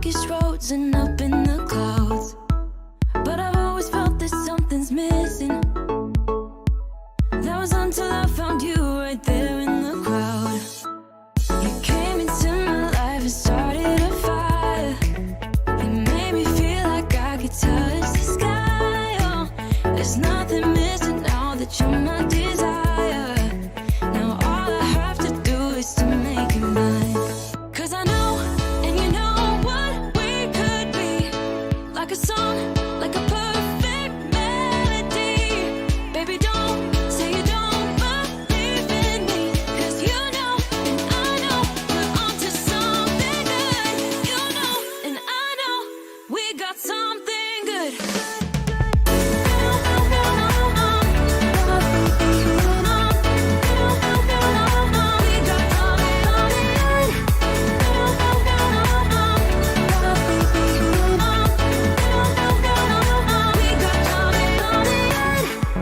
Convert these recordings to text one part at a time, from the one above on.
darkest roads and up in the clouds. But I've always felt that something's missing. That was until I found you right there in the crowd. You came into my life and started a fire. You made me feel like I could touch the sky. Oh, there's nothing missing now that you're my desire. Now all I have to do is to make you mine. 'Cause I know, and you know what we could be. Like a song, like a perfect melody. Baby, don't say you don't believe in me. 'Cause you know, and I know, we're onto something good. You know, and I know, we got something good.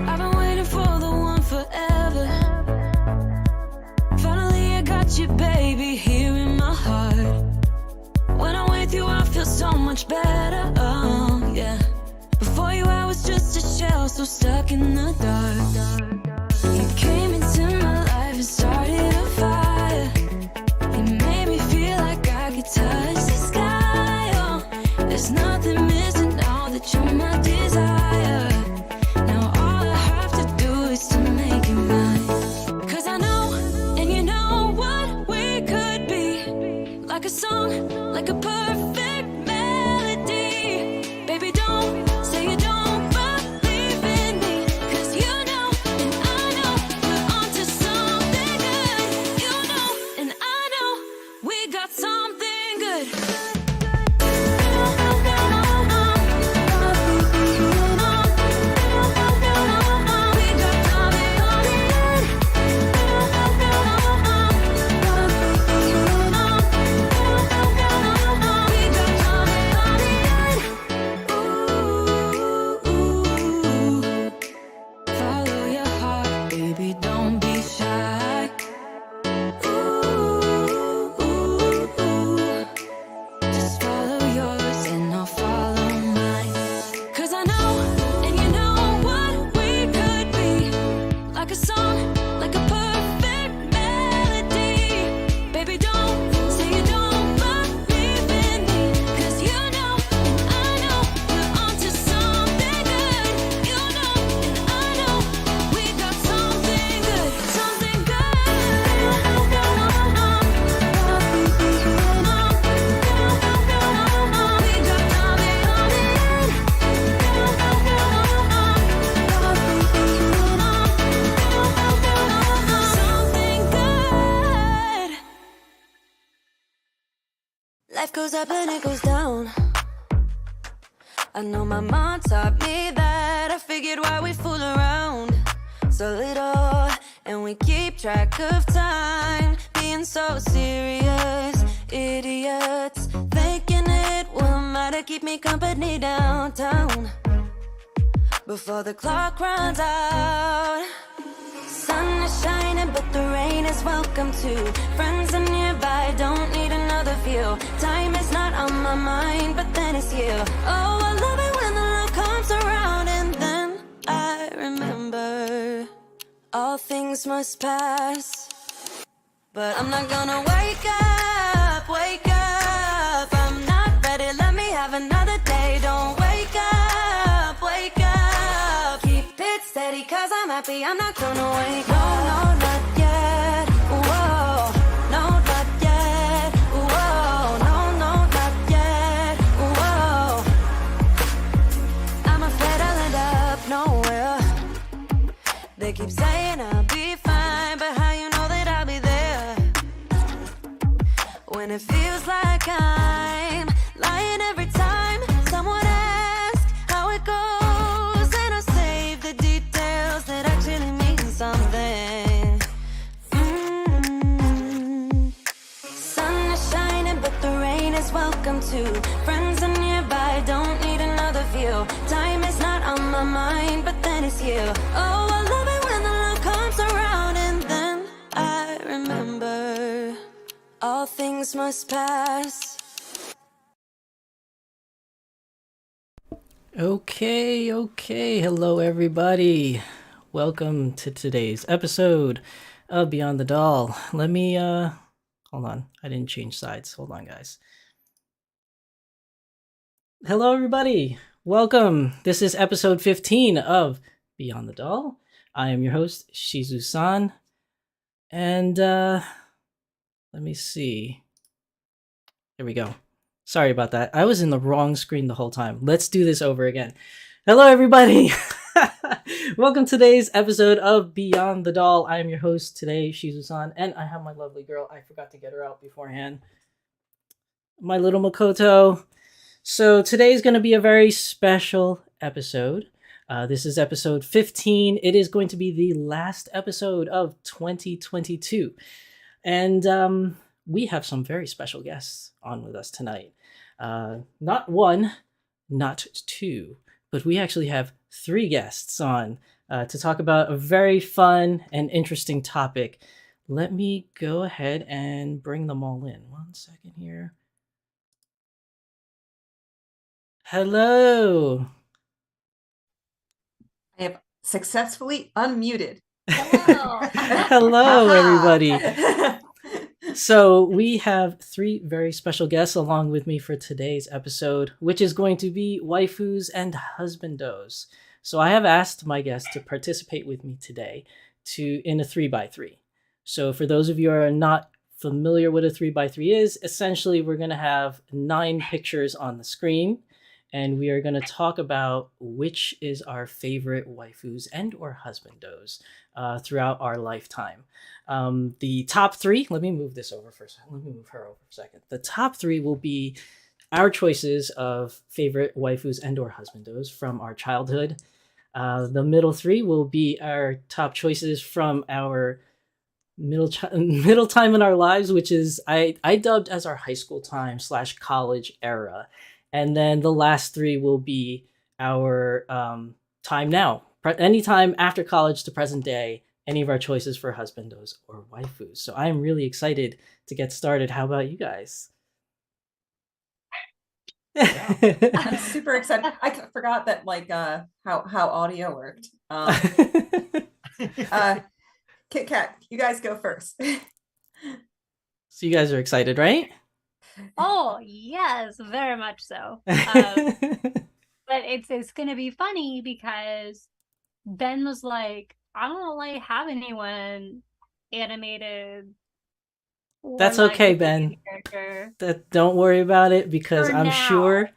I've been waiting for the one forever. Finally I got you, baby, here in my heart. When I'm with you I feel so much better, oh yeah. Before you I was just a shell, so stuck in the dark. You came into my life and started a fire. You made me feel like I could touch the sky, oh. There's nothing missing now that you're my desire. Now all I have to do is to make you mine. 'Cause I know, and you know what we could be. Like a song, like a perfect melody. Baby, don't say you don't believe in me. 'Cause you know, and I know, we're onto something good. You know, and I know, we got something good. Follow your heart, baby, don't be shy. Just follow yours and I'll follow mine. 'Cause I know, and you know what we could be. Like a song, like a perfect melody. Baby, don't say you don't believe in me. 'Cause you know, and I know, we're onto something good. You know, and I know, we got something good. Something good. Something good. Life goes up and it goes down. I know my mom taught me that. I figured why we fool around so little, and we keep track of time, being so serious. Idiots thinking it will matter, keep me company downtown before the clock runs out. Sun is shining, but the rain is welcome too. Friends are nearby, don't need another view. Time is not on my mind, but then it's you. Oh, I love it when the love comes around, and then I remember all things must pass. But I'm not gonna wake up, wake up. I'm not ready, let me have another day. Don't wake up, wake up. Keep it steady, 'cause I'm happy, I'm not gonna wake up. No, not yet, whoa. No, not yet, whoa. No, not yet, whoa. I'm afraid I'll end up nowhere. They keep saying I'll be fine, but how you know that I'll be there when it feels like I'm lying every time someone asks how it goes, and I save the details that actually mean something. Sun is shining, but the rain is welcome too. Friends are nearby, don't need another view. Time is not on my mind, but then it's you. Oh, I love it when the love comes around, and then I remember all things must pass. Okay. Hello, everybody. Welcome to today's episode of Beyond the Doll. Let me, hold on. I didn't change sides. Hold on, guys. Hello, everybody. Welcome. This is episode 15 of Beyond the Doll. I am your host, Shizusan. And, let me see. There we go. Sorry about that. I was in the wrong screen the whole time. Let's do this over again. Hello, everybody. Welcome to today's episode of Beyond the Doll. I am your host today, Shizusan, and I have my lovely girl. I forgot to get her out beforehand. My little Makoto. So today is going to be a very special episode. This is episode 15. It is going to be the last episode of 2022. And we have some very special guests on with us tonight. Not one, not two, but we actually have three guests on to talk about a very fun and interesting topic. Let me go ahead and bring them all in. 1 second here. Hello. I have successfully unmuted. Hello. Hello, everybody. So we have three very special guests along with me for today's episode, which is going to be Waifus and Husbandos. So I have asked my guests to participate with me today in a 3x3. So for those of you who are not familiar what a 3x3 is, essentially we're going to have 9 pictures on the screen, and we are going to talk about which is our favorite waifus and or husbandos throughout our lifetime. The top 3, let me move this over first. Let me move her over for a second. The top 3 will be our choices of favorite waifus and or husbandos from our childhood. The middle 3 will be our top choices from our middle time in our lives, which is I dubbed as our high school time / college era. And then the last 3 will be our time now. Any time after college to present day, any of our choices for husbandos or waifus. So I'm really excited to get started. How about you guys? I'm super excited. I forgot that how audio worked. Kit Kat, you guys go first. So you guys are excited, right? Oh, yes, very much so. But it's gonna be funny because Ben was like, I don't like have anyone animated. That's okay, Ben. Don't worry about it because I'm sure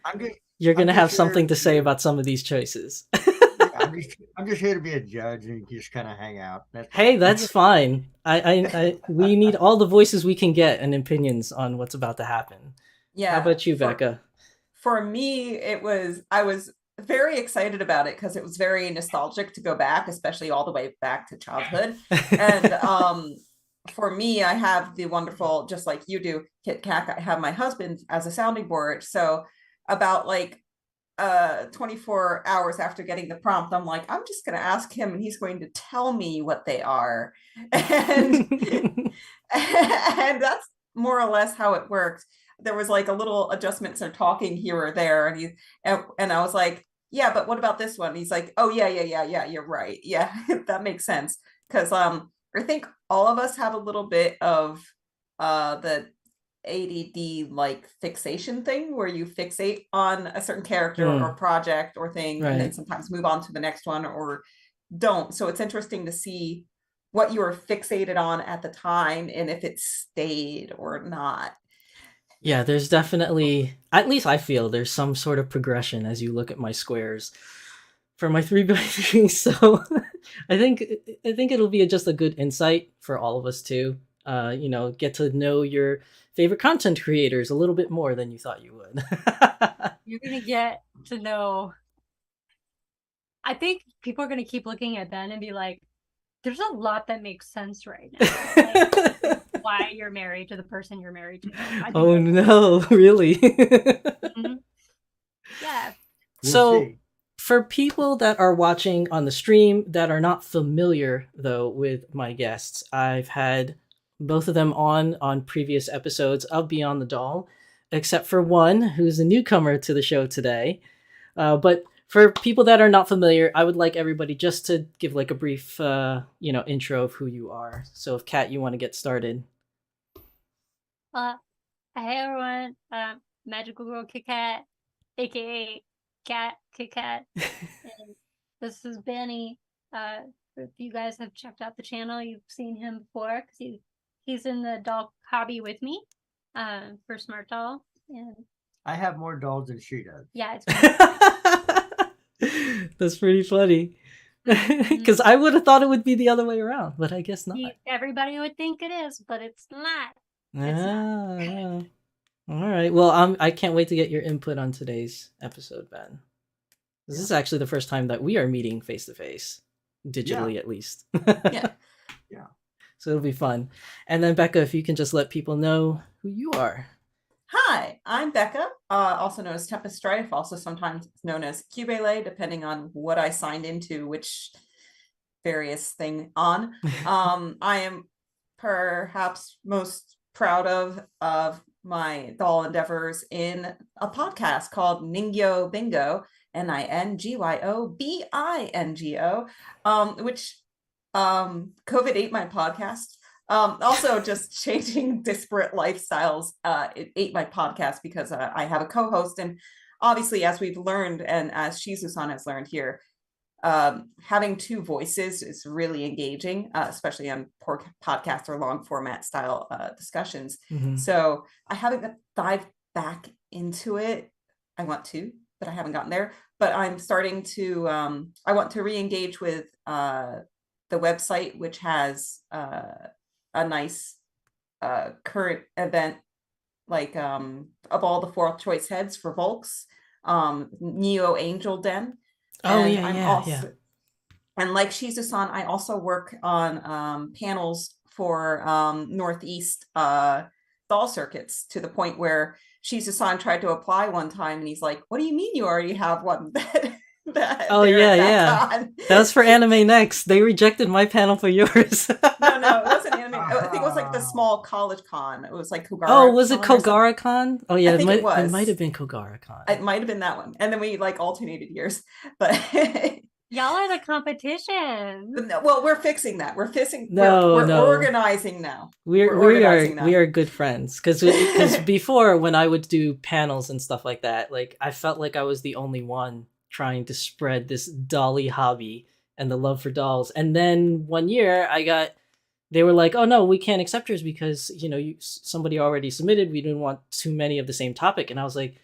you're gonna have something to say about some of these choices. I'm just here to be a judge and just kind of hang out. Hey, that's fine. We need all the voices we can get and opinions on what's about to happen. Yeah. How about you, Becca? For me, I was very excited about it because it was very nostalgic to go back, especially all the way back to childhood. And for me, I have the wonderful, just like you do, Kit Kat, I have my husband as a sounding board. So about 24 hours after getting the prompt, I'm like, I'm just going to ask him and he's going to tell me what they are. And that's more or less how it worked. There was a little adjustments or talking here or there. And I was like, yeah, but what about this one? He's like, oh, yeah, you're right. Yeah, that makes sense. Because I think all of us have a little bit of the ADD fixation thing where you fixate on a certain character or project or thing, right, and then sometimes move on to the next one or don't. So it's interesting to see what you were fixated on at the time and if it stayed or not. Yeah, there's definitely, at least I feel there's some sort of progression as you look at my squares for my 3x3. So I think it'll be just a good insight for all of us too. Get to know your favorite content creators a little bit more than you thought you would. You're gonna get to know. I think people are gonna keep looking at Ben and be like, there's a lot that makes sense right now. Why you're married to the person you're married to. Oh no, really? Mm-hmm. Yeah. So for people that are watching on the stream that are not familiar though with my guests, I've had both of them on previous episodes of Beyond the Doll, except for one who's a newcomer to the show today. But for people that are not familiar, I would like everybody just to give like a brief, intro of who you are. So if Kat, you want to get started. Hey everyone, Magical Girl Kit Kat, aka Cat Kit Kat, and this is Benny. If you guys have checked out the channel, you've seen him before because he's in the doll hobby with me, for Smart Doll, and I have more dolls than she does. yeah, it's That's pretty funny. Because I would have thought it would be the other way around, but I guess not. Everybody would think it is, but it's not. Yeah. All right. Well, I can't wait to get your input on today's episode, Ben. This is actually the first time that we are meeting face to face, digitally at least. Yeah. So it'll be fun. And then Becca, if you can just let people know who you are. Hi, I'm Becca, also known as Tempest Strife, also sometimes known as Cubele, depending on what I signed into which various thing on. I am perhaps most proud of my doll endeavors in a podcast called Ningyo Bingo, NINGYO BINGO, which COVID ate my podcast. Also just changing disparate lifestyles. It ate my podcast because I have a co-host, and obviously, as we've learned, and as Shizusan has learned here, having two voices is really engaging, especially on podcast or long format style discussions. Mm-hmm. So I haven't dived back into it. I want to, but I haven't gotten there. But I'm starting to. I want to re-engage with the website, which has a nice current event, like of all the fourth choice heads for Volks, Neo Angel Den. Oh, and yeah. And like Shizusan, I also work on panels for Northeast doll circuits, to the point where Shizusan tried to apply one time, and he's like, "What do you mean you already have one?" Oh yeah. That was for Anime Next. They rejected my panel for yours. No, it wasn't anime. I think it was like the small college con. It was like Kogara. Oh, was it Kogara Con? Oh yeah, I think it was. might have been Kogara Con. It might have been that one, and then we like alternated years. But y'all are the competition. Well, we're fixing that. We're fixing. No, we're organizing now. We are good friends, because before, when I would do panels and stuff like that, like I felt like I was the only one trying to spread this dolly hobby and the love for dolls. And then one year they were like, "Oh no, we can't accept yours because somebody already submitted. We didn't want too many of the same topic." And I was like,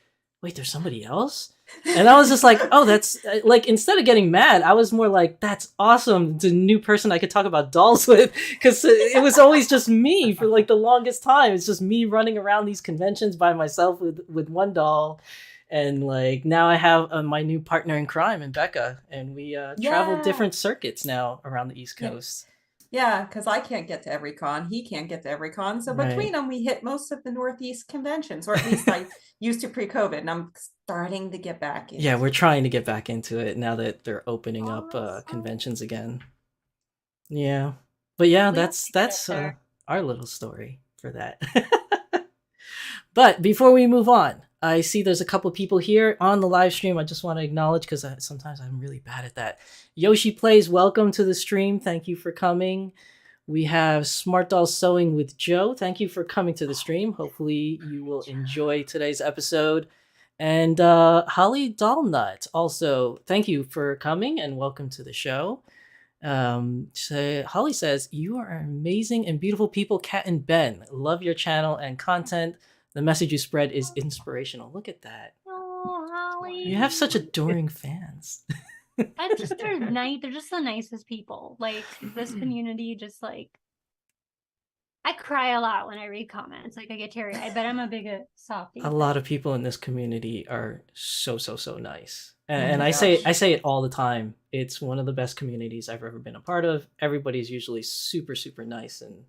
"Wait, there's somebody else?" And I was just like, "Oh, that's like," instead of getting mad, I was more like, "That's awesome! It's a new person I could talk about dolls with," because it was always just me for like the longest time. It's just me running around these conventions by myself with one doll. And like now I have my new partner in crime in Becca, and we travel different circuits now around the East Coast. Yeah, because I can't get to every con. He can't get to every con. So between them, we hit most of the Northeast conventions, or at least I used to pre-COVID, and I'm starting to get back into we're trying to get back into it now that they're opening up conventions again. Yeah. But yeah, that's our little story for that. But before we move on, I see there's a couple people here on the live stream. I just want to acknowledge, because sometimes I'm really bad at that. Yoshi Plays, welcome to the stream. Thank you for coming. We have Smart Doll Sewing with Joe. Thank you for coming to the stream. Hopefully you will enjoy today's episode. And Holly Dollnut, also, thank you for coming and welcome to the show. Holly says, "You are amazing and beautiful people, Kat and Ben. Love your channel and content. The message you spread is inspirational." Look at that. Oh, Holly. You have such adoring fans. They're nice. They're just the nicest people. Like, this community, just like, I cry a lot when I read comments. Like, I get teary. I bet I'm a big softie. A lot of people in this community are so nice. And I say it all the time. It's one of the best communities I've ever been a part of. Everybody's usually super nice and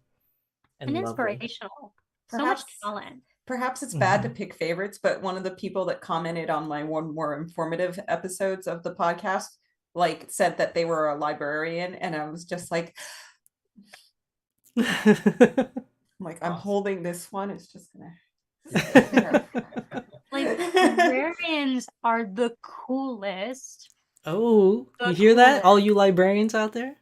inspirational. So much talent. Perhaps it's bad to pick favorites, but one of the people that commented on my one more informative episodes of the podcast, like, said that they were a librarian, and I was just like, I'm holding this one. It's just gonna. Like, librarians are the coolest. Oh, The you hear that? All coolest. you librarians out there?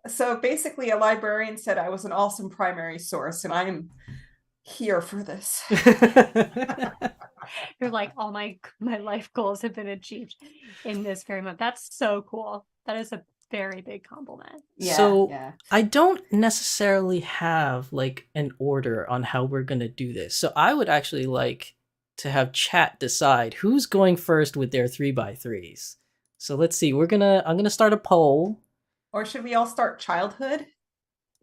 So basically, a librarian said I was an awesome primary source, and I'm here for this. You're like, all my life goals have been achieved in this very month. That's so cool. That is a very big compliment. Yeah, So yeah. I don't necessarily have like an order on how we're gonna do this. So I would actually like to have chat decide who's going first with their 3x3s. So let's see. I'm gonna start a poll. Or should we all start childhood,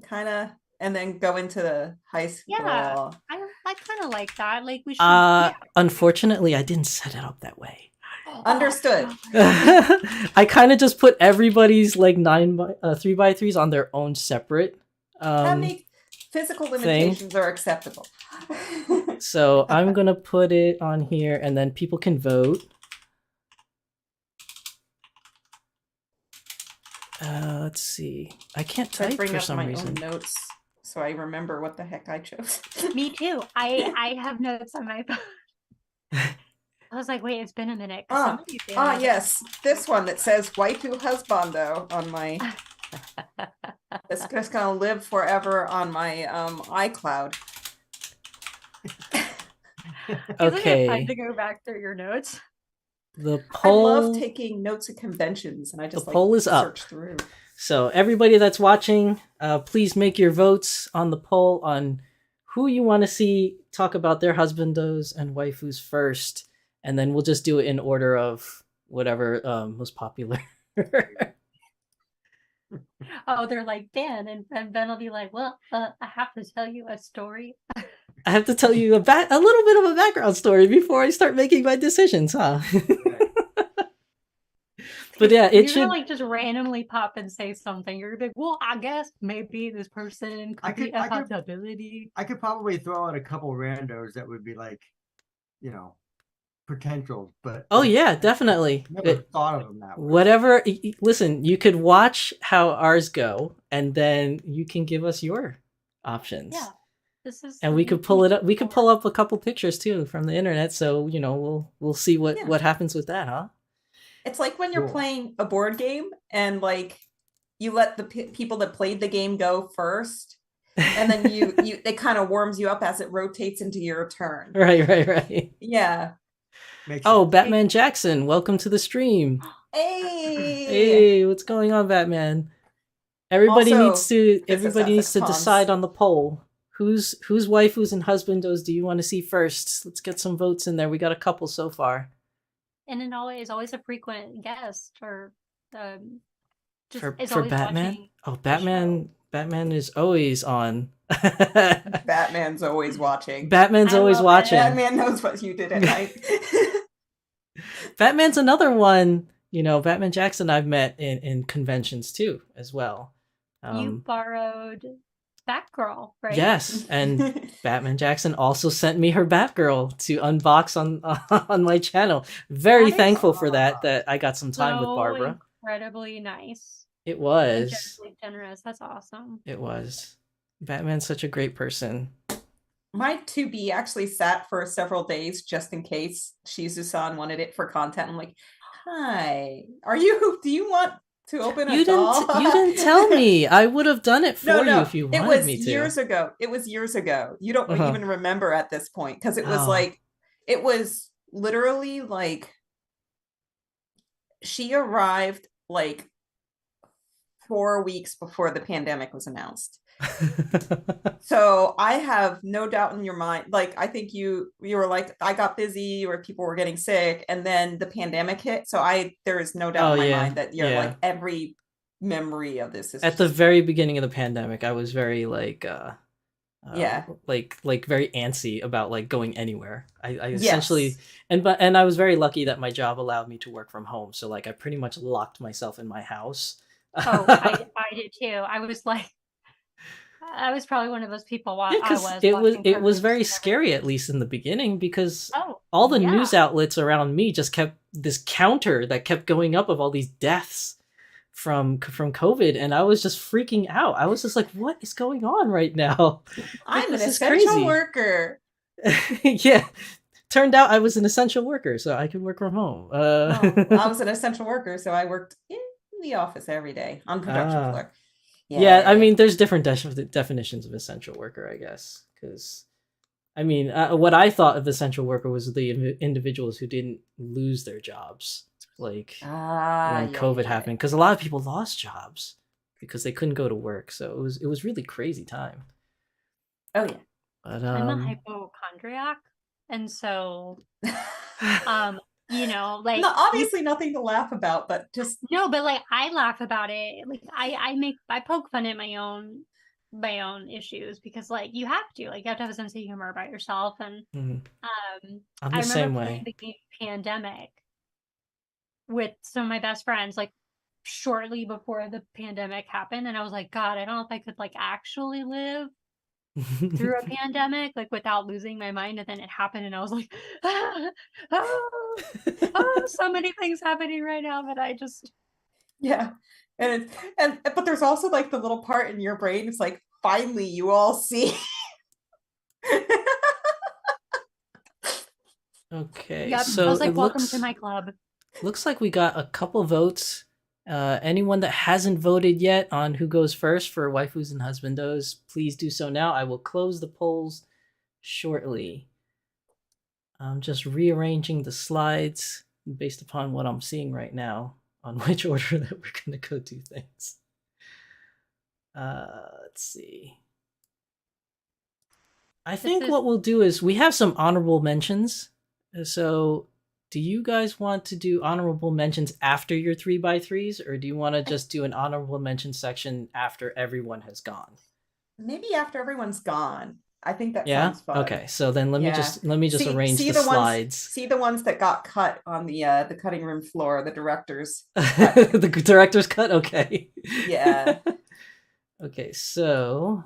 kind of, and then go into the high school? Yeah, I kind of like that. Like, we should. Yeah. Unfortunately, I didn't set it up that way. Understood. I kind of just put everybody's like 3x3s on their own separate Physical limitations are acceptable. So I'm gonna put it on here, and then people can vote. Let's see. I can't I type bring for up some my reason. own notes so I remember what the heck I chose. Me too. I have notes on my phone. I was like, wait, it's been a minute. Yes, this one that says Waifus Husbando on my. It's just gonna live forever on my iCloud. Okay. Isn't it fun to go back through your notes? The I poll. love taking notes at conventions, and I just The poll is up. search through. So everybody that's watching, please make your votes on the poll on who you want to see talk about their husbandos and waifus first, and then we'll just do it in order of whatever most popular. Oh, they're like Ben, and Ben will be like, well, I have to tell you a story. I have to tell you a little bit of a background story before I start making my decisions, huh? But yeah, You're it should gonna like just randomly pop and say something. You're gonna be like, well, I guess maybe this person could be a possibility. I could probably throw out a couple randos that would be like, potential, but Oh yeah, definitely. never thought of them that way. Whatever. Listen, you could watch how ours go, and then you can give us your options. Yeah, this is. And we could pull it up. We could pull up a couple pictures too from the internet. So we'll see what happens with that, huh? It's like when you're playing a board game and like you let the people that played the game go first, and then it kind of warms you up as it rotates into your turn. Right. Yeah. Batman Jackson, welcome to the stream. Hey, what's going on, Batman? Everybody needs to decide on the poll. Whose waifus and husbandos do you want to see first? Let's get some votes in there. We got a couple so far. And then always a frequent guest or for Batman. Oh, Batman is always on. Batman's always watching. Batman's always watching. Batman knows what you did at night. Batman's another one. Batman Jackson I've met in conventions too, as well. You borrowed Batgirl, right? Yes, and Batman Jackson also sent me her Batgirl to unbox on my channel. Very thankful for that I got some time with Barbara. Incredibly nice. It was. Incredibly generous. That's awesome. It was. Batman's such a great person. My 2B actually sat for several days just in case Shizusan wanted it for content. I'm like, hi, do you want to open a doll? You didn't tell me. I would have done it for you if you wanted me to. It was years ago. You don't even remember at this point because it was it was literally like she arrived like 4 weeks before the pandemic was announced. So I have no doubt in your mind, like I think you were like, I got busy or people were getting sick and then the pandemic hit, so there is no doubt in my mind that you're like every memory of this is at the very beginning of the pandemic. I was very like like very antsy about like going anywhere. I essentially and I was very lucky that my job allowed me to work from home, so like I pretty much locked myself in my house. I did too. I was probably one of those people. It was very scary, at least in the beginning, because all the news outlets around me just kept this counter that kept going up of all these deaths from COVID, and I was just freaking out. I was just like, "What is going on right now?" I'm an essential worker. Yeah, turned out I was an essential worker, so I could work from home. Oh, I was an essential worker, so I worked in the office every day on production Ah. floor. Yeah, I mean, there's different definitions of essential worker, I guess. Because, I mean, what I thought of essential worker was the individuals who didn't lose their jobs, like when COVID happened. Because a lot of people lost jobs because they couldn't go to work. So it was really crazy time. Oh yeah. But I'm a hypochondriac, and so you know, like No, obviously nothing to laugh about, but just no, but like I laugh about it. Like I poke fun at my own issues because like you have to have a sense of humor about yourself. And I'm I the same remember way. playing the game Pandemic with some of my best friends like shortly before the pandemic happened, and I was like, God, I don't know if I could like actually live through a pandemic like without losing my mind. And then it happened, and I was like, so many things happening right now, but I just yeah. But there's also like the little part in your brain. It's like finally you all see. Okay, yep. so I was like, it welcome looks to my club. looks like we got a couple votes. Anyone that hasn't voted yet on who goes first for Waifus and Husbandos, please do so now. I will close the polls shortly. I'm just rearranging the slides based upon what I'm seeing right now on which order that we're going to go do things. Let's see. I think what we'll do is we have some honorable mentions. So do you guys want to do honorable mentions after your 3x3s, or do you want to just do an honorable mention section after everyone has gone? Maybe after everyone's gone. I think that Yeah. sounds fun. Okay. So then let me just arrange the slides. See the ones that got cut on the cutting room floor. The director's the director's cut. Okay. Yeah. Okay. So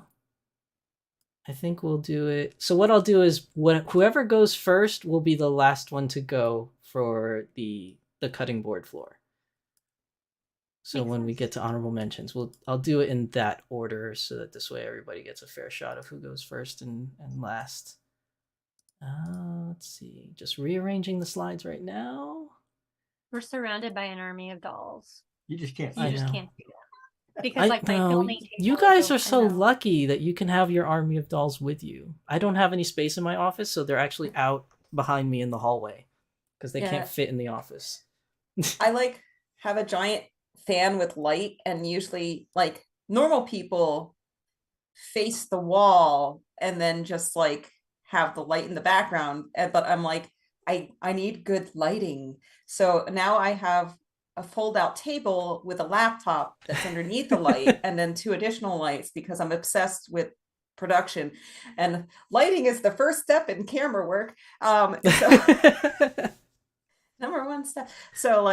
I think we'll do it. So what I'll do is whoever goes first will be the last one to go for the cutting board floor. So when we get to honorable mentions, I'll do it in that order so that this way everybody gets a fair shot of who goes first and last. Let's see. Just rearranging the slides right now. We're surrounded by an army of dolls. You just can't. You I just know. can't do that. Because like my filming you table guys is are so open now. lucky that you can have your army of dolls with you. I don't have any space in my office, so they're actually out behind me in the hallway because they can't fit in the office. I have a giant fan with light, and usually like normal people face the wall and then just like have the light in the background, but I'm like I need good lighting, so now I have a fold out table with a laptop that's underneath the light and then 2 additional lights because I'm obsessed with production, and lighting is the first step in camera work. So number 1 step. So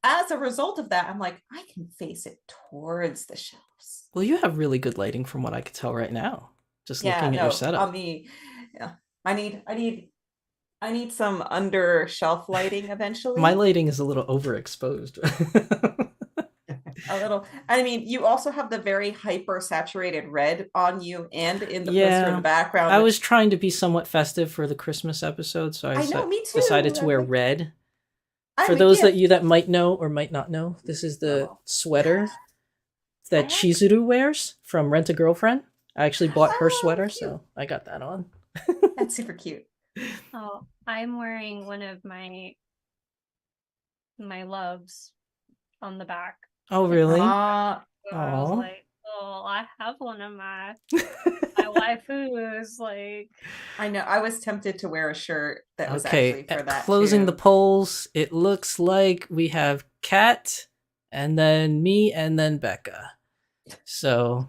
as a result of that, I'm like, I can face it towards the shelves. Well, you have really good lighting from what I could tell right now. Just looking at your setup. I need some under shelf lighting eventually. My lighting is a little overexposed. A little. I mean, you also have the very hyper saturated red on you and in the poster in the background. I was trying to be somewhat festive for the Christmas episode, so I decided to wear red. For those that might know or might not know, this is the sweater that Chizuru wears from Rent a Girlfriend. I actually bought her sweater, so I got that on. That's super cute. Oh, I'm wearing one of my loves on the back. Oh, really? I was like, oh, I have one of my waifus. Like, I know. I was tempted to wear a shirt that was actually for that. Closing the polls, it looks like we have Kat, and then me, and then Becca. So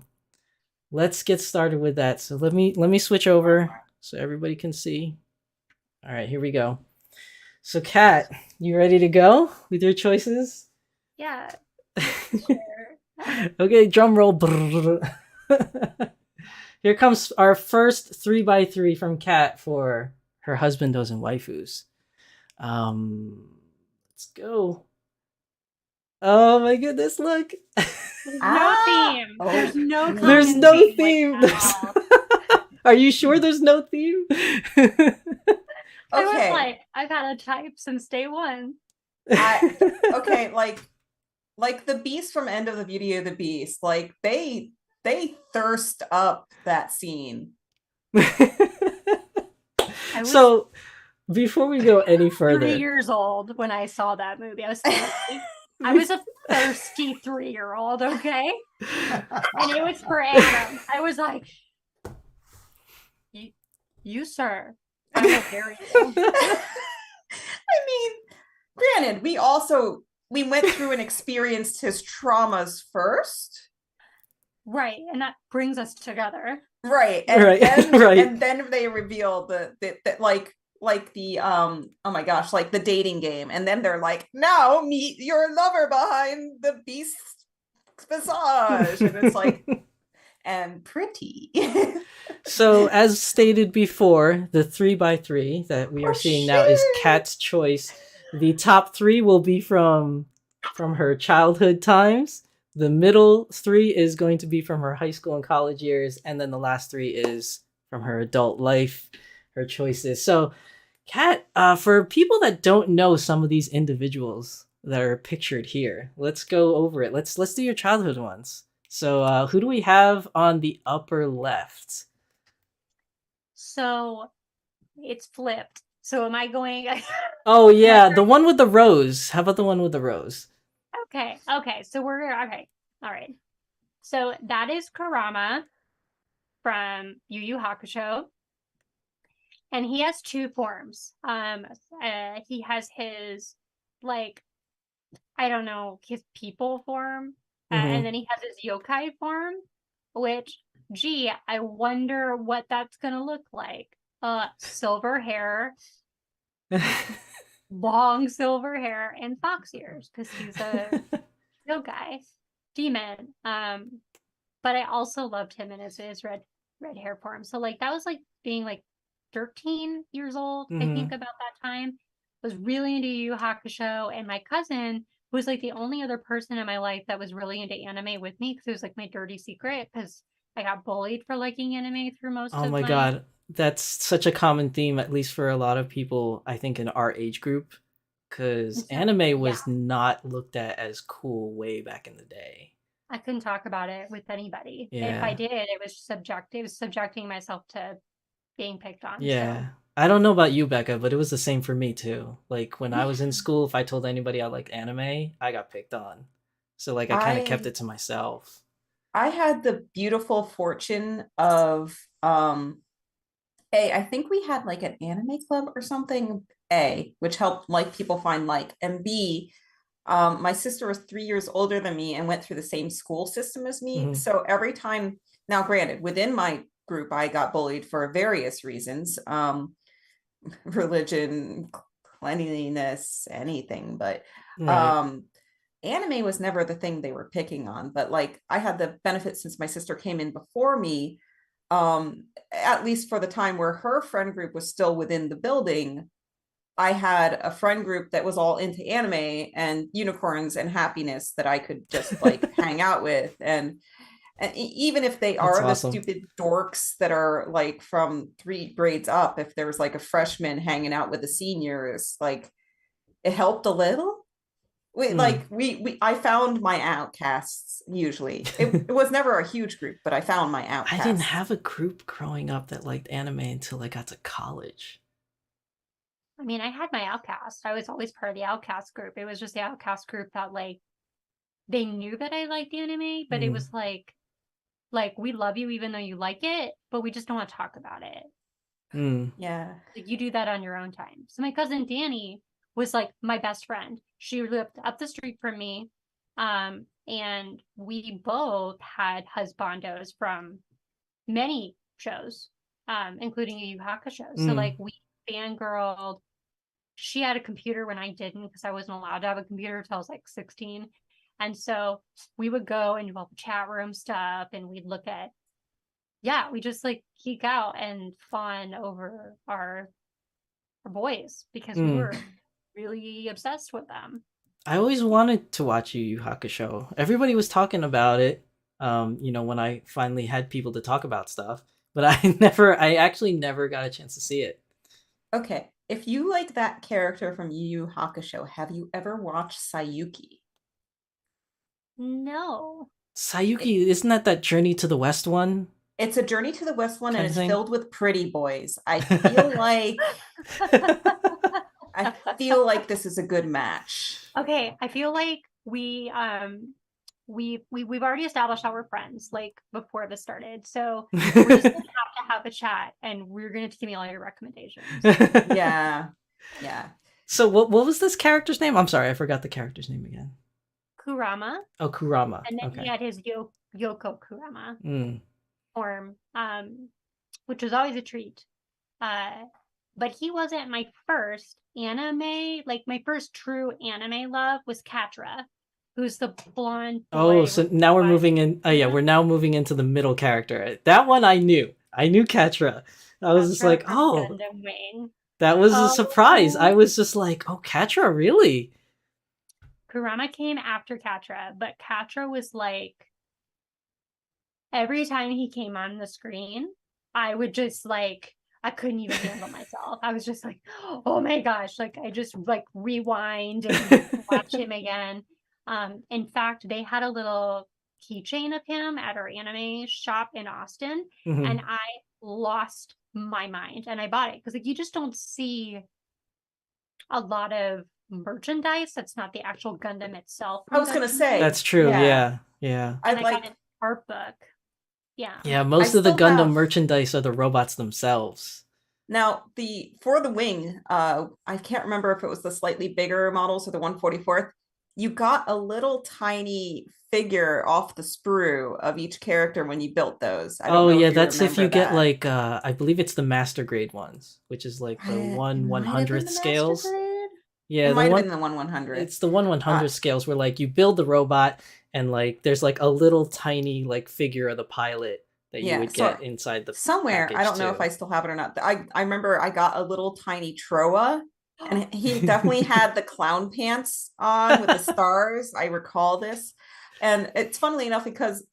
let's get started with that. So let me switch over so everybody can see. All right, here we go. So Kat, you ready to go with your choices? yeah. Sure. Okay, drum roll. Here comes our first 3x3 from Kat for her husbandos and waifus. Let's go. Oh my goodness, look. There's no theme. There's no theme. Are you sure there's no theme? I was Okay. like, I've had a type since day one. Okay, like the beast from End of the Beauty of the Beast, like they thirst up that scene. I was So before we go any 3 further, years old when I saw that movie. I was 3. I was a thirsty 3-year-old, okay? And it was for Adam. I was like, you sir, I will marry you. I mean, granted, we went through and experienced his traumas first. Right, and that brings us together. Right. And Right, then right. and then they reveal the like the oh my gosh, like the dating game. And then they're like, now meet your lover behind the beast's visage. And it's like, and pretty. So, as stated before, the 3x3 that we are Oh, seeing now is shit. Kat's choice. The top 3 will be from her childhood times. The middle 3 is going to be from her high school and college years, and then the last 3 is from her adult life, her choices. So, Kat, for people that don't know some of these individuals that are pictured here, let's go over it. Let's do your childhood ones. So, who do we have on the upper left? So it's flipped. So am I going? Oh yeah, the one with the rose. How about the one with the rose? Okay. So we're okay. All right. So that is Kurama from Yu Yu Hakusho, and he has 2 forms. He has his like, I don't know, his people form, and then he has his yokai form, which, gee, I wonder what that's gonna look like. Silver hair, long silver hair, and fox ears, because he's a yokai demon. But I also loved him in his red hair form. So like that was like being like 13 years old, I think, about that time. Was really into Yu Yu Hakusho, and my cousin was like the only other person in my life that was really into anime with me, because it was like my dirty secret, because I got bullied for liking anime through most Oh of my god, that's such a common theme, at least for a lot of people, I think, in our age group, because anime was not looked at as cool way back in the day. I couldn't talk about it with anybody. Yeah. If I did, it was subjecting myself to being picked on. Yeah. So. I don't know about you, Becca, but it was the same for me too. Like when I was in school, if I told anybody I liked anime, I got picked on. So like I kind of kept it to myself. I had the beautiful fortune of I think we had like an anime club or something, which helped like people find like, and B, my sister was 3 years older than me and went through the same school system as me. So every time, now granted, within my group, I got bullied for various reasons, religion, cleanliness, anything, but anime was never the thing they were picking on. But like I had the benefit, since my sister came in before me, at least for the time where her friend group was still within the building, I had a friend group that was all into anime and unicorns and happiness that I could just like hang out with. And even if they are the stupid dorks that are like from 3 grades up, if there was like a freshman hanging out with the seniors, like it helped a little. I found my outcasts usually. It was never a huge group, but I found my outcasts. I didn't have a group growing up that liked anime until I got to college. I mean, I had my outcast. I was always part of the outcast group. It was just the outcast group that like, they knew that I liked anime, but it was like we love you even though you like it, but we just don't want to talk about it. Yeah. Like you do that on your own time. So my cousin Danny was like my best friend. She lived up the street from me. And we both had husbandos from many shows, including Yu Yu Hakusho. So like we fangirled. She had a computer when I didn't, because I wasn't allowed to have a computer until I was like 16. And so we would go and do all the chat room stuff, and we'd look at, we just like geek out and fawn over our boys, because we were really obsessed with them. I always wanted to watch Yu Yu Hakusho. Everybody was talking about it, when I finally had people to talk about stuff. but I actually never got a chance to see it. Okay, if you like that character from Yu Yu Hakusho, have you ever watched Sayuki? No. Sayuki, isn't that Journey to the West one It's a Journey to the West one, and kind of it's thing? filled with pretty boys. I feel like this is a good match. Okay, I feel like we've already established our friends like before this started. So we're just gonna have a chat and we're gonna give me all your recommendations. Yeah. Yeah. So what was this character's name? I'm sorry, I forgot the character's name again. Kurama. Oh, Kurama. And then Okay. he had his Yoko Kurama Mm. form, which was always a treat. But he wasn't my first anime. Like my first true anime love was Katra, who's the blonde boy. Oh, so now we're moving in. Oh yeah, we're now moving into the middle character. That one I knew. I knew Katra. I was just Katra like, from oh, Gundam Wing. that was a Oh. surprise. I was just like, oh, Katra, really? Kurama came after Katra, but Katra was like, every time he came on the screen, I would just like, I couldn't even handle myself. I was just like, oh my gosh, like I just like rewind and watch him again. In fact, they had a little keychain of him at our anime shop in Austin, Mhm. and I lost my mind and I bought it because like you just don't see a lot of merchandise that's not the actual Gundam itself. I was gonna Gundam. say That's true. yeah. Yeah. And I'd I like got an art book. Yeah. Yeah, most I of the still Gundam have- merchandise are the robots themselves. now for the wing, I can't remember if it was the slightly bigger models or the 144th. You got a little tiny figure off the sprue of each character when you built those. I don't Oh know yeah, if you that's if you remember get that. like I believe it's the master grade ones, which is like the It one might have been 100th the scales. Master Grade? Yeah, It the might have one been the 1/100. it's the 1/100 scales where like you build the robot and like there's like a little tiny like figure of the pilot that you Yeah, would so get inside the somewhere. I package don't know if too. I still have it or not. I remember I got a little tiny Troa, and he definitely had the clown pants on with the stars. I recall this, and it's funnily enough because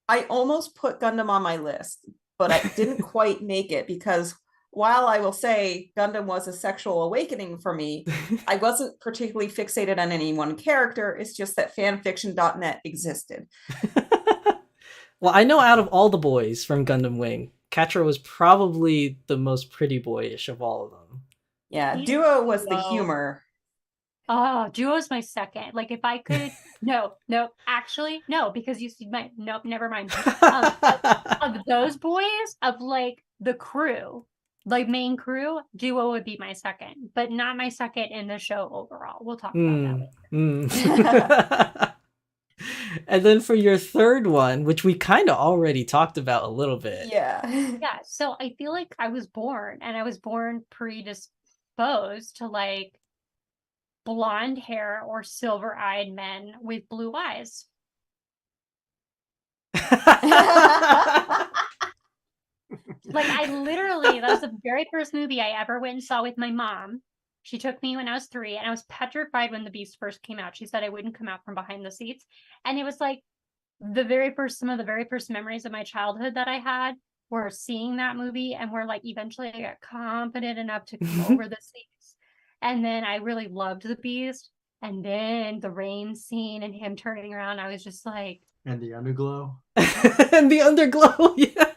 I almost put Gundam on my list, but I didn't quite make it because while I will say Gundam was a sexual awakening for me, I wasn't particularly fixated on any one character. It's just that fanfiction.net existed. Well, I know out of all the boys from Gundam Wing, Katra was probably the most pretty boyish of all of them. Yeah, He's Duo was the Duo. humor. Oh, Duo's my second. Like if I could, no, actually, no, because you see my, nope, never mind. Of those boys, of like the crew, like main crew, Duo would be my second, but not my second in the show overall. We'll talk about that later. And then for your third one, which we kind of already talked about a little bit. Yeah. Yeah, so I feel like I was born predisposed to like blonde hair or silver-eyed men with blue eyes. Like I literally, that was the very first movie I ever went and saw with my mom. She took me when I was 3, and I was petrified when The Beast first came out. She said I wouldn't come out from behind the seats. And it was like some of the very first memories of my childhood that I had were seeing that movie, and were like eventually I got confident enough to come over the seats. And then I really loved The Beast. And then the rain scene and him turning around, I was just like, And the underglow. And the underglow, yeah.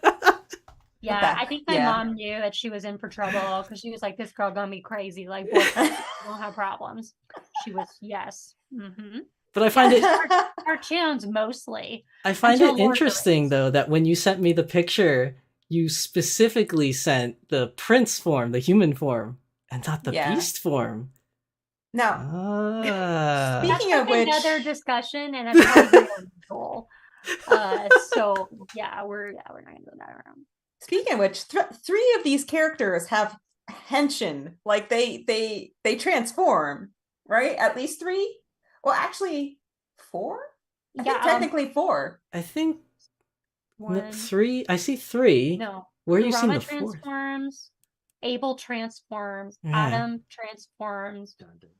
yeah, that- I think my yeah. mom knew that she was in for trouble because she was like, this girl gonna be crazy. Like, both don't have problems. She was, yes. Mm-hmm. But I find it Cartoons mostly. I find Until it Lord of the interesting Rings. though that when you sent me the picture, you specifically sent the prince form, the human form, and not the Yeah. beast form. Now, Ah. Speaking That's of like which- another discussion, and that's probably unusual. So yeah, we're not gonna go that around. speaking of which, 3 of these characters have henshin. Like they transform, right? At least 3. Well, actually, 4. I think technically 4. I think One, 3. I see 3. no. Where are you seeing Kurama the fourth? transforms. Abel transforms. Yeah. Adam transforms. Dun, dun.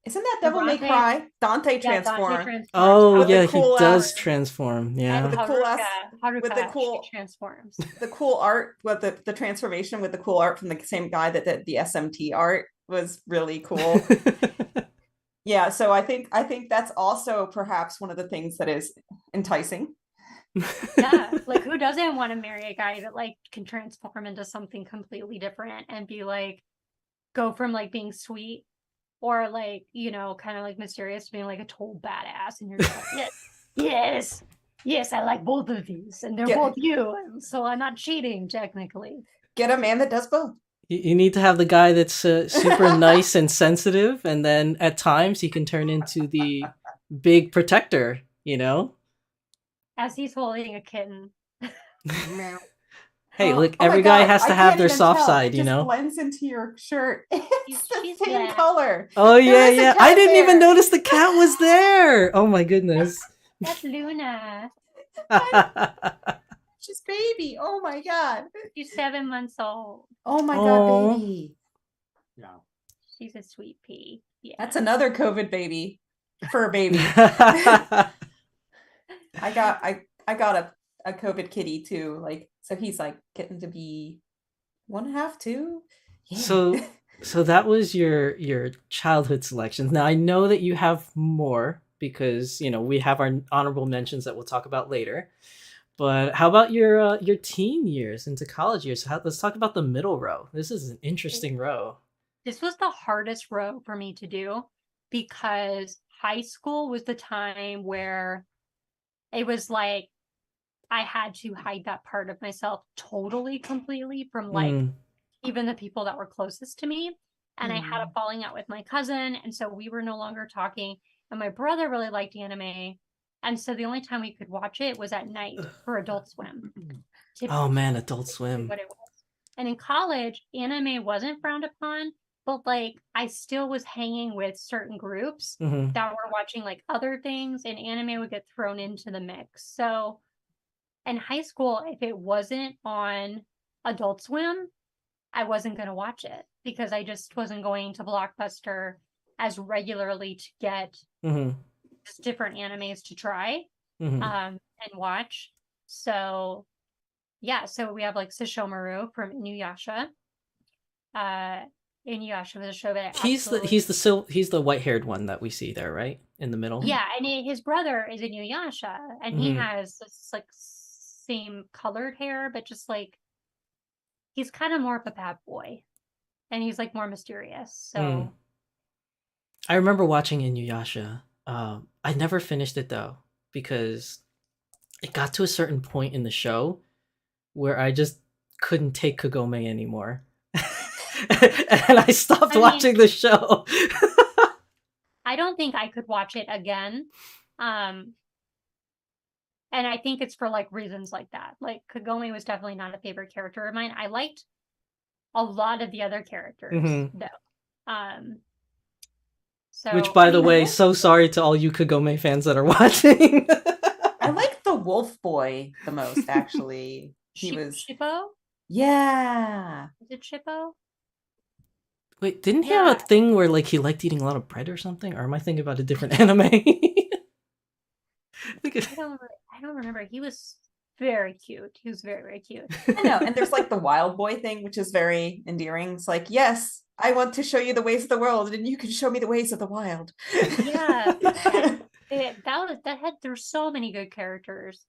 Isn't that Devil May Dante- Cry? Dante Yeah, Dante transform. transforms. Oh, With the yeah, he cool does ass- transform. And Yeah. With the cool ass- Haruka, with the cool- she transforms. The cool art, with the transformation with the cool art from the same guy that did the SMT art was really cool. Yeah, so I think that's also perhaps one of the things that is enticing. Yeah, like who doesn't want to marry a guy that like can transform into something completely different and be like go from like being sweet or like, you know, kind of like mysterious to being like a total badass, and you're just like, yes, I like both of these, and they're Yeah. both you, and so I'm not cheating technically. Get a man that does both. You need to have the guy that's super nice and sensitive, and then at times he can turn into the big protector, you know? As he's holding a kitten. Meow. Hey, look, Oh my every guy God, has I to have can't their even soft tell. side, It you just know? blends into your shirt. It's the She's same black. color. Oh, There yeah, is a yeah. cat I didn't even there. notice the cat was there. Oh, my goodness. That's Luna. Just baby. Oh my God. She's 7 months old. Oh my Aw. God, baby. Yeah. She's a sweet pea. Yeah. That's another COVID baby. Fur baby. I got a COVID kitty too. Like, so he's like getting to be 1.5, 2. Yeah. So that was your childhood selections. Now I know that you have more because, you know, we have our honorable mentions that we'll talk about later. But how about your teen years into college years? Let's talk about the middle row. This is an interesting row. This was the hardest row for me to do because high school was the time where it was like I had to hide that part of myself totally, completely from like Mm. even the people that were closest to me. And I had a falling out with my cousin. And so we were no longer talking. And my brother really liked anime. And so the only time we could watch it was at night for Adult Swim. Oh man, Adult Swim. What it was. And in college, anime wasn't frowned upon, but like I still was hanging with certain groups Mhm. that were watching like other things, and anime would get thrown into the mix. So in high school, if it wasn't on Adult Swim, I wasn't going to watch it because I just wasn't going to Blockbuster as regularly to get Mhm. just different animes to try Mhm. and watch. So yeah, so we have like Sesshomaru from Inuyasha. Inuyasha was a show that I He's the white-haired one that we see there, right? In the middle. yeah, and his brother is Inuyasha, and he Mhm. has this like same colored hair, but just like he's kind of more of a bad boy, and he's like more mysterious. So Mm. I remember watching Inuyasha. I never finished it though because it got to a certain point in the show where I just couldn't take Kagome anymore. And I stopped watching the show. I don't think I could watch it again. And I think it's for like reasons like that. Like Kagome was definitely not a favorite character of mine. I liked a lot of the other characters though. So Which, by the way, I so sorry to all you Kagome fans that are watching. I like the wolf boy the most, actually. He was Shippo? Yeah. Is it Shippo? Wait, didn't he have a thing where like he liked eating a lot of bread or something? Or am I thinking about a different anime? I don't remember. He was very cute. He was very, very cute. I know. And there's like the wild boy thing, which is very endearing. It's like, yes, I want to show you the ways of the world, and you can show me the ways of the wild. Yeah. There's so many good characters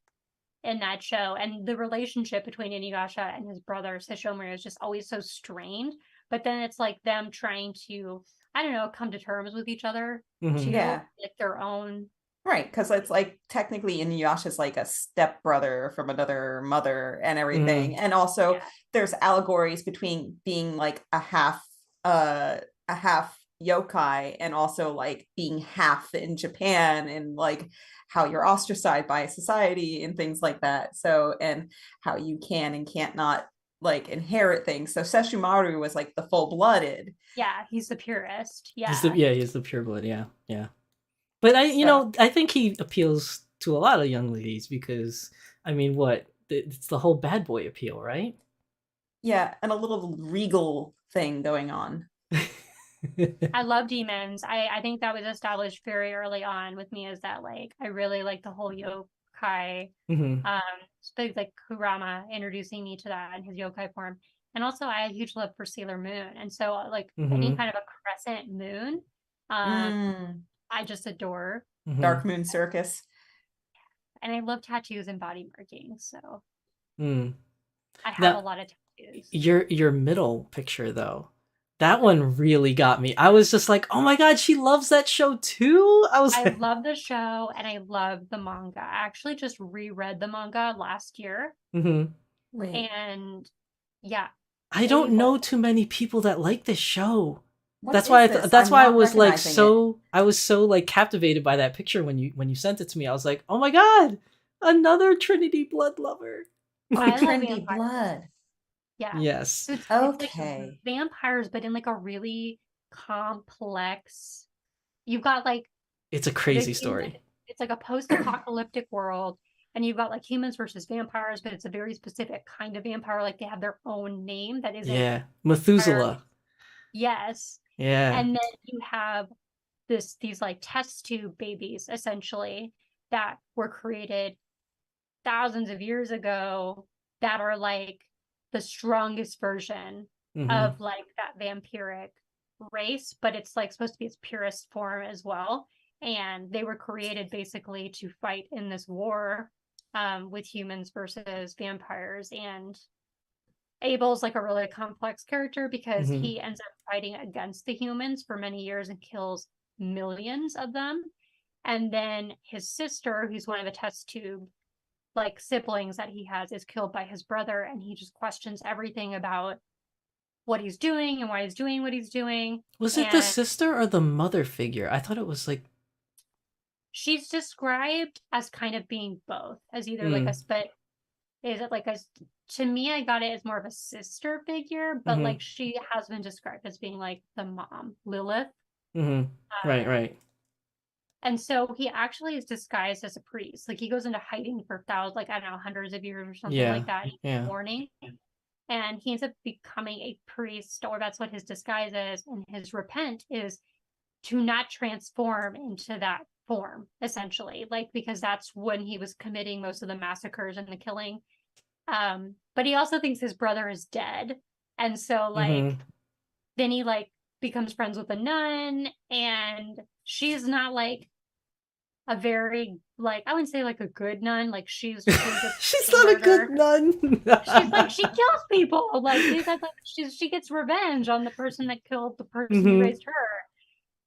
in that show. And the relationship between Inuyasha and his brother Sesshomaru is just always so strained. But then it's like them trying to, I don't know, come to terms with each other. Mhm. Yeah. Like their own. Right, because it's like technically Inuyasha's like a stepbrother from another mother and everything. And also there's allegories between being like a half yokai and also like being half in Japan and like how you're ostracized by society and things like that. So, and how you can and can't not like inherit things. So Sesshomaru was like the full-blooded. Yeah, he's the purest. Yeah. He's the pureblood, yeah. But I think he appeals to a lot of young ladies because, I mean, it's the whole bad boy appeal, right? Yeah, and a little regal thing going on. I love demons. I think that was established very early on with me, is that like I really like the whole yokai. Hmm. Especially like Kurama introducing me to that in his yokai form. And also I had huge love for Sailor Moon. And so like any Hmm. kind of a crescent moon, Mm, I just adore. Hmm. Dark Moon Circus. And I love tattoos and body markings. So Mm. I have a Now, lot of tattoos. your middle picture though, that one really got me. I was just like, oh my god, she loves that show too. I was I love the show and I love the manga. I actually just reread the manga last year. Mhm. Wait, And yeah, I don't know Abel. too many people that like this show. What That's why is this? that's I'm why I not was like recognizing it. I was so like captivated by that picture when you sent it to me. I was like, "Oh my god, another Trinity blood lover." Oh, I love Trinity vampires. Blood. Yeah. Yes. So it's like Okay. vampires, but in like a really complex. You've got like It's a the crazy human. story. It's like a post-apocalyptic world, and you've got like humans versus vampires, but it's a very specific kind of vampire. Like they have their own name that isn't Yeah. entirely. Methuselah. Yes, Yeah. and then you have these like test tube babies essentially that were created thousands of years ago that are like the strongest version Mhm. of like that vampiric race, but it's like supposed to be its purest form as well. And they were created basically to fight in this war with humans versus vampires. And Abel's like a really complex character because Mhm. he ends up fighting against the humans for many years and kills millions of them. And then his sister, who's one of the test tube like siblings that he has, is killed by his brother, and he just questions everything about what he's doing and why he's doing what he's doing. Was it the And sister or the mother figure? I thought it was like she's described as kind of being both, as either like a mm, but is it like a to me I got it as more of a sister figure, but mhm. like she has been described as being like the mom, Lilith. Mhm. Right, Um, right. and so he actually is disguised as a priest. Like he goes into hiding for thousands, like I don't know, hundreds of years or something Yeah. like that. He's Yeah. warning. And he ends up becoming a priest, or that's what his disguise is. And his repent is to not transform into that form, essentially, like because that's when he was committing most of the massacres and the killing. But he also thinks his brother is dead, and so like Mhm. then he like becomes friends with a nun, and she's not like a very like I wouldn't say like a good nun. Like she's just really good She's at not a good murder. nun. She's like she kills people. Like she gets revenge on the person that killed the person who Mhm. raised her.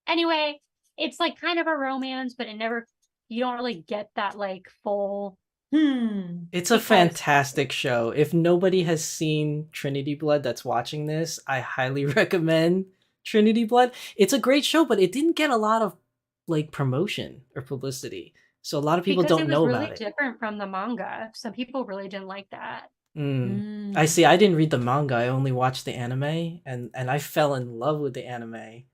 Anyway, it's like kind of a romance, but it never you don't really get that like full It's a because fantastic show. If nobody has seen Trinity Blood that's watching this, I highly recommend Trinity Blood. It's a great show, but it didn't get a lot of like promotion or publicity. So a lot of people because it don't was know really about it. different from the manga. Some people really didn't like that. Mm. I Mm. see. I didn't read the manga. I only watched the anime and I fell in love with the anime.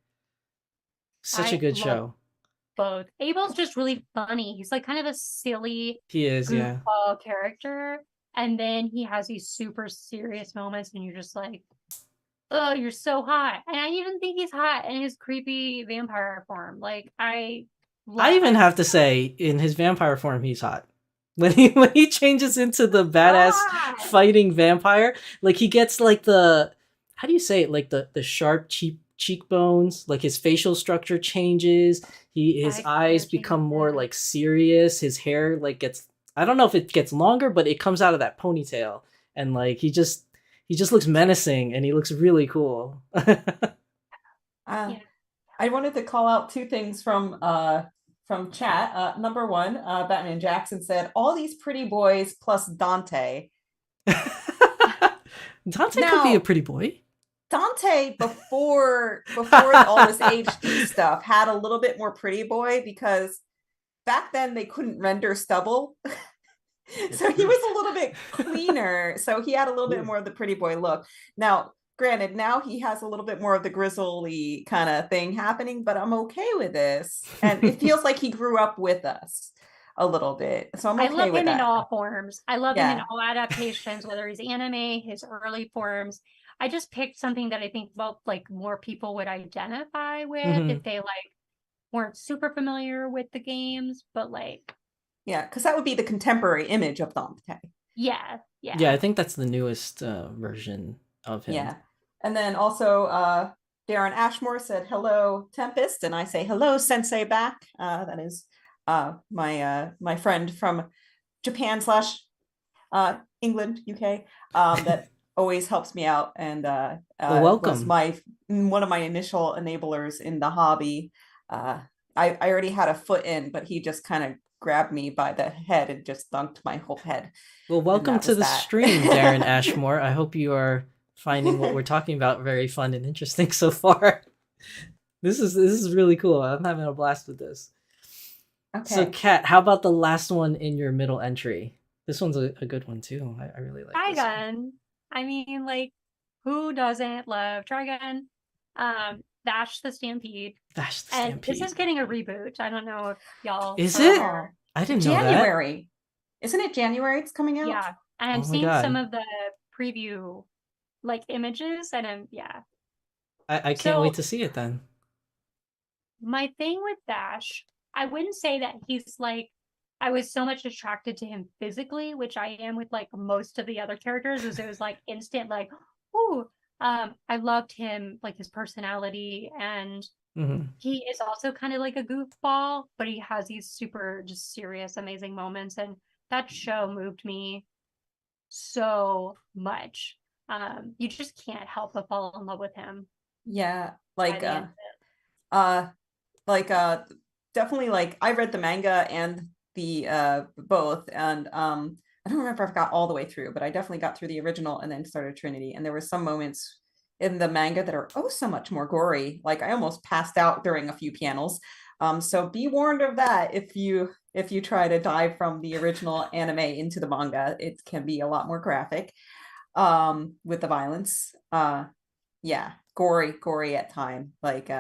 Such a I good love show. both. Abel's just really funny. He's like kind of a silly He is, yeah. goofball character, and then he has these super serious moments, and you're just like, "Oh, you're so hot!" And I even think he's hot in his creepy vampire form. Like I even I have to say, in his vampire form, he's hot. When he changes into the badass God, fighting vampire, like he gets like the how do you say it? Like the sharp cheekbones, like his facial structure changes. His eyes exterior become changes. more like serious. His hair like gets I don't know if it gets longer, but it comes out of that ponytail, and like he just looks menacing, and he looks really cool. Yeah. I wanted to call out two things from chat. Number one, Batman Jackson said, "All these pretty boys plus Dante." Dante could be a Now, pretty boy. Dante before all this HD stuff had a little bit more pretty boy because back then they couldn't render stubble. So he was a little bit cleaner. So he had a little bit more of the pretty boy look. Now, granted, now he has a little bit more of the grizzly kind of thing happening, but I'm okay with this. And it feels like he grew up with us a little bit. So I'm I okay love with him in that. all forms. I love him in Yeah. all adaptations, whether he's anime, his early forms. I just picked something that I think, well, like more people would identify with Mhm. if they like weren't super familiar with the games, but like, Yeah, because that would be the contemporary image of Dante. yeah, Yeah, I yeah. think that's the newest version of him. Yeah. And then also Darren Ashmore said hello Tempest, and I say hello Sensei back. That is my friend from Japan slash England, UK, that always helps me out and Well, was welcome. one of my initial enablers in the hobby. I already had a foot in, but he just kind of grabbed me by the head and just dunked my whole head. Well, And welcome that to was the that. stream, Darren Ashmore. I hope you are finding what we're talking about very fun and interesting so far. This is really cool. I'm having a blast with this. So, Okay. Kat, how about the last one in your middle entry? This one's a good one too. I really like this one. Trigun. I mean, like, who doesn't love Trigun? Dash the Stampede. Dash the And this Stampede. is getting a reboot. I don't know if y'all Is are it? aware. I didn't know that. January. Isn't it January it's coming out? Yeah. And Oh I've my seen some God. of the preview like images and yeah. I can't So wait to see it then. my thing with Dash, I wouldn't say that he's like I was so much attracted to him physically, which I am with like most of the other characters, is it was like instant like, ooh, I loved him, like his personality, and Mhm. he is also kind of like a goofball, but he has these super just serious, amazing moments, and that show moved me so much. You just can't help but fall in love with him Yeah, by the end of it. uh like definitely like I read the manga and the both, and I don't remember if I got all the way through, but I definitely got through the original and then started Trinity, and there were some moments in the manga that are oh so much more gory. Like I almost passed out during a few panels. So be warned of that if you try to dive from the original anime into the manga, it can be a lot more graphic with the violence. Yeah, gory at time, like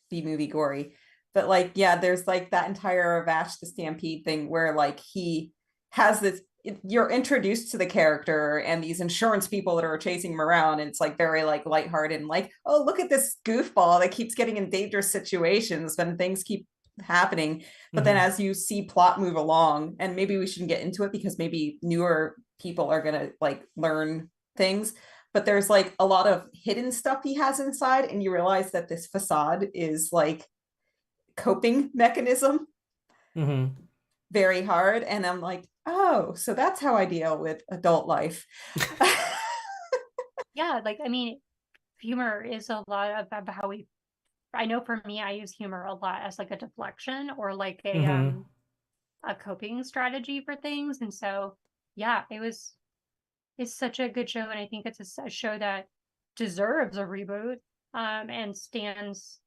B-movie gory. But like, yeah, there's like that entire Vash the Stampede thing where like he has this, you're introduced to the character and these insurance people that are chasing him around, and it's like very like lighthearted and like, oh, look at this goofball that keeps getting in dangerous situations when things keep happening. But then Mhm. as you see plot move along, and maybe we shouldn't get into it because maybe newer people are gonna like learn things, but there's like a lot of hidden stuff he has inside, and you realize that this facade is like coping mechanism Mhm. very hard, and I'm like, oh, so that's how I deal with adult life. Yeah, like I mean, humor is a lot of how we I know for me I use humor a lot as like a deflection or like Mhm. a coping strategy for things. And so yeah, it's such a good show, and I think it's a show that deserves a reboot and stands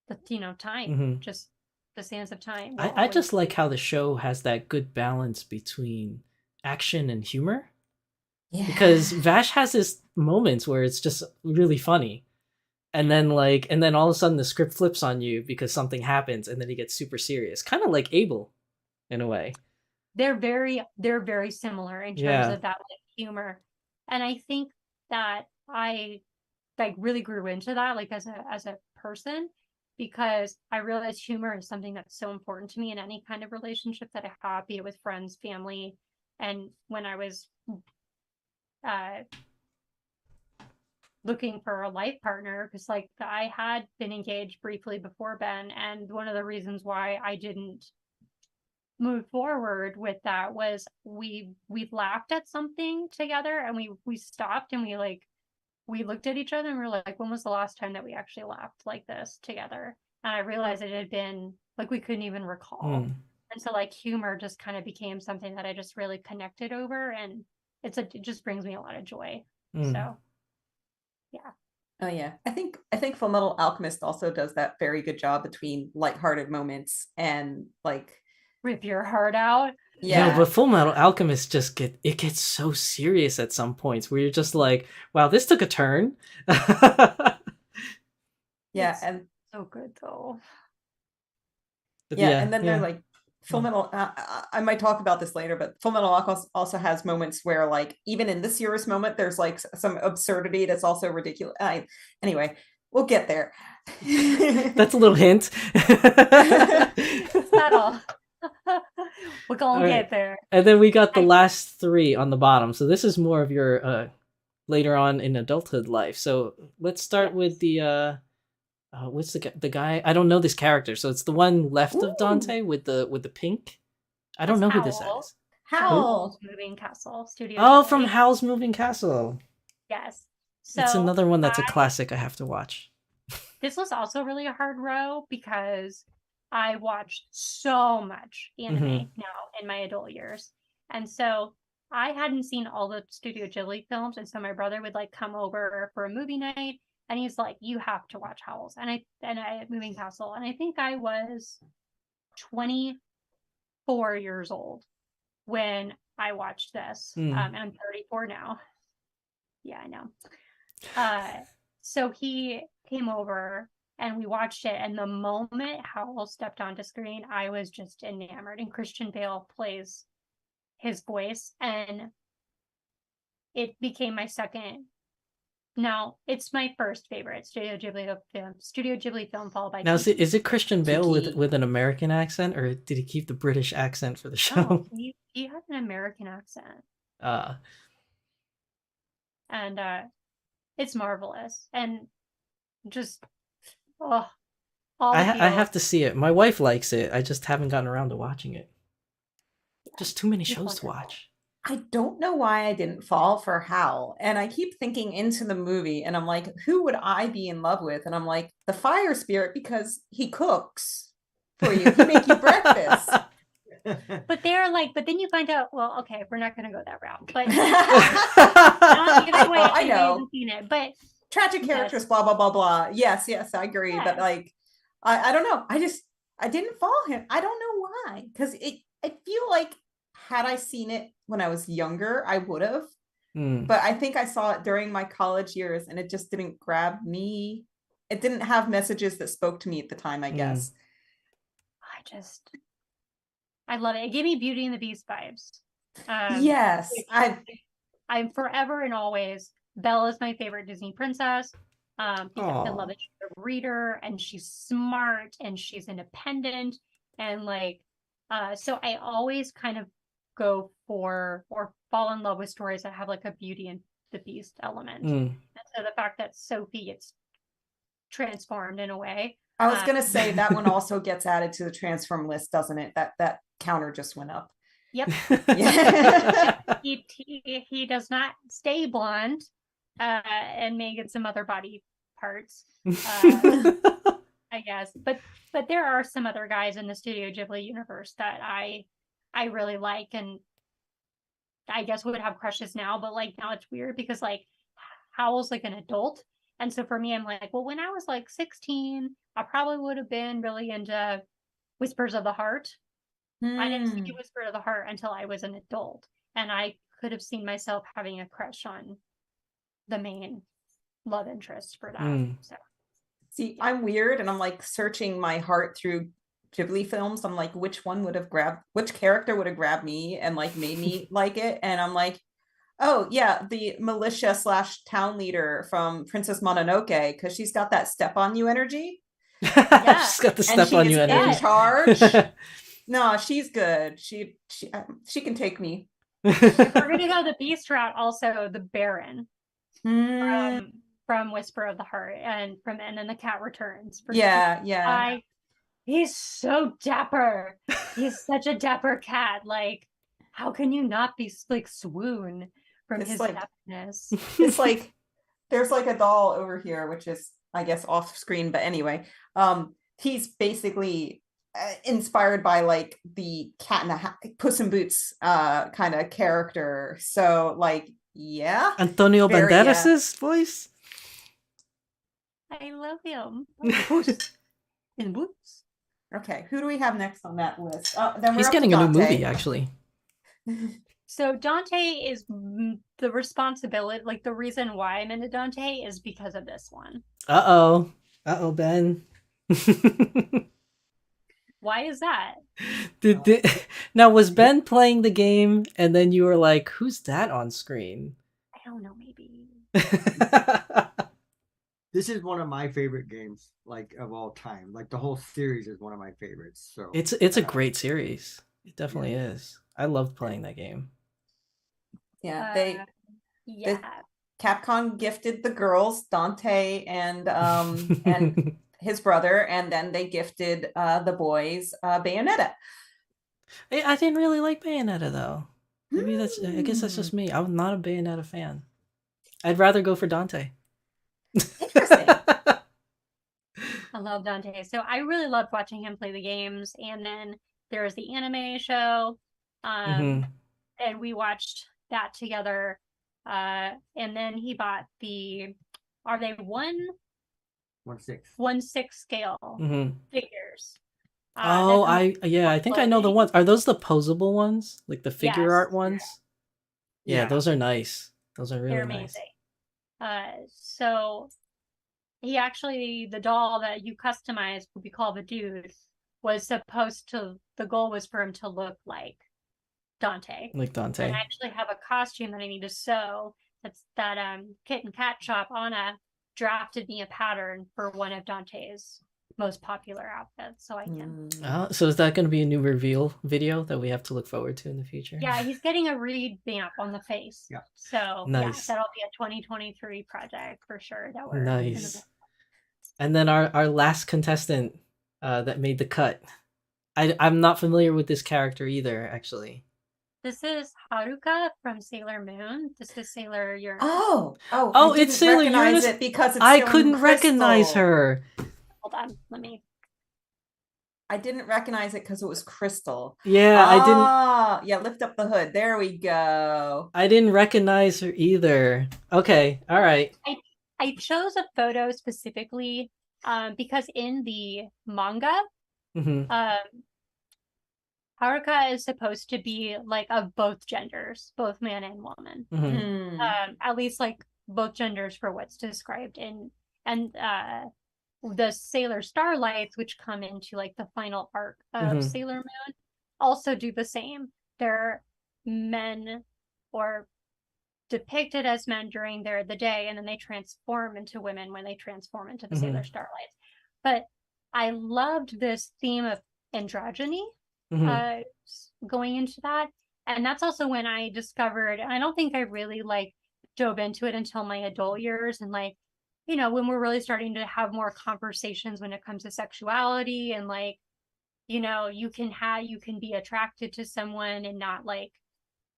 the time, Mhm. just the sands of time will I always just like be. how the show has that good balance between action and humor, because Yeah. Vash has his moments where it's just really funny. And then all of a sudden the script flips on you because something happens and then he gets super serious. Kind of like Abel in a way. They're very similar in terms Yeah. of that like humor. And I think that I like really grew into that like as a person, because I realized humor is something that's so important to me in any kind of relationship that I have, be it with friends, family. And when I was uh looking for a life partner, because like I had been engaged briefly before Ben, and one of the reasons why I didn't move forward with that was we laughed at something together, and we stopped and we looked at each other and we were like, when was the last time that we actually laughed like this together? And I realized it had been like we couldn't even recall. Mm. And so like humor just kind of became something that I just really connected over, and it just brings me a lot of joy. Mm. So yeah. Oh yeah, I think Full Metal Alchemist also does that very good job between lighthearted moments and like, Rip your heart out. Yo, but yeah, Full Metal Alchemist gets so serious at some points where you're just like, wow, this took a turn. yeah, It's and so good though. yeah, Yeah, and then they're yeah. like Full Metal, I might talk about this later, but Full Metal Alchemist also has moments where, like, even in the serious moment, there's like some absurdity that's also ridiculous. Anyway, we'll get there. That's a little hint. Subtle. We're gonna All get right. there. And then we got the last three on the bottom. So this is more of your later on in adulthood life. So let's start with the what's the guy? I don't know this character. So it's the one left of Dante with the pink. I don't know who this Howl. is. Howl. Moving Castle Studio. Oh, Ghibli. from Howl's Moving Castle. Yes. So It's another one that's a classic I have to watch. this was also really a hard row because I watched so much anime now in my adult years. And so I hadn't seen all the Studio Ghibli films. And so my brother would like come over for a movie night and he's like, you have to watch Howls. And I Moving Castle. And I think I was 24 years old when I watched this. And I'm 34 now. Yeah, I know. So he came over and we watched it. And the moment Howl stepped onto screen, I was just enamored. And Christian Bale plays his voice, and it became my second. Now it's my first favorite Studio Ghibli film, followed by. Now, is it Christian Bale Kiki. with an American accent, or did he keep the British accent for the show? No, he has an American accent. And it's marvelous, and just all I the have to see it. My wife likes it. I just haven't gotten around to watching it. Just too many It's shows to wonderful. watch. I don't know why I didn't fall for Howl. And I keep thinking into the movie and I'm like, who would I be in love with? And I'm like, the fire spirit, because he cooks for you. He make you breakfast. But they're like, but then you find out, well, okay, we're not going to go that route. But Well, I know. haven't seen it, but Tragic characters, blah, blah, blah, blah. Yes, I agree. Yes. But like, I don't know. I didn't follow him. I don't know why. Because I feel like had I seen it when I was younger, I would have. But I think I saw it during my college years and it just didn't grab me. It didn't have messages that spoke to me at the time, I guess. I love it. It gave me Beauty and the Beast vibes. Yes. I'm forever and always. Belle is my favorite Disney princess. Because I love that she's a reader and she's smart and she's independent. And like, so I always kind of go for or fall in love with stories that have like a Beauty and the Beast element. And so the fact that Sophie gets transformed in a way. I was gonna say that one also gets added to the transform list, doesn't it? That counter just went up. Yep. Yeah. He does not stay blonde and may get some other body parts. I guess. But there are some other guys in the Studio Ghibli universe that I really like and I guess would have crushes now, but like now it's weird because like Howl's like an adult. And so for me, I'm like, well, when I was like 16, I probably would have been really into Whispers of the Heart. I didn't see Whisper of the Heart until I was an adult. And I could have seen myself having a crush on the main love interest for that. So see, I'm weird and I'm like searching my heart through Ghibli films. I'm like, which character would have grabbed me and like made me like it? And I'm like, oh yeah, the militia / town leader from Princess Mononoke, because she's got that step on you energy. yeah. She's got the step on you energy. In charge. No, she's good. She can take me. If we're gonna go the beast route, also the Baron from Whisper of the Heart and then the Cat Returns. Yeah. He's so dapper. He's such a dapper cat. Like, how can you not be like swoon from his dapperness? It's like there's like a doll over here, which is I guess off screen, but anyway, he's basically inspired by like the Cat in the Puss in Boots kind of character. So like, yeah, Antonio Banderas's voice. I love him. In Boots. Okay, who do we have next on that list? Then He's getting a new movie, actually. So Dante is the responsibility, like the reason why I'm into Dante is because of this one. Uh-oh, Ben. Why is that? Now, was Ben playing the game and then you were like, who's that on screen? I don't know, maybe. This is one of my favorite games, like of all time. Like the whole series is one of my favorites. So It's a great series. It definitely is. I loved playing that game. Yeah, Yeah. Capcom gifted the girls Dante and his brother, and then they gifted the boys Bayonetta. I didn't really like Bayonetta though. Maybe I guess that's just me. I'm not a Bayonetta fan. I'd rather go for Dante. Interesting. I love Dante. So I really loved watching him play the games. And then there was the anime show. And we watched that together. And then he bought are they 1/6. 1/6 scale figures? I think I know the ones. Are those the posable ones? Like the figure art ones? Yeah, those are nice. Those are really They're nice. amazing. So he actually, the doll that you customized, would be called the dude, the goal was for him to look like Dante. Like Dante. And I actually have a costume that I need to sew. That Kit and Cat Shop, Anna drafted me a pattern for one of Dante's most popular outfits, so I can. So is that going to be a new reveal video that we have to look forward to in the future? Yeah, he's getting a revamp on the face. Yeah. So nice. That'll be a 2023 project for sure. That we're nice. And then our last contestant that made the cut. I'm not familiar with this character either, actually. This is Haruka from Sailor Moon. This is Sailor Uranus. Oh! It's Sailor Uranus. It because it's I couldn't recognize her. Hold on, let me. I didn't recognize it because it was crystal. Yeah, I didn't. Yeah, lift up the hood. There we go. I didn't recognize her either. Okay, all right. I chose a photo specifically because in the manga, Haruka is supposed to be like of both genders, both man and woman. At least like both genders for what's described in the Sailor Starlights, which come into like the final arc of Sailor Moon, also do the same. They're men or depicted as men during the day, and then they transform into women when they transform into the Sailor Starlights. But I loved this theme of androgyny going into that. And that's also when I discovered, and I don't think I really like dove into it until my adult years, and like, you know, when we're really starting to have more conversations when it comes to sexuality, and like, you know, you can be attracted to someone and not like,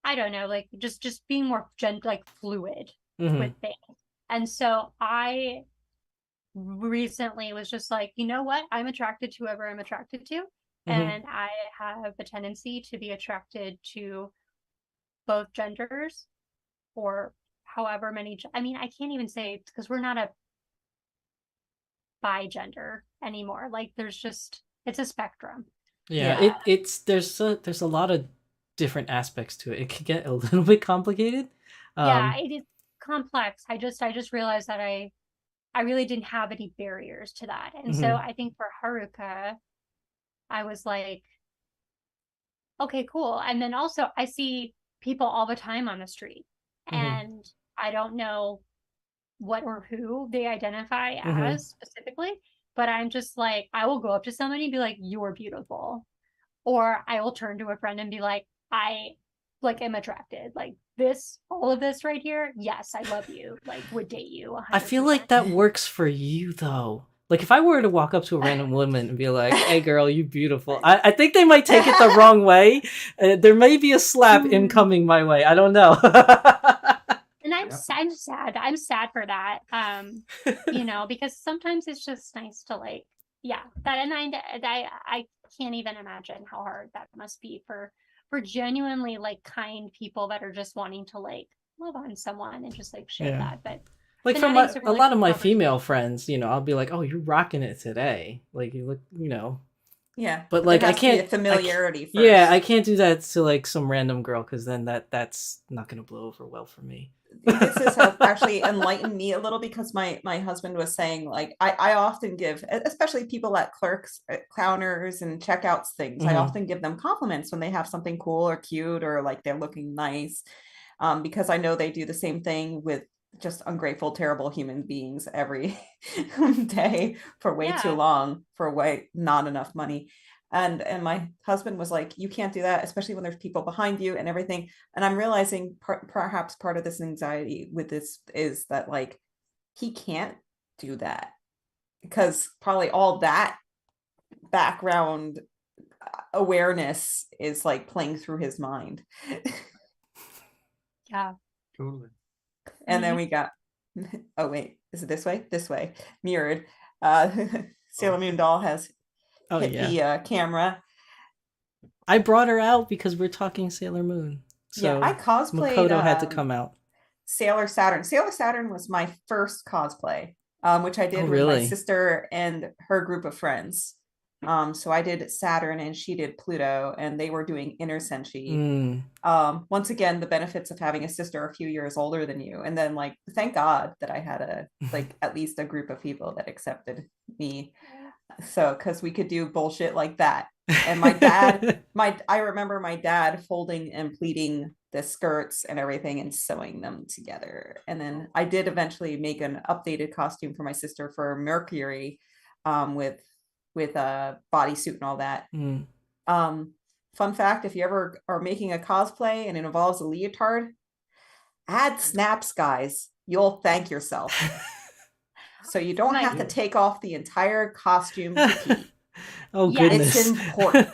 I don't know, like just being more fluid with things. And so I recently was just like, you know what? I'm attracted to whoever I'm attracted to. And I have a tendency to be attracted to both genders, or however many. I mean, I can't even say, because we're not a bi gender anymore. Like there's it's a spectrum. Yeah. There's a lot of different aspects to it. It can get a little bit complicated. Yeah, it is complex. I just realized that I really didn't have any barriers to that. And so I think for Haruka, I was like, okay, cool. And then also I see people all the time on the street, and I don't know what or who they identify as specifically, but I'm just like, I will go up to somebody and be like, you're beautiful. Or I will turn to a friend and be like, I like am attracted. Like all of this right here, yes, I love you. Like would date you 100%. I feel like that works for you though. Like if I were to walk up to a random woman and be like, hey girl, you beautiful, I think they might take it the wrong way. There may be a slap incoming my way. I don't know. And I'm sad. I'm sad for that. You know, because sometimes it's just nice to like, that. And I can't even imagine how hard that must be for genuinely like kind people that are just wanting to like love on someone and just like share that. But like from a lot of my female friends, you know, I'll be like, oh, you're rocking it today. Like you look, you know, Yeah, But there like I has to be a can't familiarity first. Yeah, I can't do that to like some random girl because then that's not gonna blow over well for me. This has actually enlightened me a little, because my husband was saying, like, I often give, especially people at clerks, clowners and checkouts things, I Mhm. often give them compliments when they have something cool or cute, or like they're looking nice, because I know they do the same thing with just ungrateful, terrible human beings every day for way too Yeah. long, for way not enough money. And my husband was like, you can't do that, especially when there's people behind you and everything. And I'm realizing perhaps part of this anxiety with this is that, like, he can't do that because probably all that background awareness is like playing through his mind. Yeah. Totally. And then Mhm. we got, oh wait, is it this way? This way, mirrored. Sailor Moon doll has Oh hit yeah. the camera. I brought her out because we're talking Sailor Moon. Yeah, I So cosplayed Makoto had to come out. Sailor Saturn. Sailor Saturn was my first cosplay, which I Oh did with my really? sister and her group of friends. So I did Saturn and she did Pluto, and they were doing Inner Senshi. Mm. Once again, the benefits of having a sister a few years older than you, and then, like, thank God that I had at least a group of people that accepted me, so because we could do bullshit like that. And my dad, I remember my dad folding and pleating the skirts and everything and sewing them together. And then I did eventually make an updated costume for my sister for Mercury, with a bodysuit and all that. Mm. Fun fact, if you ever are making a cosplay and it involves a leotard, add snaps, guys. You'll thank yourself. So you don't have to take off the entire costume to pee. Oh Yeah. goodness. It's important.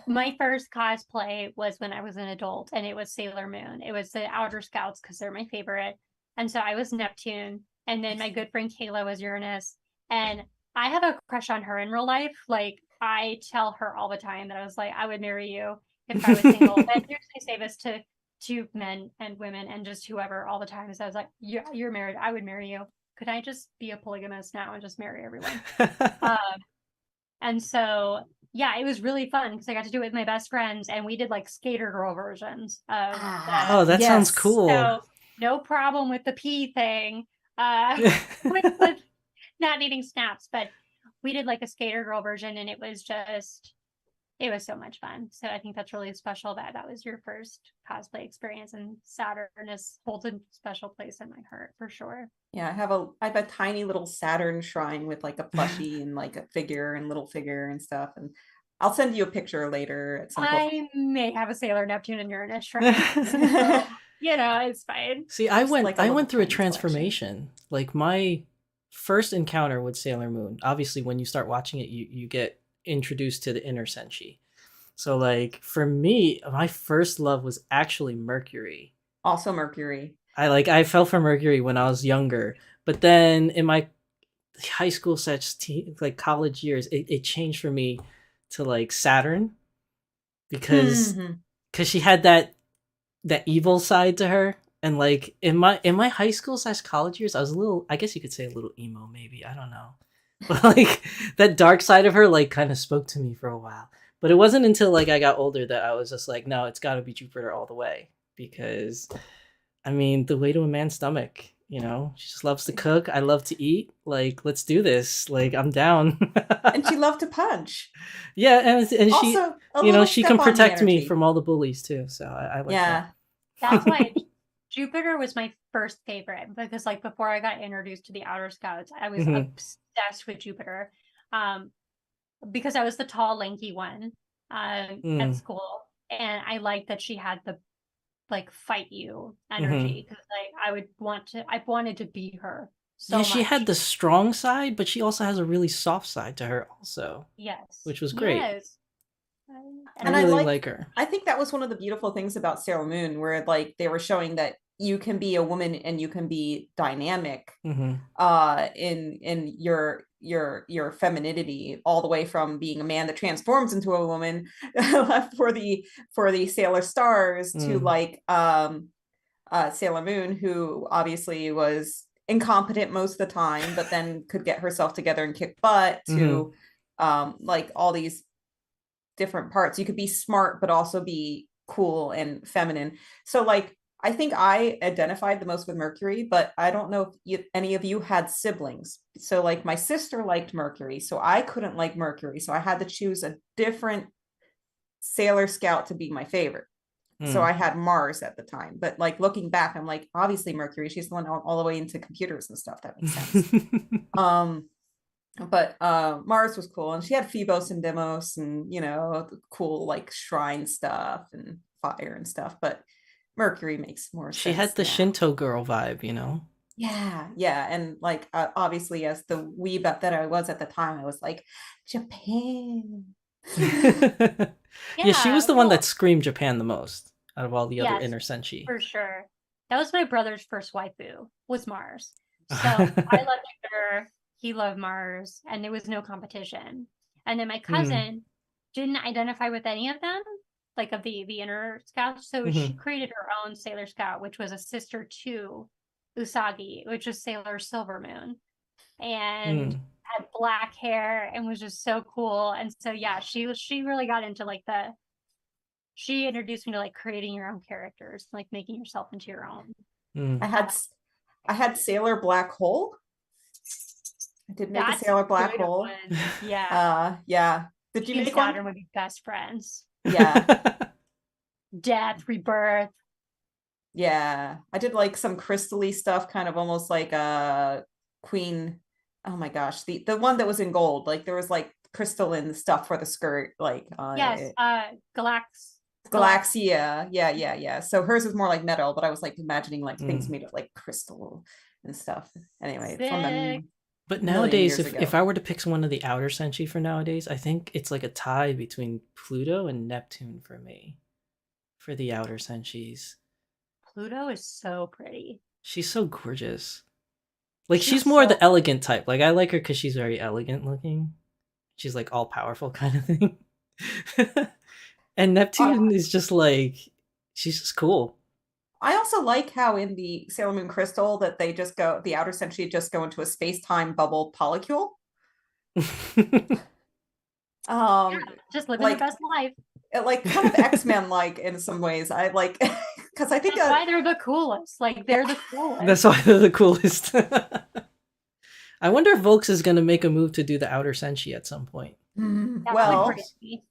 My first cosplay was when I was an adult, and it was Sailor Moon. It was the Outer Scouts because they're my favorite. And so I was Neptune, and then my good friend Kayla was Uranus. And I have a crush on her in real life. Like, I tell her all the time that I was like, I would marry you if I was single. And usually say this to men and women and just whoever all the time. Is I was like, yeah, you're married. I would marry you. Could I just be a polygamist now and just marry everyone? And so, yeah, it was really fun because I got to do it with my best friends, and we did like skater girl versions of that. Oh, that sounds Yes. cool. So no problem with the pee thing, with not needing snaps, but we did like a skater girl version, and it was so much fun. So I think that's really special that was your first cosplay experience, and Saturn holds a special place in my heart for sure. Yeah, I have a tiny little Saturn shrine with like a plushie and like a figure and little figure and stuff. And I'll send you a picture later at some point. I may have a Sailor Neptune and Uranus shrine. So, it's fine. See, I Just went like a I little went through a tiny collection. transformation. Like my first encounter with Sailor Moon. Obviously, when you start watching it, you get introduced to the inner senshi. So like for me, my first love was actually Mercury. Also Mercury. I fell for Mercury when I was younger, but then in my high school like college years, it changed for me to like Saturn because she had that evil side to her. And like in my high school / college years, I was a little, I guess you could say a little emo, maybe, I don't know, but like that dark side of her like kind of spoke to me for a while. But it wasn't until like I got older that I was just like, no, it's got to be Jupiter all the way, because I mean, the way to a man's stomach, she just loves to cook. I love to eat. Like, let's do this. Like, I'm down. And she loved to punch. Yeah, and she, Also, a little she step can on the protect me energy. from all the bullies too. So I like that. That's why Jupiter was my first favorite, because like before I got introduced to the Outer Scouts, I was obsessed with Jupiter, because I was the tall, lanky one at school, and I liked that she had the like fight you energy, because like I wanted to be her. So she much. had the strong side, but she also has a really soft side to her also. Yes, which was great. Yes. I really like her. I think that was one of the beautiful things about Sailor Moon, where like they were showing that you can be a woman and you can be dynamic in your femininity, all the way from being a man that transforms into a woman for the Sailor Stars to like Sailor Moon, who obviously was incompetent most of the time, but then could get herself together and kick butt, to like all these different parts. You could be smart but also be cool and feminine. So like I think I identified the most with Mercury, but I don't know if any of you had siblings. So like my sister liked Mercury, so I couldn't like Mercury, so I had to choose a different Sailor Scout to be my favorite. So I had Mars at the time, but like looking back, I'm like, obviously Mercury, she's the one all the way into computers and stuff. That makes sense. But Mars was cool, and she had Phoebos and Deimos, and you know, the cool like shrine stuff and fire and stuff. But Mercury makes more sense. She had the now. Shinto girl vibe, you know. Yeah, and like obviously, as the weeb that I was at the time, I was like, Japan. Yeah, she was the one well, that screamed Japan the most out of all the other Yes, inner senshi. for sure. That was my brother's first waifu, was Mars. So I loved her, he loved Mars, and there was no competition. And then my cousin didn't identify with any of them, like of the inner scouts. So she created her own Sailor Scout, which was a sister to Usagi, which is Sailor Silver Moon. And had black hair and was just so cool. And so yeah, she really got into like she introduced me to like creating your own characters, like making yourself into your own. I had Sailor Black Hole. I did make That's a Sailor Black good Hole. one. Yeah. Yeah. Did you She and make Saturn one? would be best friends. Yeah. Death, rebirth. Yeah. I did like some crystally stuff, kind of almost like Queen. Oh my gosh, the one that was in gold. Like there was like crystalline stuff for the skirt, like Yes, Galaxia. Yeah. So hers was more like metal, but I was like imagining like things made of like crystal and stuff. Anyway, from Sick. But million nowadays, years ago. if I were to pick one of the outer senshi for nowadays, I think it's like a tie between Pluto and Neptune for me. For the outer senshis. Pluto is so pretty. She's so gorgeous. Like She's she's more so- the elegant type. Like I like her because she's very elegant looking. She's like all powerful kind of thing. And Neptune is just like she's just cool. I also like how in the Sailor Moon Crystal that they just go, the outer senshi just go into a space-time bubble polycule. Just living like the best life. like kind of X-Men like in some ways. I like because I think That's why they're the coolest. Like they're the coolest. That's why they're the coolest. I wonder if Volks is gonna make a move to do the outer senshi at some point. That well, would be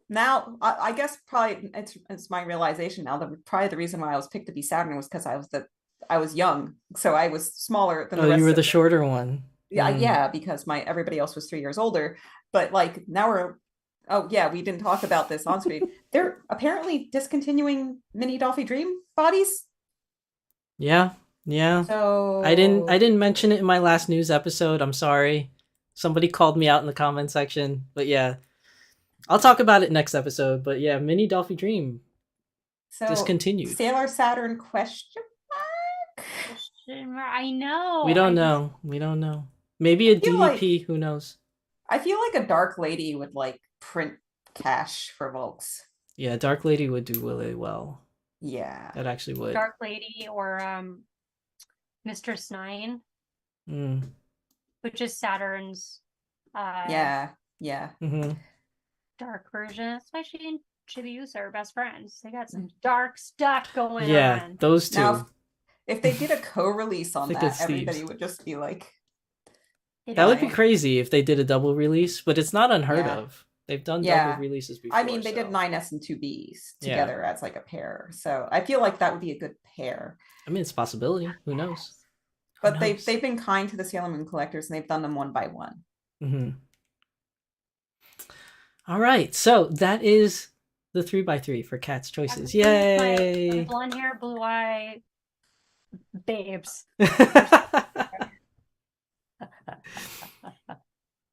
now I guess probably it's my realization now that probably the reason why I was picked to be Saturn was because I was young, so I was smaller than the rest you were of the them. shorter one. Yeah, because everybody else was 3 years older. But like now we didn't talk about this on screen. They're apparently discontinuing mini Dolphy Dream bodies. Yeah. So I didn't mention it in my last news episode. I'm sorry. Somebody called me out in the comment section. But yeah. I'll talk about it next episode. But yeah, mini Dolphy Dream discontinued. Sailor Saturn question mark? I know. We don't know. Maybe a DDP, who knows? I feel like a Dark Lady would like print cash for Volks. Yeah, Dark Lady would do really well. Yeah. That actually would. Dark Lady or Mistress Nine. Which is Saturn's yeah. dark version. That's why she and Chibiusa are best friends. They got some dark stuff going on. Yeah, those two. Now, if they did a co-release on Thick that, as everybody thieves. would just be like, that would be crazy if they did a double release, but it's not unheard Yeah. of. They've done double releases before. I mean, they did 9S and 2Bs together as like a pair. So I feel like that would be a good pair. I mean, it's a possibility. Who knows? But they've been kind to the Sailor Moon collectors, and they've done them one by one. All right, so that is the 3x3 for Cat's Choices. Yay! Blonde hair, blue eye, babes.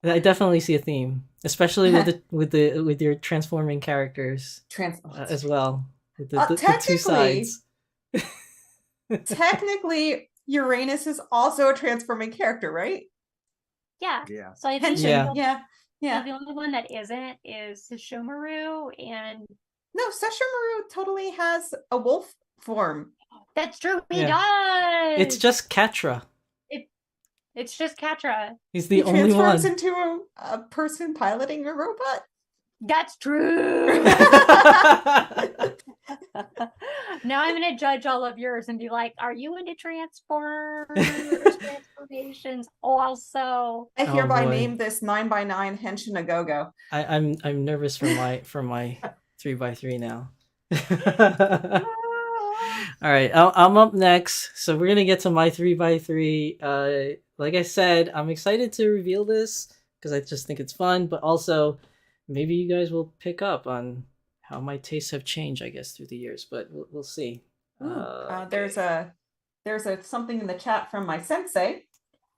I definitely see a theme, especially with your transforming characters as well. With the two sides. Technically, Uranus is also a transforming character, right? Yeah. So I think yeah. the only one that isn't is Sesshomaru, and no, Sesshomaru totally has a wolf form. That's true. He does. It's just Catra. It's just Katra. He's the He only one. transforms into a person piloting a robot. That's true. Now I'm gonna judge all of yours and be like, "Are you into transformations?" Also, I hereby boy. name this 9x9 Henshin a Go-Go. I'm nervous for my 3x3 now. All right, I'm up next. So we're gonna get to my 3x3. Like I said, I'm excited to reveal this because I just think it's fun, but also maybe you guys will pick up on how my tastes have changed, I guess, through the years. But we'll see. There's a something in the chat from my sensei.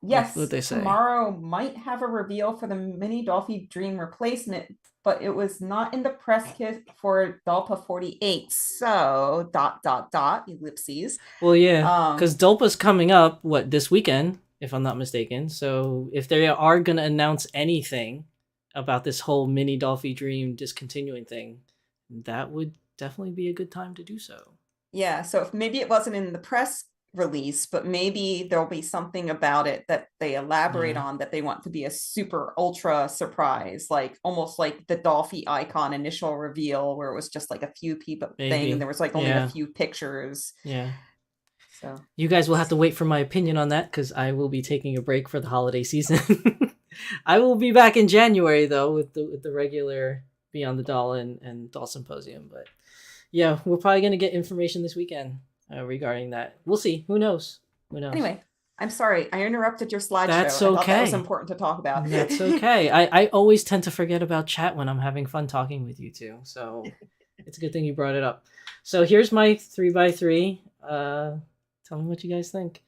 Yes, What'd they say? tomorrow might have a reveal for the mini Dolphy Dream replacement, but it was not in the press kit for Dolpa 48. So ... ellipses. Well, yeah, because Dolpa's coming up this weekend, if I'm not mistaken. So if they are gonna announce anything about this whole mini Dolphy Dream discontinuing thing, that would definitely be a good time to do so. Yeah, so if maybe it wasn't in the press release, but maybe there'll be something about it that they elaborate on that they want to be a super ultra surprise, like almost like the Dolphy icon initial reveal where it was just like a few people thing and there was like only a few pictures. Yeah. So you guys will have to wait for my opinion on that because I will be taking a break for the holiday season. I will be back in January though with the regular Beyond the Doll and Doll Symposium, but yeah, we're probably gonna get information this weekend regarding that. We'll see. Who knows? Anyway, I'm sorry I interrupted your slideshow. That's I okay. thought that was important to talk about. That's okay. I always tend to forget about chat when I'm having fun talking with you two, so it's a good thing you brought it up. So here's my 3x3. Tell me what you guys think.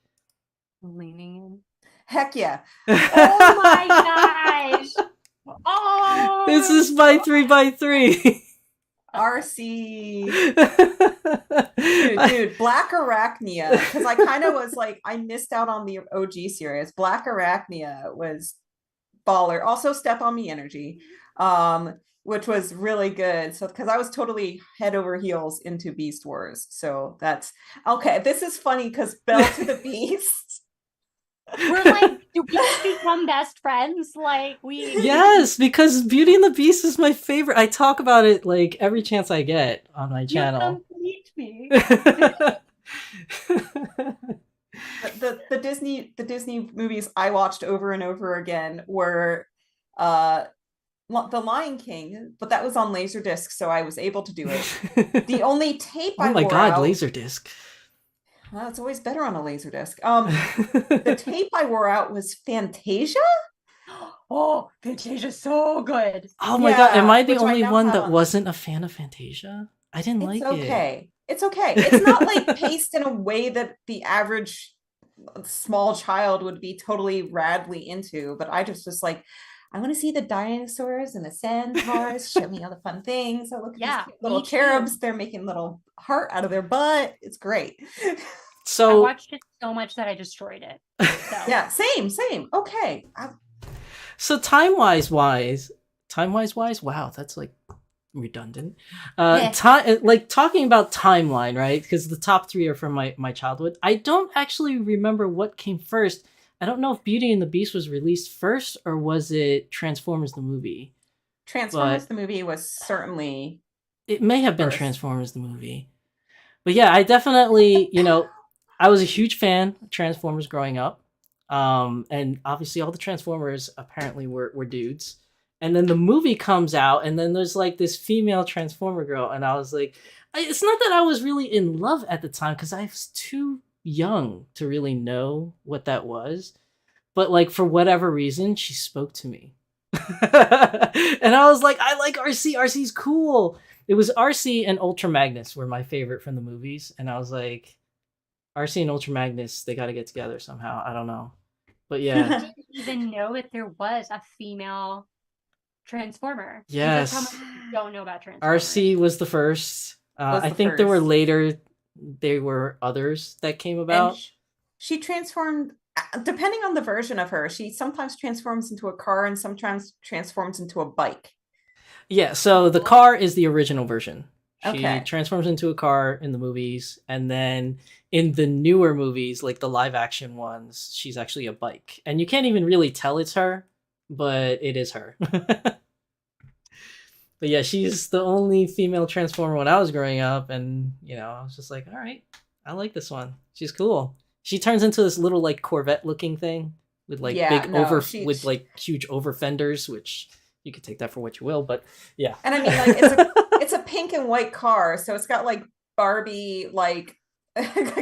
leaning in. Heck yeah. Oh my gosh. Oh, This is my 3x3. RC. Dude, Black Arachnia, because I kind of was like, I missed out on the OG series. Black Arachnia was baller. Also Step on Me Energy, which was really good. So because I was totally head over heels into Beast Wars. So that's okay. This is funny because Belle to the Beast. we're like, do we become best friends? Like we Yes, because Beauty and the Beast is my favorite. I talk about it like every chance I get on my you channel. complete me. The Disney movies I watched over and over again were The Lion King, but that was on Laserdisc, so I was able to do it. The only tape Oh my wore god, out, Laserdisc. well, it's always better on a Laserdisc. The tape I wore out was Fantasia. Oh, Fantasia's so good. Oh my god, am I the which I only now one have that on- wasn't a fan of Fantasia? I didn't like It's it. okay. It's okay. It's not like paced in a way that the average small child would be totally radly into, but I just was like, I want to see the dinosaurs and the centaurs. Show me all the fun things. I look at these cute little me too. cherubs. They're making little heart out of their butt. It's great. I So watched it so much that I destroyed it. So. Yeah, same. Okay. so time-wise, wow, that's like redundant. Like talking about timeline, right? Because the top three are from my childhood. I don't actually remember what came first. I don't know if Beauty and the Beast was released first or was it Transformers the movie. Transformers the movie was certainly. It may have been first. Transformers the movie. But yeah, I definitely, I was a huge fan of Transformers growing up. And obviously all the Transformers apparently were dudes. And then the movie comes out and then there's like this female Transformer girl. And I was like, it's not that I was really in love at the time because I was too young to really know what that was. But like for whatever reason, she spoke to me. And I was like, I like RC. RC's cool. It was RC and Ultra Magnus were my favorite from the movies. And I was like, RC and Ultra Magnus, they got to get together somehow. I don't know. But yeah. I didn't even know that there was a female Transformer. Yes. That's how much you don't know about Transformers. RC was the first. I think there were there were others that came about. And she transformed, depending on the version of her, she sometimes transforms into a car and sometimes transforms into a bike. Yeah, so the car is the original version. She Okay. transforms into a car in the movies, and then in the newer movies, like the live action ones, she's actually a bike. And you can't even really tell it's her, but it is her. But yeah, she's the only female Transformer when I was growing up, and I was just like, all right, I like this one. She's cool. She turns into this little like Corvette looking thing with like Yeah, big no, with like huge over fenders, which you could take that for what you will, but yeah. and I mean, like, it's a pink and white car, so it's got like Barbie, like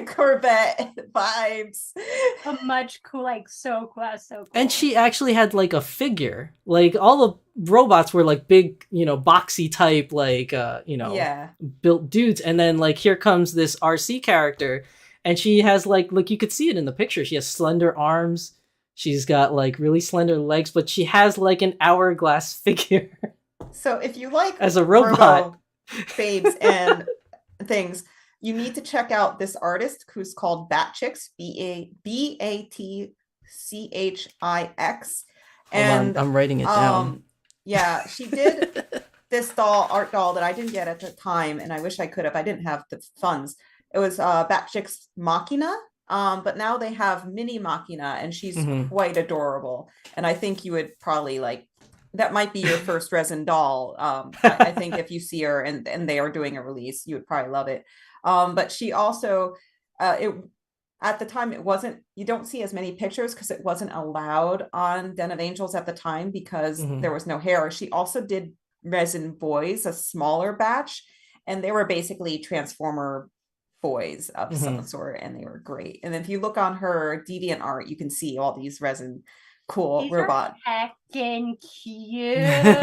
Corvette vibes. A much cool, like so cool, so cool. And she actually had like a figure. Like all the robots were like big, boxy type, like Yeah. built dudes. And then like here comes this RC character, and she has like, look, you could see it in the picture. She has slender arms. She's got like really slender legs, but she has like an hourglass figure So if you like as a robot. Robo babes and things, you need to check out this artist who's called Batchix, Batchix. And I'm writing it down. yeah, she did this art doll that I didn't get at the time, and I wish I could have. I didn't have the funds. It was Batchix Machina. But now they have Mini Machina, and she's quite adorable. And I think you would probably like, that might be your first resin doll. I think if you see her and they are doing a release, you would probably love it. But she also, at the time, it wasn't, you don't see as many pictures because it wasn't allowed on Den of Angels at the time because there was no hair. She also did resin boys, a smaller batch, and they were basically Transformer boys of some sort, and they were great. And if you look on her deviant art, you can see all these resin cool robot. Heckin' cute. Yes.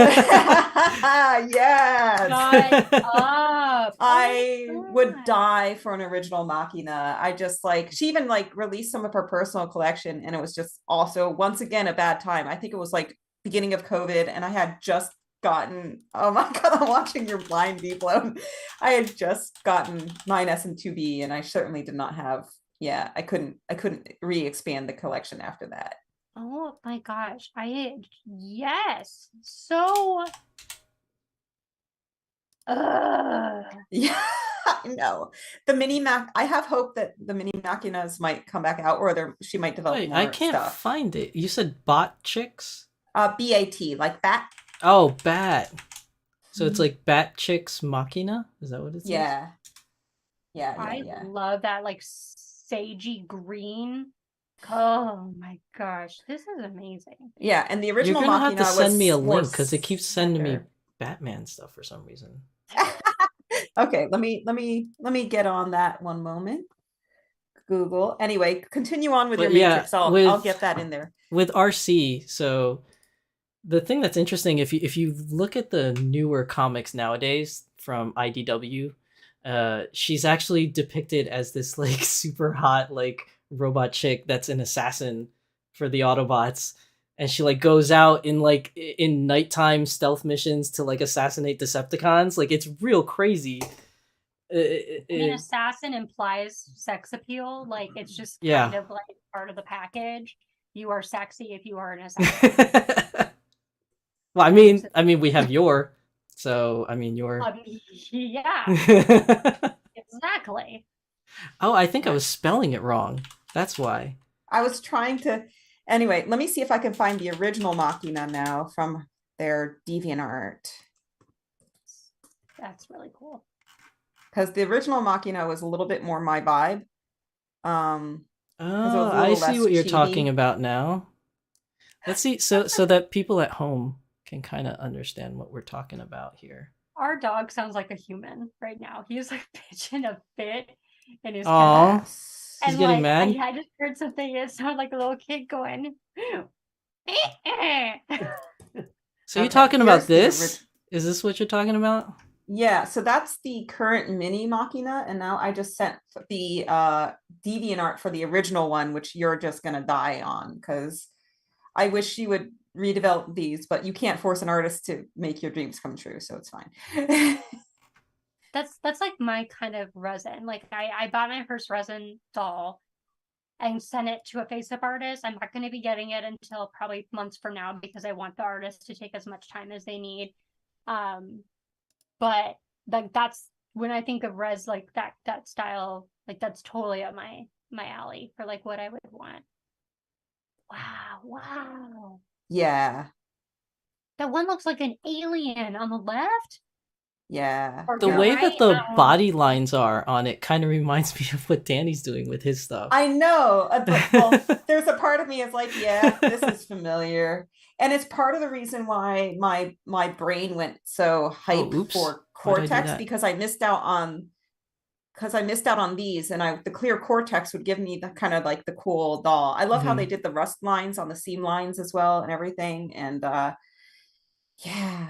Shut up. I would die for an original Machina. I just like, she even like released some of her personal collection, and it was just also once again a bad time. I think it was like beginning of COVID, and I had just gotten, oh my god, I'm watching your blind be blown. I had just gotten 9S and 2B, and I certainly did not have, I couldn't re-expand the collection after that. Oh my gosh. Yes. So yeah, I know. The mini Mac, I have hope that the Mini Machinas might come back out, or she might develop more I can't stuff. find it. You said Batchix? BAT, like bat. Oh, Bat. So it's like Batchix Machina? Is that what it says? Yeah. I love that like sagey green. Oh my gosh, this is amazing. Yeah, and the original You're gonna Machina have to send me a more link because it keeps sending me slender. Batman stuff for some reason. Okay, let me get on that one moment. Google. Anyway, continue on with But your yeah, matrix. I'll get that in there. With RC, so the thing that's interesting, if you look at the newer comics nowadays from IDW, she's actually depicted as this like super hot like robot chick that's an assassin for the Autobots, and she like goes out in nighttime stealth missions to like assassinate Decepticons. Like it's real crazy. I mean, assassin implies sex appeal. Like it's just kind of like part of the package. You are sexy if you are an assassin. Well, I mean, we have your, so I mean, your. Yeah. Exactly. Oh, I think I was spelling it wrong. That's why. I was trying to. Anyway, let me see if I can find the original Machina now from their DeviantArt. That's really cool. Because the original Machina was a little bit more my vibe. Oh, I see what you're talking about now. Let's see, so that people at home can kind of understand what we're talking about here. Our dog sounds like a human right now. He's like pitching a fit in his head. He's getting mad. I just heard something. It sounded like a little kid going. So you're talking about this? Is this what you're talking about? Yeah, so that's the current Mini Machina, and now I just sent the DeviantArt for the original one, which you're just gonna die on, because I wish you would redevelop these, but you can't force an artist to make your dreams come true, so it's fine. That's like my kind of resin. Like I bought my first resin doll and sent it to a face-up artist. I'm not going to be getting it until probably months from now because I want the artist to take as much time as they need. But like that's when I think of res like that style, like that's totally up my alley for like what I would want. Wow. Yeah. That one looks like an alien on the left. Yeah. Or The you're way right, that the body lines are on it kind of reminds me of what Danny's doing with his stuff. I know. Well, there's a part of me is like, yeah, this is familiar. And it's part of the reason why my brain went so hype for Cortex, because I missed out on these, and the clear Cortex would give me the kind of like the cool doll. I love how they did the rust lines on the seam lines as well and everything. And yeah.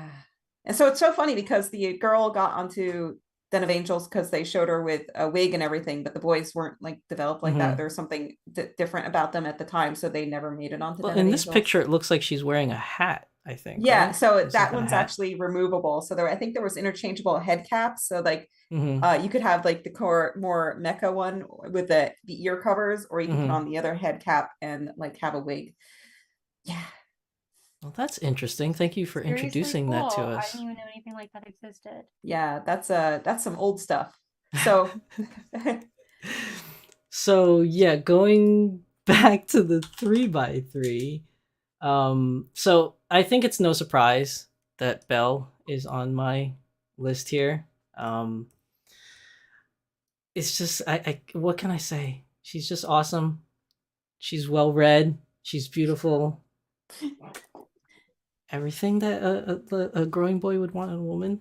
And so it's so funny because the girl got onto Den of Angels because they showed her with a wig and everything, but the boys weren't like developed like that. There was something different about them at the time, so they never made it onto Den of Angels. In this picture, it looks like she's wearing a hat, I think. Yeah, right? so that one's actually removable. So I think there was interchangeable head caps. So like you could have like the more mecha one with the ear covers, or you can put on the other head cap and like have a wig. Yeah. Well, that's interesting. Thank you for introducing that to us. I didn't even know anything like that existed. Yeah, that's some old stuff. So so yeah, going back to the 3x3. So I think it's no surprise that Belle is on my list here. It's just I what can I say? She's just awesome. She's well read. She's beautiful. Everything that a growing boy would want in a woman.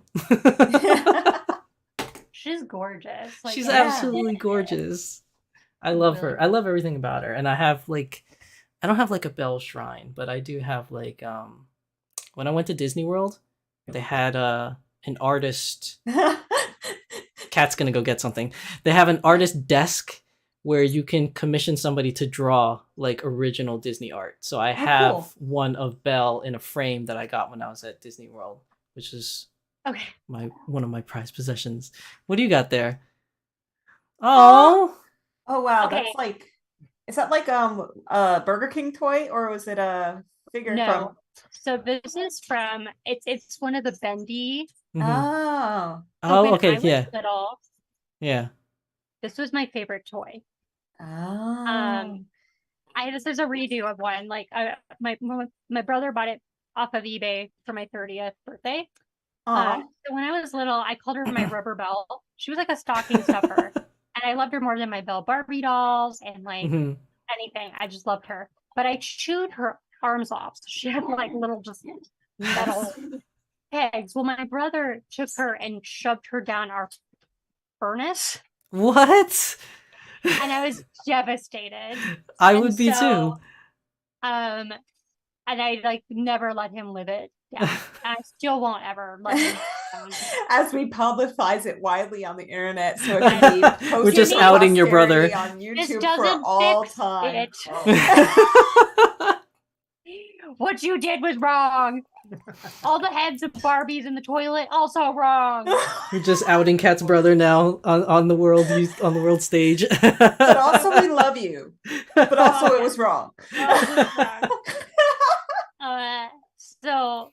She's gorgeous. Like, she's absolutely gorgeous. I love her. I love everything about her. And I have like, I don't have like a Belle shrine, but I do have like, when I went to Disney World, they had an artist. Cat's gonna go get something. They have an artist desk where you can commission somebody to draw like original Disney art. So I have one of Belle in a frame that I got when I was at Disney World, which is one of my prized possessions. What do you got there? Oh wow, that's like, is that like a Burger King toy, or was it a figure from? So this is from it's one of the bendy. Oh, okay, yeah. Little, yeah. This was my favorite toy. Oh. This is a redo of one. Like my brother bought it off of eBay for my 30th birthday. So when I was little, I called her my rubber Belle. She was like a stocking stuffer, and I loved her more than my Belle Barbie dolls and like anything. I just loved her. But I chewed her arms off. So she had like little just metal pegs. Well, my brother took her and shoved her down our furnace. What? And I was devastated. I would be too. And I like never let him live it down. I still won't ever let him down. As we publicize it widely on the internet, so it can be posted. We're just outing your brother on YouTube for all time. What you did was wrong. All the heads of Barbies in the toilet, also wrong. You're just outing Kat's brother now on the world stage. But also we love you. But also it was wrong. So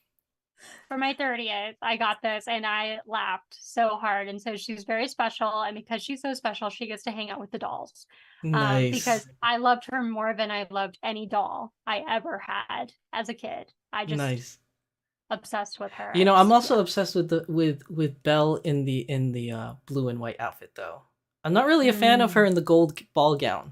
for my 30th, I got this and I laughed so hard. And so she's very special. And because she's so special, she gets to hang out with the dolls. Nice. Because I loved her more than I loved any doll I ever had as a kid. I just obsessed with her. You know, I'm also obsessed with Belle in the blue and white outfit though. I'm not really a fan of her in the gold ball gown.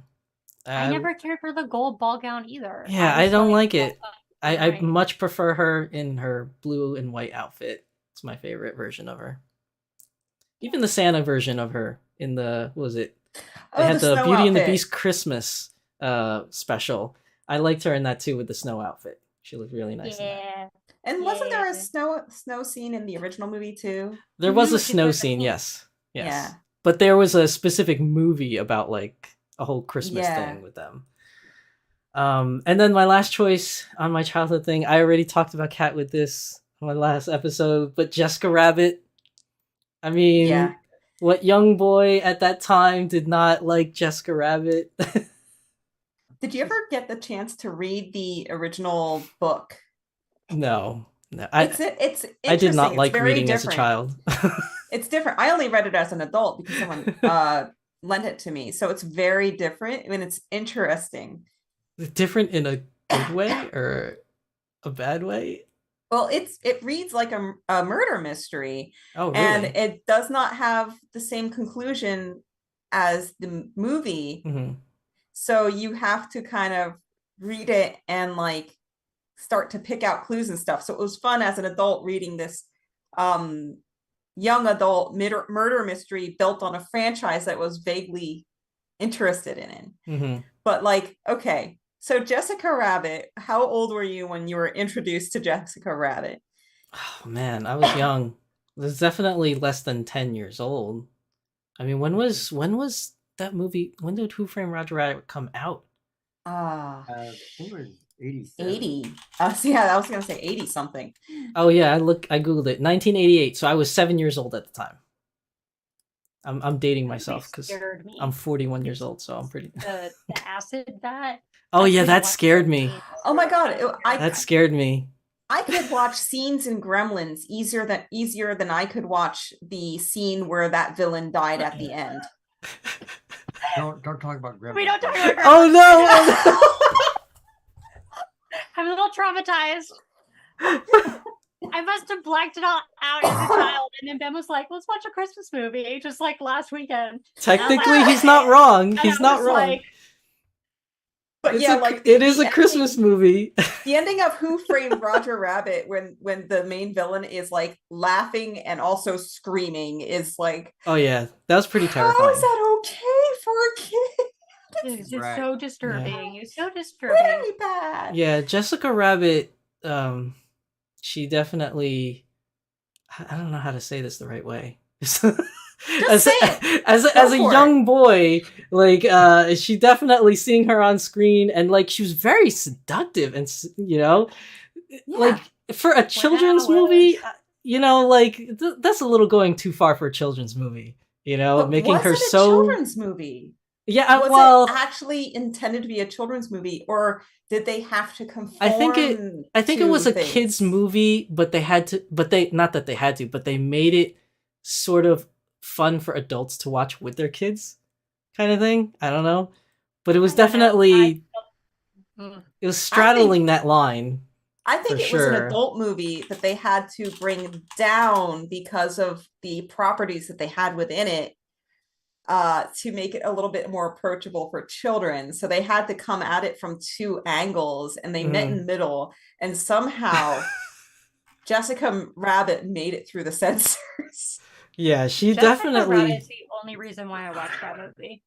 I never cared for the gold ball gown either. Yeah, I don't like it. I much prefer her in her blue and white outfit. It's my favorite version of her. Even the Santa version of her in the, what was it? They had the Beauty and the Beast Christmas special. I liked her in that too with the snow outfit. She looked really nice. Yeah. And wasn't there a snow scene in the original movie too? There was a snow scene, yes. Yeah. But there was a specific movie about like a whole Christmas thing with them. And then my last choice on my childhood thing, I already talked about Kat with this on my last episode, but Jessica Rabbit. I mean, what young boy at that time did not like Jessica Rabbit? Did you ever get the chance to read the original book? No. It's I did not like reading as a child. It's different. I only read it as an adult because someone lent it to me. So it's very different and it's interesting. Different in a good way or a bad way? Well, it reads like a murder mystery, Oh, and really? it does not have the same conclusion as the movie. Hmm. So you have to kind of read it and like start to pick out clues and stuff. So it was fun as an adult reading this young adult murder mystery built on a franchise that was vaguely interested in it. Hmm. But like, okay, so Jessica Rabbit, how old were you when you were introduced to Jessica Rabbit? Oh man, I was young. I was definitely less than 10 years old. I mean, when was that movie? When did Who Framed Roger Rabbit come out? Ah, I think it was 87. 80. So yeah, I was gonna say 80 something. Oh yeah, I googled it. 1988. So I was 7 years old at the time. I'm dating That myself movie because scared me. I'm 41 years old, so I'm pretty. The acid that. Oh I yeah, couldn't that watch scared that me. movie. Oh my god, That scared me. I could watch scenes in Gremlins easier than I could watch the scene where that villain died at the end. Don't talk about Gremlins. We don't talk about Oh Gremlins. no! Oh, I'm a little traumatized. I must have blacked it all out as a child, and then Ben was like, "Let's watch a Christmas movie," just like last weekend. no. Technically, he's not wrong. And He's I not was wrong. like, But It's yeah, a, like it is the a Christmas ending, movie. the ending of Who Framed Roger Rabbit when the main villain is like laughing and also screaming is like, Oh yeah, that was pretty how terrifying. is that okay for a kid? "It's Right. so disturbing. It's so disturbing." Very bad. Yeah, Jessica Rabbit. She definitely. I don't know how to say this the right way. as say it. as Go a for young boy, like she definitely seeing her on screen and like she was very seductive and like for a children's Wow. movie, like that's a little going too far for a children's movie. But Making was her it a so children's movie? yeah. Was Well, it actually intended to be a children's movie, or did they have to conform? I think it was to a kids things? movie, but they had to, but they not that they had to, but they made it sort of fun for adults to watch with their kids, kind of thing. I don't know, but it was I don't know. definitely Mm. it was straddling that line. I think For it was an sure. adult movie that they had to bring down because of the properties that they had within it, to make it a little bit more approachable for children. So they had to come at it from two angles, and they met in the middle. And somehow Jessica Rabbit made it through the censors. Yeah, she Jessica definitely. Rabbit's the only reason why I watched that movie.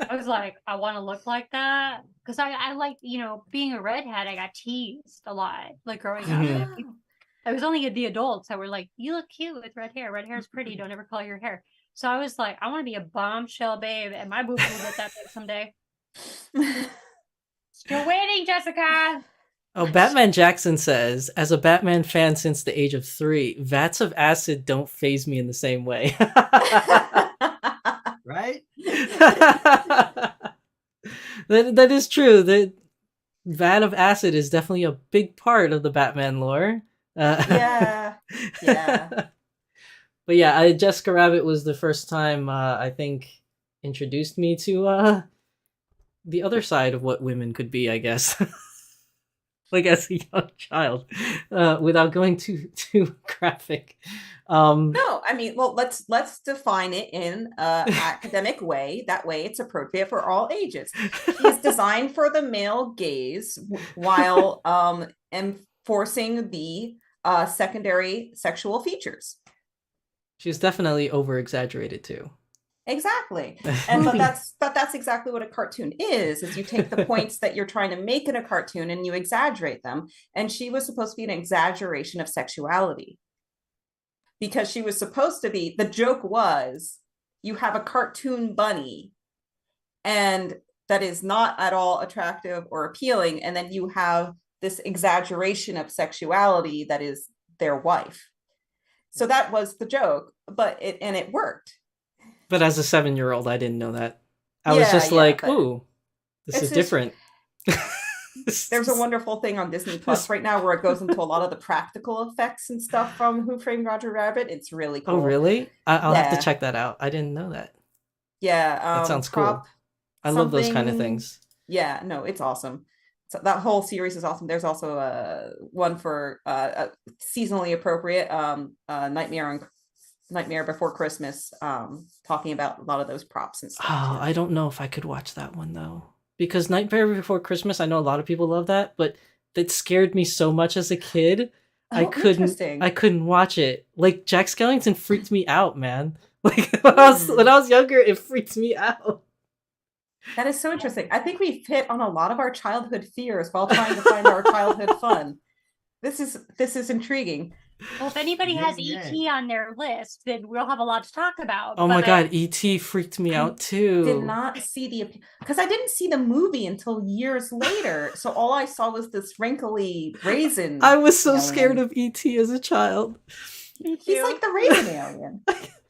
I was like, I want to look like that because I like, being a redhead. I got teased a lot, like growing up. Mhm. It was only the adults that were like, "You look cute with red hair. Red hair is pretty. Don't ever color your hair." So I was like, I want to be a bombshell babe, and my boobs will get that big someday. Still waiting, Jessica. Oh, Batman Jackson says, as a Batman fan since the age of 3, vats of acid don't phase me in the same way. Right? that is true. The vat of acid is definitely a big part of the Batman lore. Yeah. But yeah, Jessica Rabbit was the first time I think introduced me to the other side of what women could be, I guess. Like as a young child, without going too graphic. No, I mean, well, let's define it in an academic way. That way, it's appropriate for all ages. He's designed for the male gaze while enforcing the secondary sexual features. She's definitely over exaggerated too. Exactly. And but that's exactly what a cartoon is you take the points that you're trying to make in a cartoon and you exaggerate them. And she was supposed to be an exaggeration of sexuality. Because she was supposed to be, the joke was, you have a cartoon bunny and that is not at all attractive or appealing, and then you have this exaggeration of sexuality that is their wife. So that was the joke, but it worked. But as a 7-year-old, I didn't know that. I was just like, ooh, this is different. There's a wonderful thing on Disney Plus right now where it goes into a lot of the practical effects and stuff from Who Framed Roger Rabbit. It's really cool. Oh, really? I'll have to Yeah. check that out. I didn't know that. Yeah. That sounds Prop cool. I love those kind of something. things. Yeah, no, it's awesome. So that whole series is awesome. There's also one for seasonally appropriate Nightmare Before Christmas, talking about a lot of those props and stuff. Oh, too. I don't know if I could watch that one though. Because Nightmare Before Christmas, I know a lot of people love that, but that scared me so much as a kid. I Oh, couldn't interesting. I couldn't watch it. Like Jack Skellington freaked me out, man. Like when I was younger, it freaked me out. That is so interesting. I think we've hit on a lot of our childhood fears while trying to find our childhood fun. This is intriguing. Well, if anybody has Yeah. ET on their list, then we'll have a lot to talk about. Oh my but- god, E.T. freaked me out too. Did not see because I didn't see the movie until years later. So all I saw was this wrinkly raisin. I was so alien. scared of E.T. as a child. Me He's too. like the raisin alien.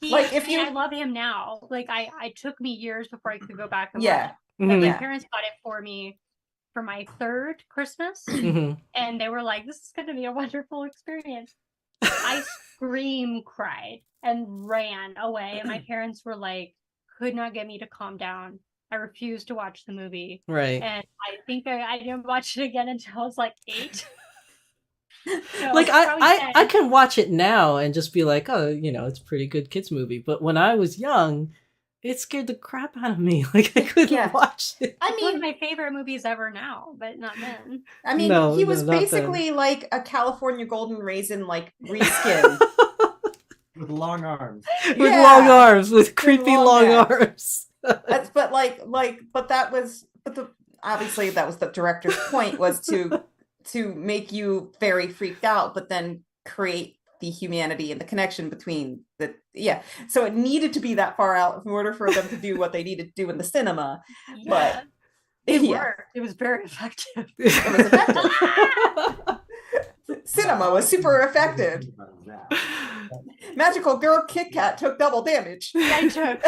Like, if you- I love him now. Like I took me years before I could go back and Yeah. watch it. But my Yeah. parents got it for me for my third Christmas, Mhm. and they were like, "This is going to be a wonderful experience." I scream cried and ran away, and my parents were like, could not get me to calm down. I refused to watch the movie, Right. and I think I didn't watch it again until I was like 8. So Like probably I 10. can watch it now and just be like, oh, it's a pretty good kids movie. But when I was young, it scared the crap out of me. Like I couldn't Yeah. watch it. I It's one of mean, my favorite movies ever now, but not then. No, he was no, not basically like a California golden raisin, like reskin. With long arms. With Yeah. long arms, with creepy long long necks. arms. That's but obviously that was the director's point, was to make you very freaked out, but then create the humanity and the connection between so it needed to be that far out in order for them to do what they needed to do in the cinema. Yeah, But it yeah, worked. It was very effective. it was effective. Cinema was super effective. Magical Girl Kit Kat took double damage. I took.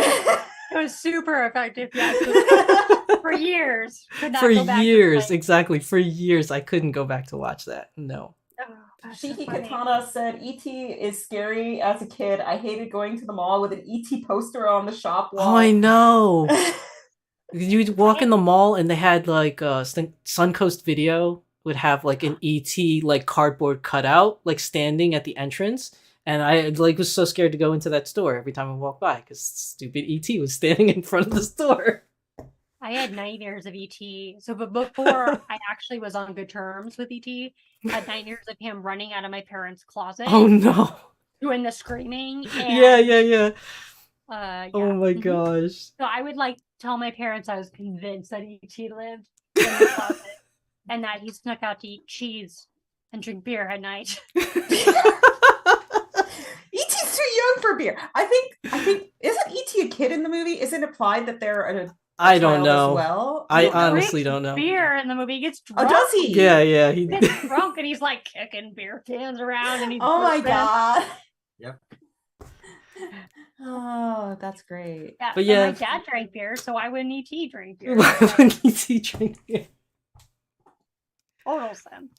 It was super effective. Yes, for years. Could not For go back to years, play. exactly. For years, I couldn't go back to watch that. No. Oh, gosh, so Shiki funny. Katana said, "E.T. is scary as a kid. I hated going to the mall with an E.T. poster on the shop wall." Oh, I know. You'd walk in the mall and they had like Suncoast Video would have like an ET like cardboard cutout like standing at the entrance, and I like was so scared to go into that store every time I walked by because stupid ET was standing in front of the store. I had nightmares of ET. So, but before I actually was on good terms with ET, I had nightmares of him running out of my parents' closet, Oh no! doing the screaming. And, Yeah. yeah. Oh my Mhm. gosh! So I would like tell my parents I was convinced that ET lived in the closet and that he snuck out to eat cheese and drink beer at night. E.T.'s too young for beer. I think isn't E.T. a kid in the movie? Is it implied that they're a I don't child know. as well? I don't know. honestly don't know. Beer in the movie. He gets Oh, drunk. does he? Yeah. He He gets drunk and he's like kicking beer cans around and he's Oh my burping. god. Yep. Oh, that's great. Yeah, But but yeah. my dad drank beer, so why wouldn't ET drink beer? Why wouldn't ET drink beer? Total sense.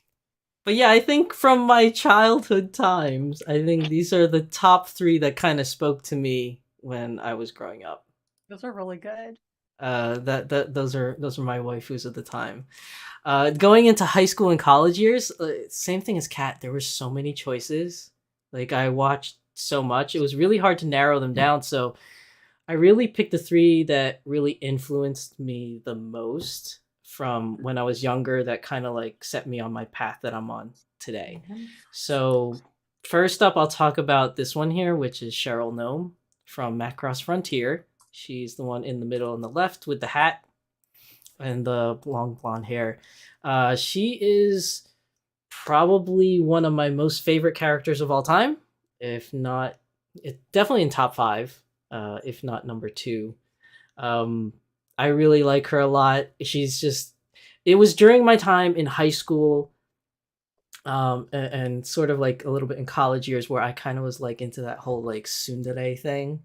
But yeah, I think from my childhood times, I think these are the top 3 that kind of spoke to me when I was growing up. Those are really good. Those are my waifus at the time. Going into high school and college years, same thing as Kat. There were so many choices. Like I watched so much, it was really hard to narrow them down. So I really picked the 3 that really influenced me the most from when I was younger, that kind of like set me on my path that I'm on today. So first up, I'll talk about this one here, which is Cheryl Nome from Macross Frontier. She's the one in the middle on the left with the hat and the long blonde hair. She is probably one of my most favorite characters of all time. If not, definitely in top 5, if not number 2. I really like her a lot. It was during my time in high school, and sort of like a little bit in college years where I kind of was like into that whole like tsundere thing.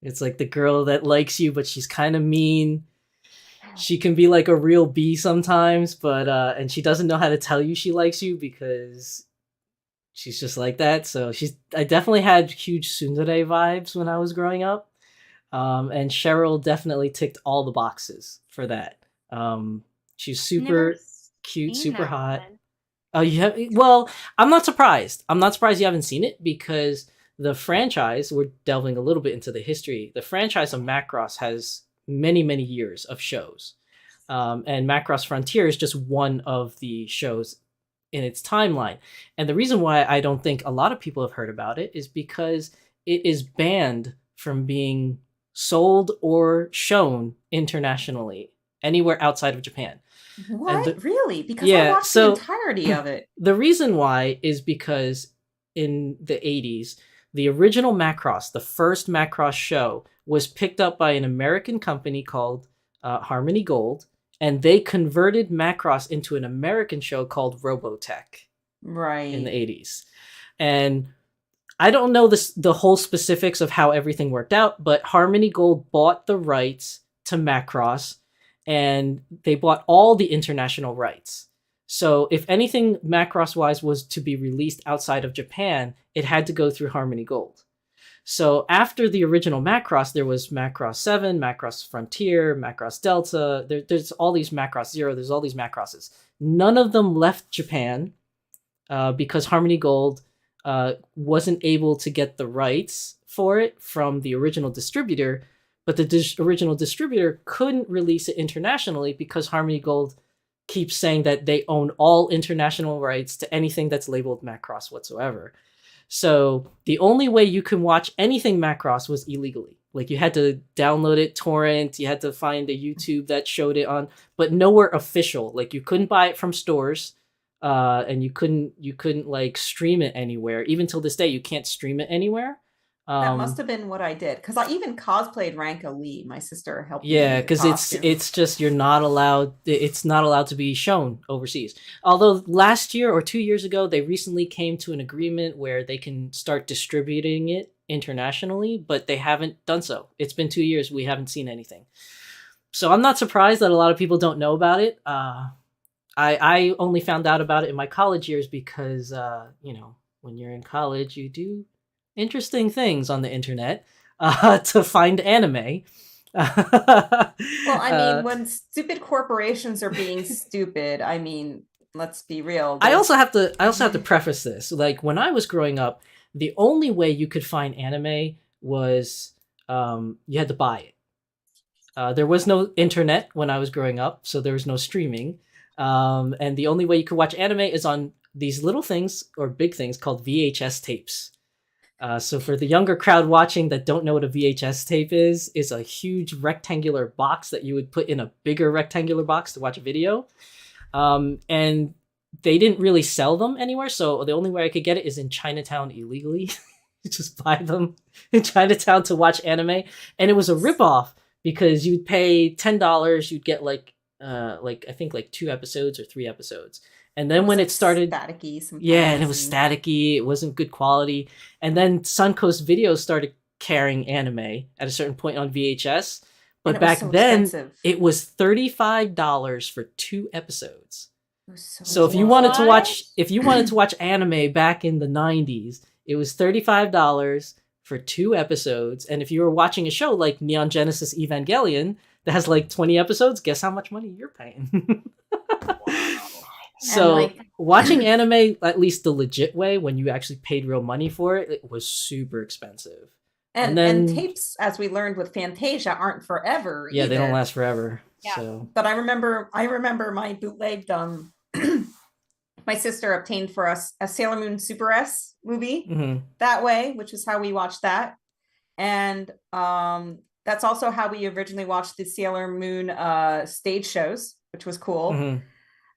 It's like the girl that likes you, but she's kind of mean. She can be like a real bee sometimes, but and she doesn't know how to tell you she likes you because she's just like that. So I definitely had huge tsundere vibes when I was growing up. And Cheryl definitely ticked all the boxes for that. She's super cute, seen super that hot. one. Oh, you have? Well, I'm not surprised. I'm not surprised you haven't seen it because the franchise, we're delving a little bit into the history. The franchise of Macross has many, many years of shows. And Macross Frontier is just one of the shows in its timeline. And the reason why I don't think a lot of people have heard about it is because it is banned from being sold or shown internationally anywhere outside of Japan. What? Really? Because Yeah, I watched so- the entirety of it. The reason why is because in the 80s, the original Macross, the first Macross show, was picked up by an American company called Harmony Gold, and they converted Macross into an American show called Robotech Right. in the 80s. And I don't know the whole specifics of how everything worked out, but Harmony Gold bought the rights to Macross, and they bought all the international rights. So if anything Macross-wise was to be released outside of Japan, it had to go through Harmony Gold. So after the original Macross, there was Macross 7, Macross Frontier, Macross Delta. There's all these Macross Zero. There's all these Macrosses. None of them left Japan because Harmony Gold wasn't able to get the rights for it from the original distributor, but the original distributor couldn't release it internationally because Harmony Gold keeps saying that they own all international rights to anything that's labeled Macross whatsoever. So the only way you can watch anything Macross was illegally. Like you had to download it, torrent, you had to find a YouTube that showed it on, but nowhere official. Like you couldn't buy it from stores, and you couldn't like stream it anywhere. Even till this day, you can't stream it anywhere. That must have been what I did, because I even cosplayed Ranka Lee. My sister helped me. Yeah, with the because costume. it's just you're not allowed. It's not allowed to be shown overseas. Although last year or 2 years ago, they recently came to an agreement where they can start distributing it internationally, but they haven't done so. It's been 2 years. We haven't seen anything. So I'm not surprised that a lot of people don't know about it. I only found out about it in my college years because when you're in college, you do interesting things on the internet to find anime. Well, I mean, when stupid corporations are being stupid, I mean, let's be real. I also have to preface this. Like when I was growing up, the only way you could find anime was you had to buy it. There was no internet when I was growing up, so there was no streaming. And the only way you could watch anime is on these little things or big things called VHS tapes. So for the younger crowd watching that don't know what a VHS tape is a huge rectangular box that you would put in a bigger rectangular box to watch a video. And they didn't really sell them anywhere, so the only way I could get it is in Chinatown illegally. Just buy them in Chinatown to watch anime. And it was a ripoff because you'd pay $10, you'd get I think 2 episodes or 3 episodes. And then when it started, staticky sometimes. Yeah, and it was staticky. It wasn't good quality. And then Suncoast Videos started carrying anime at a certain point on VHS. But back then, expensive. it was $35 for 2 episodes. It was So if you expensive. wanted to watch anime back in the 90s, it was $35 for 2 episodes. And if you were watching a show like Neon Genesis Evangelion that has 20 episodes, guess how much money you're paying? So watching anime, at least the legit way, when you actually paid real money for it, it was super expensive. And then tapes, as we learned with Fantasia, aren't forever. Yeah, either. they don't last forever. Yeah. So But I remember my bootlegged my sister obtained for us a Sailor Moon Super S movie that way, which is how we watched that. And that's also how we originally watched the Sailor Moon stage shows, which was cool.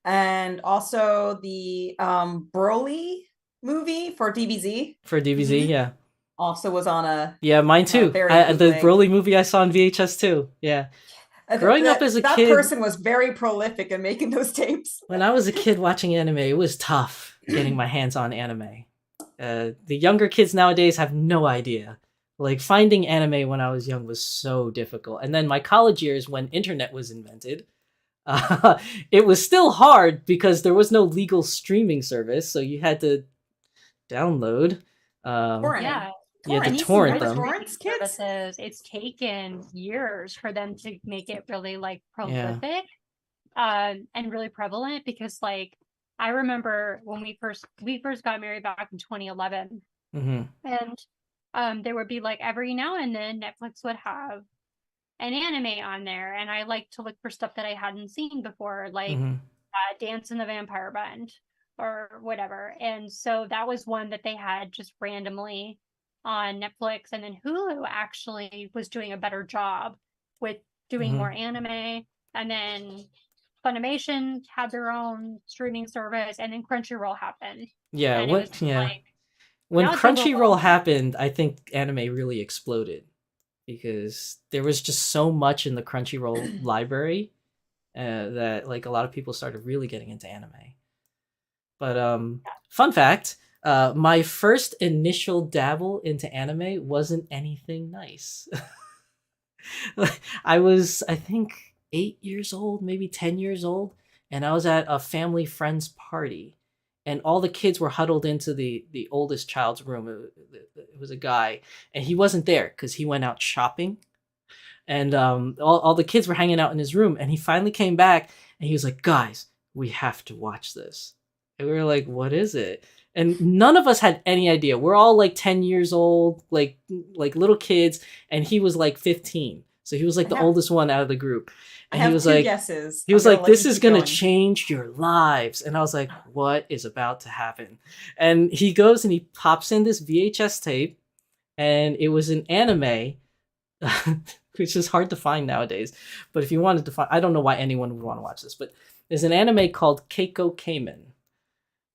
And also the Broly movie for DBZ. For DBZ, yeah. Also was on a mine too. very The bootleg. Broly movie I saw on VHS too. Yeah. Growing up as a that kid, person was very prolific in making those tapes. when I was a kid watching anime, it was tough getting my hands on anime. The younger kids nowadays have no idea Like finding anime when I was young was so difficult. And then my college years when internet was invented, uh, it was still hard because there was no legal streaming service, so you had to download. Torrent. Yeah. You had to Torrent. You torrent remember them. torrents, kids? Services, it's taken years for them to make it really like Yeah. prolific, and really prevalent, because like I remember when we first got married back in 2011, Hmm. and there would be like every now and then Netflix would have an anime on there, and I like to look for stuff that I hadn't seen before, like Hmm. Dance in the Vampire Band or whatever. And so that was one that they had just randomly on Netflix. And then Hulu actually was doing a better job with doing more anime. And then Funimation had their own streaming service, and then Crunchyroll happened. Yeah, And it was what? just Yeah. like, When now it's Crunchyroll overwhelming. happened, I think anime really exploded because there was just so much in the Crunchyroll library that like a lot of people started really getting into anime. But fun fact, my first initial dabble into anime wasn't anything nice. I was, I think, 8 years old, maybe 10 years old, and I was at a family friend's party, and all the kids were huddled into the oldest child's room. It was a guy, and he wasn't there because he went out shopping, and all the kids were hanging out in his room, and he finally came back, and he was like, "Guys, we have to watch this." And we were like, "What is it?" And none of us had any idea. We're all like 10 years old, like little kids, and he was like 15. So he was like the oldest one out of the group. I And have he was two like, guesses. he was I'm like, gonna let "This you is keep gonna going. change your lives." And I was like, "What is about to happen?" And he goes and he pops in this VHS tape, and it was an anime, which is hard to find nowadays. But if you wanted to find, I don't know why anyone would want to watch this, but there's an anime called Keiko Kamen.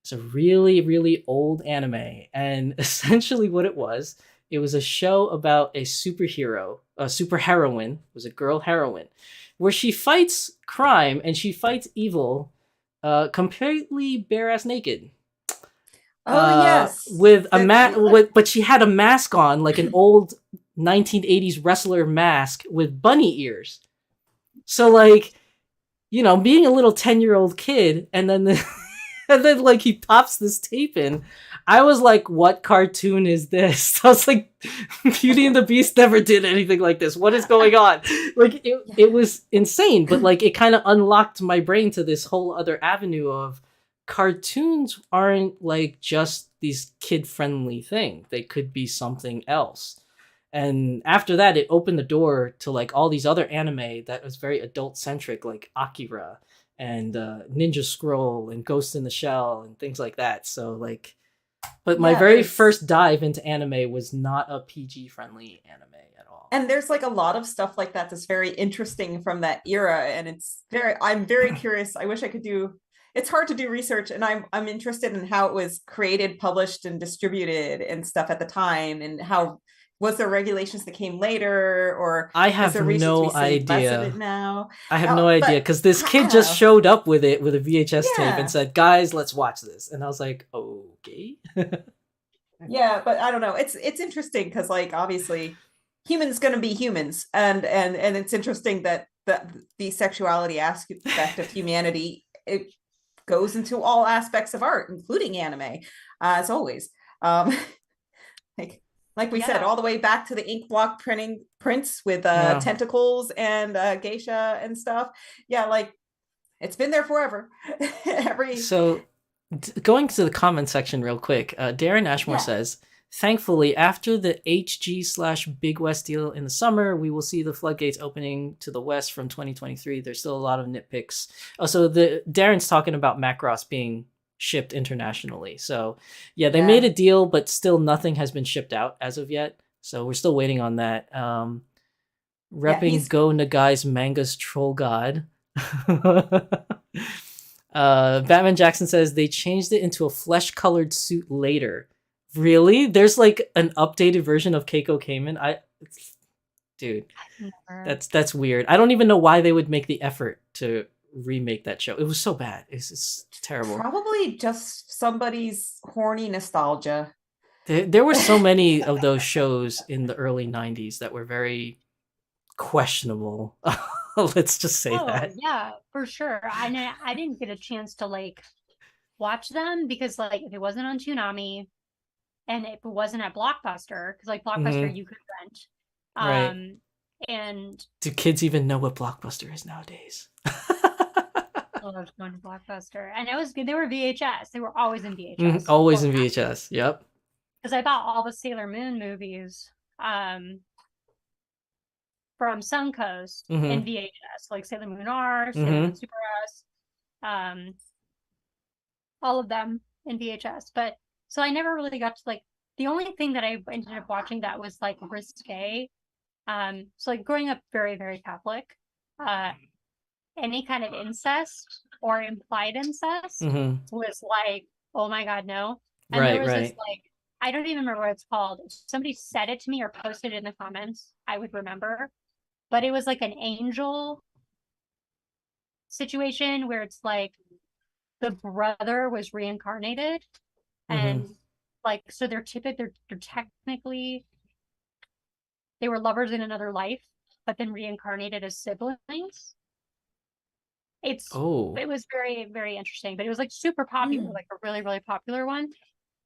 It's a really, really old anime, and essentially what it was a show about a superhero, a superheroine, it was a girl heroine, where she fights crime and she fights evil, completely bare ass naked. Oh yes. With a That- but she had a mask on, like an old 1980s wrestler mask with bunny ears. So like, being a little 10-year-old kid, and then and then like he pops this tape in. I was like, what cartoon is this? I was like, Beauty and the Beast never did anything like this. What is going on? Like it was insane, but like it kind of unlocked my brain to this whole other avenue of cartoons aren't like just these kid-friendly thing. They could be something else. And after that, it opened the door to like all these other anime that was very adult-centric, like Akira and Ninja Scroll and Ghost in the Shell and things like that. So like, but my very first dive into anime was not a PG-friendly anime at all. And there's like a lot of stuff like that that's very interesting from that era, and I'm very curious. I wish I could do. It's hard to do research, and I'm interested in how it was created, published, and distributed and stuff at the time, and how was there regulations that came later, or I have there reason no to be less of idea. it now? I have no idea, because this kid just showed up with it with a VHS tape and said, "Guys, let's watch this," and I was like, "Okay." Yeah, but I don't know. It's interesting because like obviously humans going to be humans, and it's interesting that the sexuality aspect of humanity, it goes into all aspects of art, including anime, as always. Like we said, all the way back to the ink block prints with tentacles and geisha and stuff. Yeah, like it's been there forever. So going to the comment section real quick, Darren Ashmore says, "Thankfully, after the HG/Big West deal in the summer, we will see the floodgates opening to the West from 2023. There's still a lot of nitpicks." Oh, so Darren's talking about Macross being shipped internationally. So yeah, they made a deal, but still nothing has been shipped out as of yet. So we're still waiting on that. Repping Go Nagai's manga's Troll God. Batman Jackson says they changed it into a flesh-colored suit later. Really? There's like an updated version of Keiko Kamen? Dude, that's weird. I don't even know why they would make the effort to remake that show. It was so bad. It's terrible. Probably just somebody's horny nostalgia. There were so many of those shows in the early 90s that were very questionable. Let's just say Oh, that. yeah, for sure. I didn't get a chance to like watch them because like if it wasn't on Toonami and if it wasn't at Blockbuster, because like Blockbuster Hmm. you could rent. Right. And Do kids even know what Blockbuster is nowadays? I loved going to Blockbuster. And it was good. They were VHS. They were always in VHS Always in format. VHS. Yep. Because I bought all the Sailor Moon movies from Suncoast in Hmm. VHS, like Sailor Moon R, Sailor Hmm. Moon Super S, um, all of them in VHS. But so I never really got to like the only thing that I ended up watching that was like risque. So like growing up very, very Catholic, uh, any kind of incest or implied incest Hmm. was like, oh my God, no. And there Right, was this right. like, I don't even remember what it's called. If somebody said it to me or posted it in the comments, I would remember. But it was like an angel situation where it's like the brother was reincarnated Hmm. and like so they're technically they were lovers in another life, but then reincarnated as siblings. It's Oh. it was very, very interesting, but it was like super popular, like a really, really popular one.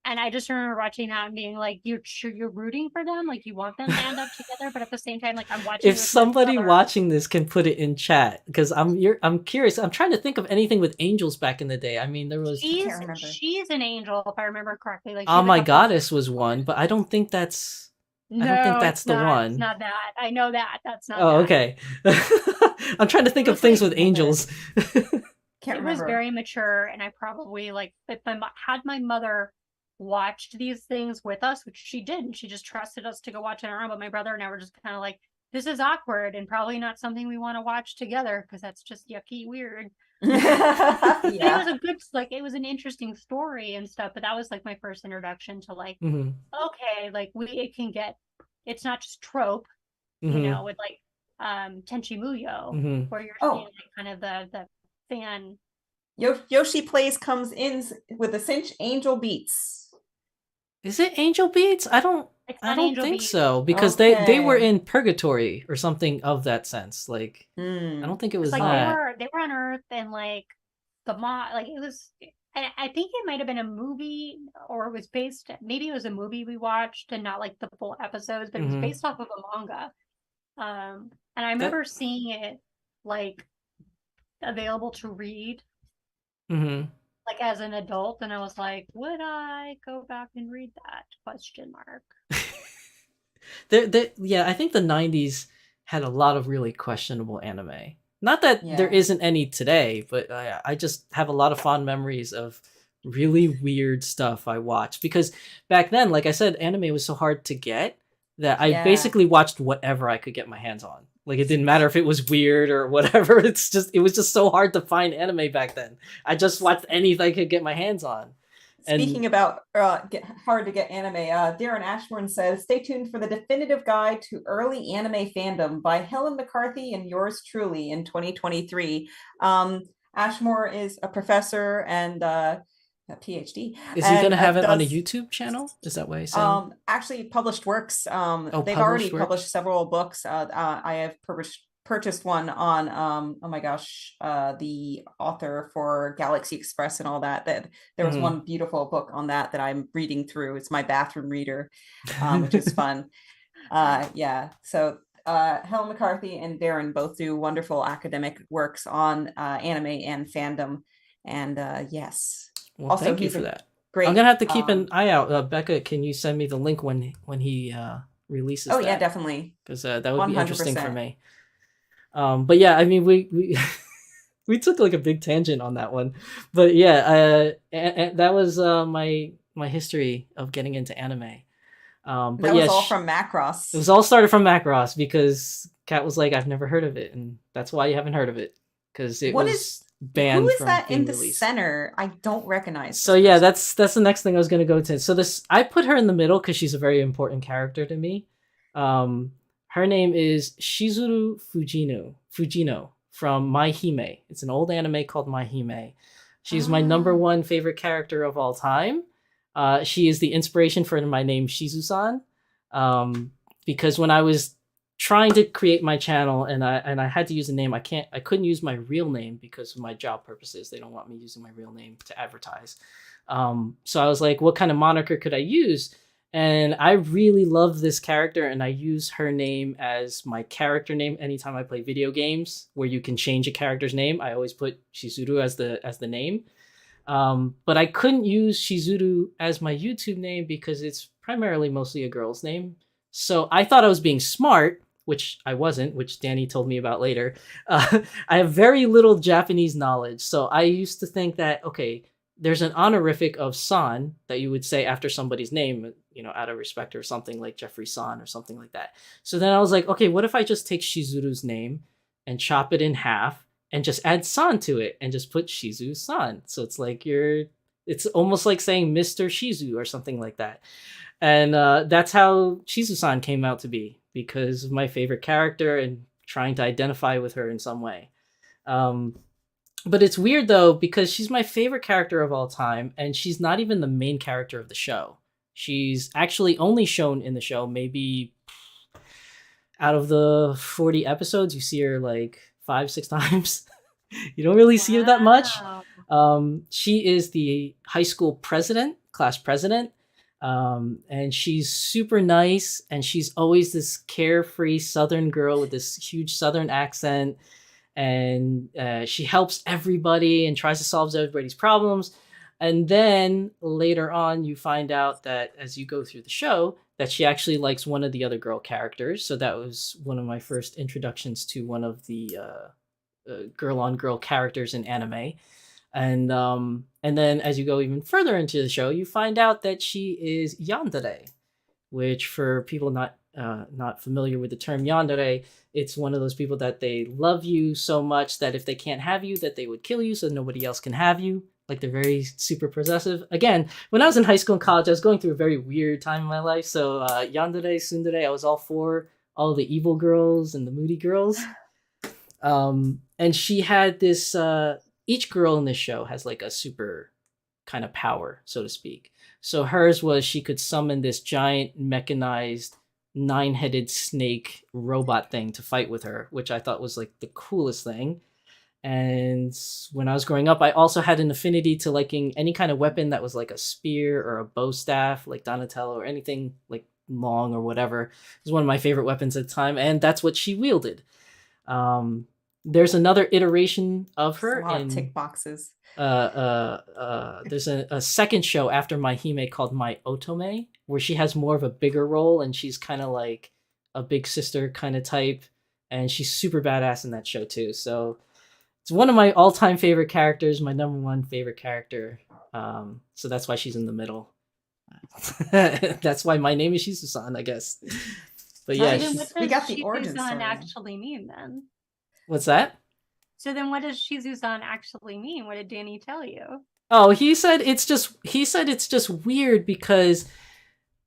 And I just remember watching that and being like, you're sure you're rooting for them, like you want them to end up together, but at the same time, like I'm watching If it with my somebody brother. watching this can put it in chat, because I'm curious. I'm trying to think of anything with angels back in the day. I mean, there was can't remember. She's an angel, if I remember correctly. Like Oh she's like My a Goddess was one, but I don't think that's no, the it's one. not that. I know that. That's not Oh, that. okay. I'm trying to It think of was things like with angels. Can't it was remember. very mature, and I probably like if I had my mother watched these things with us, which she did, and she just trusted us to go watch it on our own. But my brother and I were just kind of like, this is awkward and probably not something we want to watch together because that's just yucky weird. But it Yeah. was a good like it was an interesting story and stuff. But that was like my first introduction to like, Hmm. okay, like it can get it's not just trope, Hmm. with like Tenchi Muyo, Hmm. where you're seeing Oh, like kind of the fan. Yoshi Plays comes in with the Cinch Angel Beats. Is it Angel Beats? It's I not don't Angel think Beats. so because they were Okay. in purgatory or something of that sense. Like I Hmm. don't think it It's was like that. they were on Earth and like the like it was. I think it might have been a movie or it was based. Maybe it was a movie we watched and not like the full episodes, but it was Hmm. based off of a manga. And I That. remember seeing it like available to read Hmm. like as an adult, and I was like, would I go back and read that? Question mark. Yeah, I think the '90s had a lot of really questionable anime. Not that there Yeah. isn't any today, but I just have a lot of fond memories of really weird stuff I watched because back then, like I said, anime was so hard to get that I Yeah. basically watched whatever I could get my hands on. Like it didn't matter if it was weird or whatever. It was just so hard to find anime back then. I just watched anything I could get my hands on. And Speaking about hard to get anime, Darren Ashburn says, stay tuned for the definitive guide to early anime fandom by Helen McCarthy and yours truly in 2023. Ashmore is a professor and a PhD is he and gonna have it on a does YouTube channel? Is that what he's saying? actually published works. Oh, They've already published works. published several books. I have purchased one on oh my gosh, the author for Galaxy Express and all that. That there was Mhm. one beautiful book on that that I'm reading through. It's my bathroom reader, which is fun. Yeah. So Helen McCarthy and Darren both do wonderful academic works on anime and fandom. And yes, Well, also thank you he's for a that. I'm great gonna have to keep an eye out. Becca, can you send me the link when he releases oh yeah, that? definitely. Because that would be interesting for 100%. me. But yeah, I mean, we we took like a big tangent on that one, but yeah, that was my history of getting into anime. But That was yeah, all from it Macross. was all started from Macross because Kat was like, "I've never heard of it," and that's why you haven't heard of it because it What is was who banned is from that in being the released. center? I don't recognize So this yeah, person. that's the next thing I was gonna go to. So this I put her in the middle because she's a very important character to me. Um, Her name is Shizuru Fujino from My Hime. It's an old anime called My Hime. She's my number Ah, one favorite character of all time. She is the inspiration for my name Shizusan, because when I was trying to create my channel and I had to use a name, I couldn't use my real name because of my job purposes. They don't want me using my real name to advertise. So I was like, what kind of moniker could I use? And I really love this character, and I use her name as my character name anytime I play video games where you can change a character's name. I always put Shizuru as the name. But I couldn't use Shizuru as my YouTube name because it's primarily mostly a girl's name. So I thought I was being smart, which I wasn't, which Danny told me about later. I have very little Japanese knowledge. So I used to think that, okay, there's an honorific of San that you would say after somebody's name, you know, out of respect or something, like Jeffrey San or something like that. So then I was like, okay, what if I just take Shizuru's name and chop it in half and just add San to it and just put Shizu San? So it's like it's almost like saying Mr. Shizu or something like that. And that's how Shizu-san came out to be, because of my favorite character and trying to identify with her in some way. But it's weird though, because she's my favorite character of all time, and she's not even the main character of the show. She's actually only shown in the show maybe out of the 40 episodes, you see her like 5-6 times. You don't really see her that much. She is the high school president, class president. And she's super nice, and she's always this carefree Southern girl with this huge Southern accent, and she helps everybody and tries to solve everybody's problems. And then later on, you find out that as you go through the show, that she actually likes one of the other girl characters. So that was one of my first introductions to one of the girl-on-girl characters in anime. And then as you go even further into the show, you find out that she is yandere, which for people not familiar with the term yandere, it's one of those people that they love you so much that if they can't have you, that they would kill you so nobody else can have you. Like, they're very super possessive. Again, when I was in high school and college, I was going through a very weird time in my life. So yandere, tsundere, I was all for all the evil girls and the moody girls. And she had this... each girl in this show has like a super kind of power, so to speak. So hers was she could summon this giant mechanized 9-headed snake robot thing to fight with her, which I thought was like the coolest thing. And when I was growing up, I also had an affinity to liking any kind of weapon that was like a spear or a bow staff, like Donatello, or anything like long or whatever. It was one of my favorite weapons at the time, and that's what she wielded. There's another iteration of her. A lot of tick boxes. There's a second show after My Hime called My Otome, where she has more of a bigger role, and she's kind of like a big sister kind of type, and she's super badass in that show too. So it's one of my all-time favorite characters, my number one favorite character. So that's why she's in the middle. That's why my name is Shizusan, I guess. But So yeah, then what we got does the origin Shizusan story. actually mean then? what's that? So then what does Shizusan actually mean? What did Danny tell you? Oh, he said it's just weird because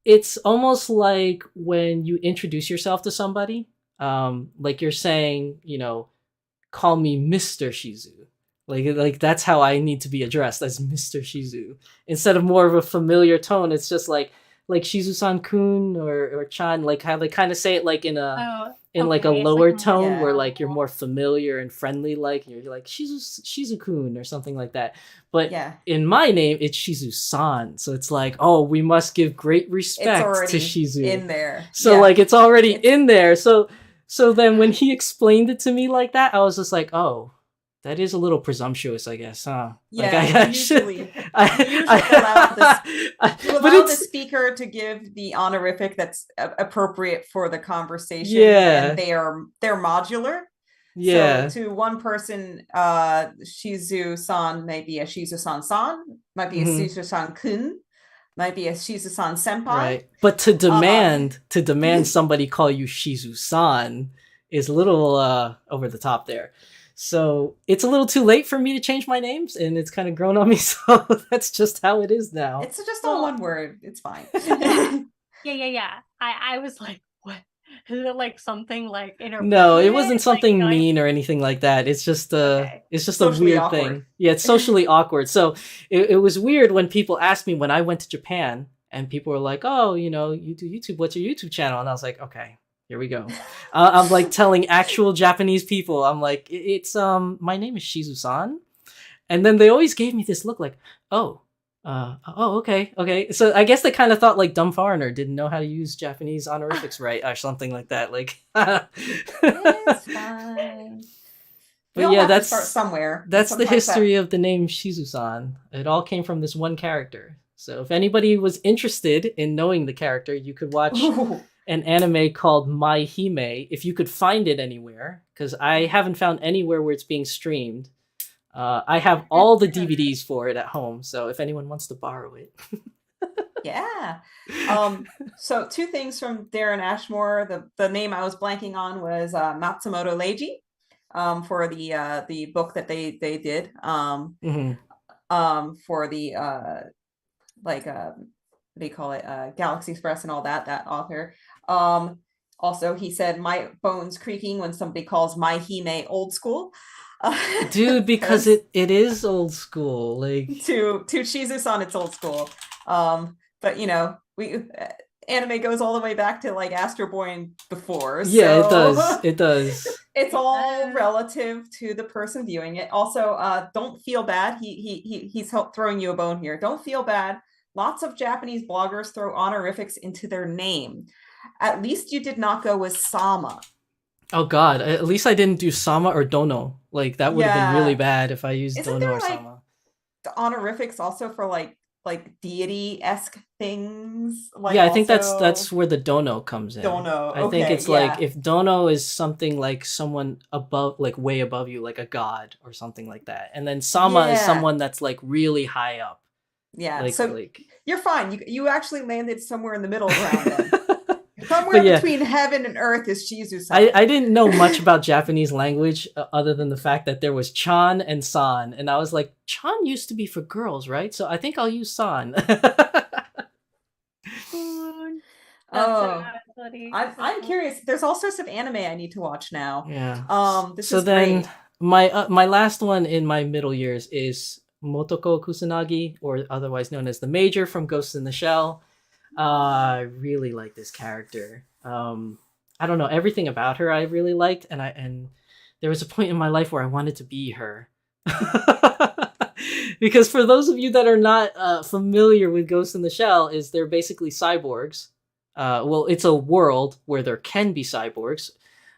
it's almost like when you introduce yourself to somebody, like you're saying, you know, call me Mr. Shizu. Like that's how I need to be addressed, as Mr. Shizu. Instead of more of a familiar tone, it's just like Shizu-san-kun or Chan, like how they kind of say it like in a like a okay, it's lower like tone more where like you're more familiar and friendly, like you're like Shizu-kun or something like that. But Yeah. in my name, it's Shizu-san, so it's like, oh, we must give great It's respect already to Shizu. in there. So Yeah. like it's already It's- in there. So then when he explained it to me like that, I was just like, oh, that is a little presumptuous, I guess, huh? Yeah, like I should, usually allow you but allow the it's speaker to give the honorific that's appropriate for the conversation. Yeah. And they're modular. yeah. So to one person, Shizu-san may be a Shizu-san, might be a Mhm. Shizu-san-kun, might be a Shizu-san senpai. Right. But to demand somebody call you Shizu-san is a little over the top there. So it's a little too late for me to change my names, and it's kind of grown on me. So that's just how it is now. It's just all one word. It's fine. Yeah. I was like, what? Is it like something like No, it inappropriate? wasn't Like, something mean or anything like that. Okay. It's just a Socially weird awkward. thing. Yeah, it's socially awkward. So it was weird when people asked me when I went to Japan and people were like, "Oh, you know, you do YouTube. What's your YouTube channel?" And I was like, "Okay, here we go." I'm like telling actual Japanese people. I'm like, It's my name is Shizusan," and then they always gave me this look like, "Oh." Okay, okay. So I guess they kind of thought like dumb foreigner didn't know how to use Japanese honorifics right or something like that. Like, It's fine. We but all yeah, have to start somewhere. and that's the sometimes history of the name Shizusan. It all came from this one character. So if anybody was interested in knowing the character, you could watch Ooh. an anime called My Hime if you could find it anywhere, because I haven't found anywhere where it's being streamed. I have all the DVDs for it at home, so if anyone wants to borrow it. Yeah. So two things from Darren Ashmore. The name I was blanking on was Matsumoto Leiji, for the book that they did, Mhm. for the like what do you call it, Galaxy Express and all that author. Also, he said my bones creaking when somebody calls My Hime old school. Dude, because 'Cause it is old school. Like, to Shizusan, it's old school. But you know, anime goes all the way back to like Astro Boy and before. yeah, it So does. It does. it's all relative to the person viewing it. Also, don't feel bad. He's throwing you a bone here. Don't feel bad. Lots of Japanese bloggers throw honorifics into their name. At least you did not go with Sama. Oh god, at least I didn't do Sama or Dono. Like that would have been really Yeah. bad if I used Isn't Dono there or like Sama. the honorifics also for like deity-esque things? Like Yeah, I think also that's where the Dono comes in. Dono. I think Okay, it's like yeah. if Dono is something like someone above, like way above you, like a god or something like that, and then Sama is Yeah. someone that's like really high up. Yeah. Like So like. you're fine. You actually landed somewhere in the middle ground then. But Somewhere yeah, between heaven and earth is Shizusan. I didn't know much about Japanese language other than the fact that there was Chan and San, and I was like, Chan used to be for girls, right? So I think I'll use San. Oh, funny. I'm curious. There's all sorts of anime I need to watch now. Yeah. This So is then great. my last one in my middle years is Motoko Kusanagi, or otherwise known as the Major from Ghost in the Shell. I really like this character. I don't know, everything about her I really liked, and there was a point in my life where I wanted to be her. Because for those of you that are not familiar with Ghost in the Shell, is they're basically cyborgs. Well, it's a world where there can be cyborgs,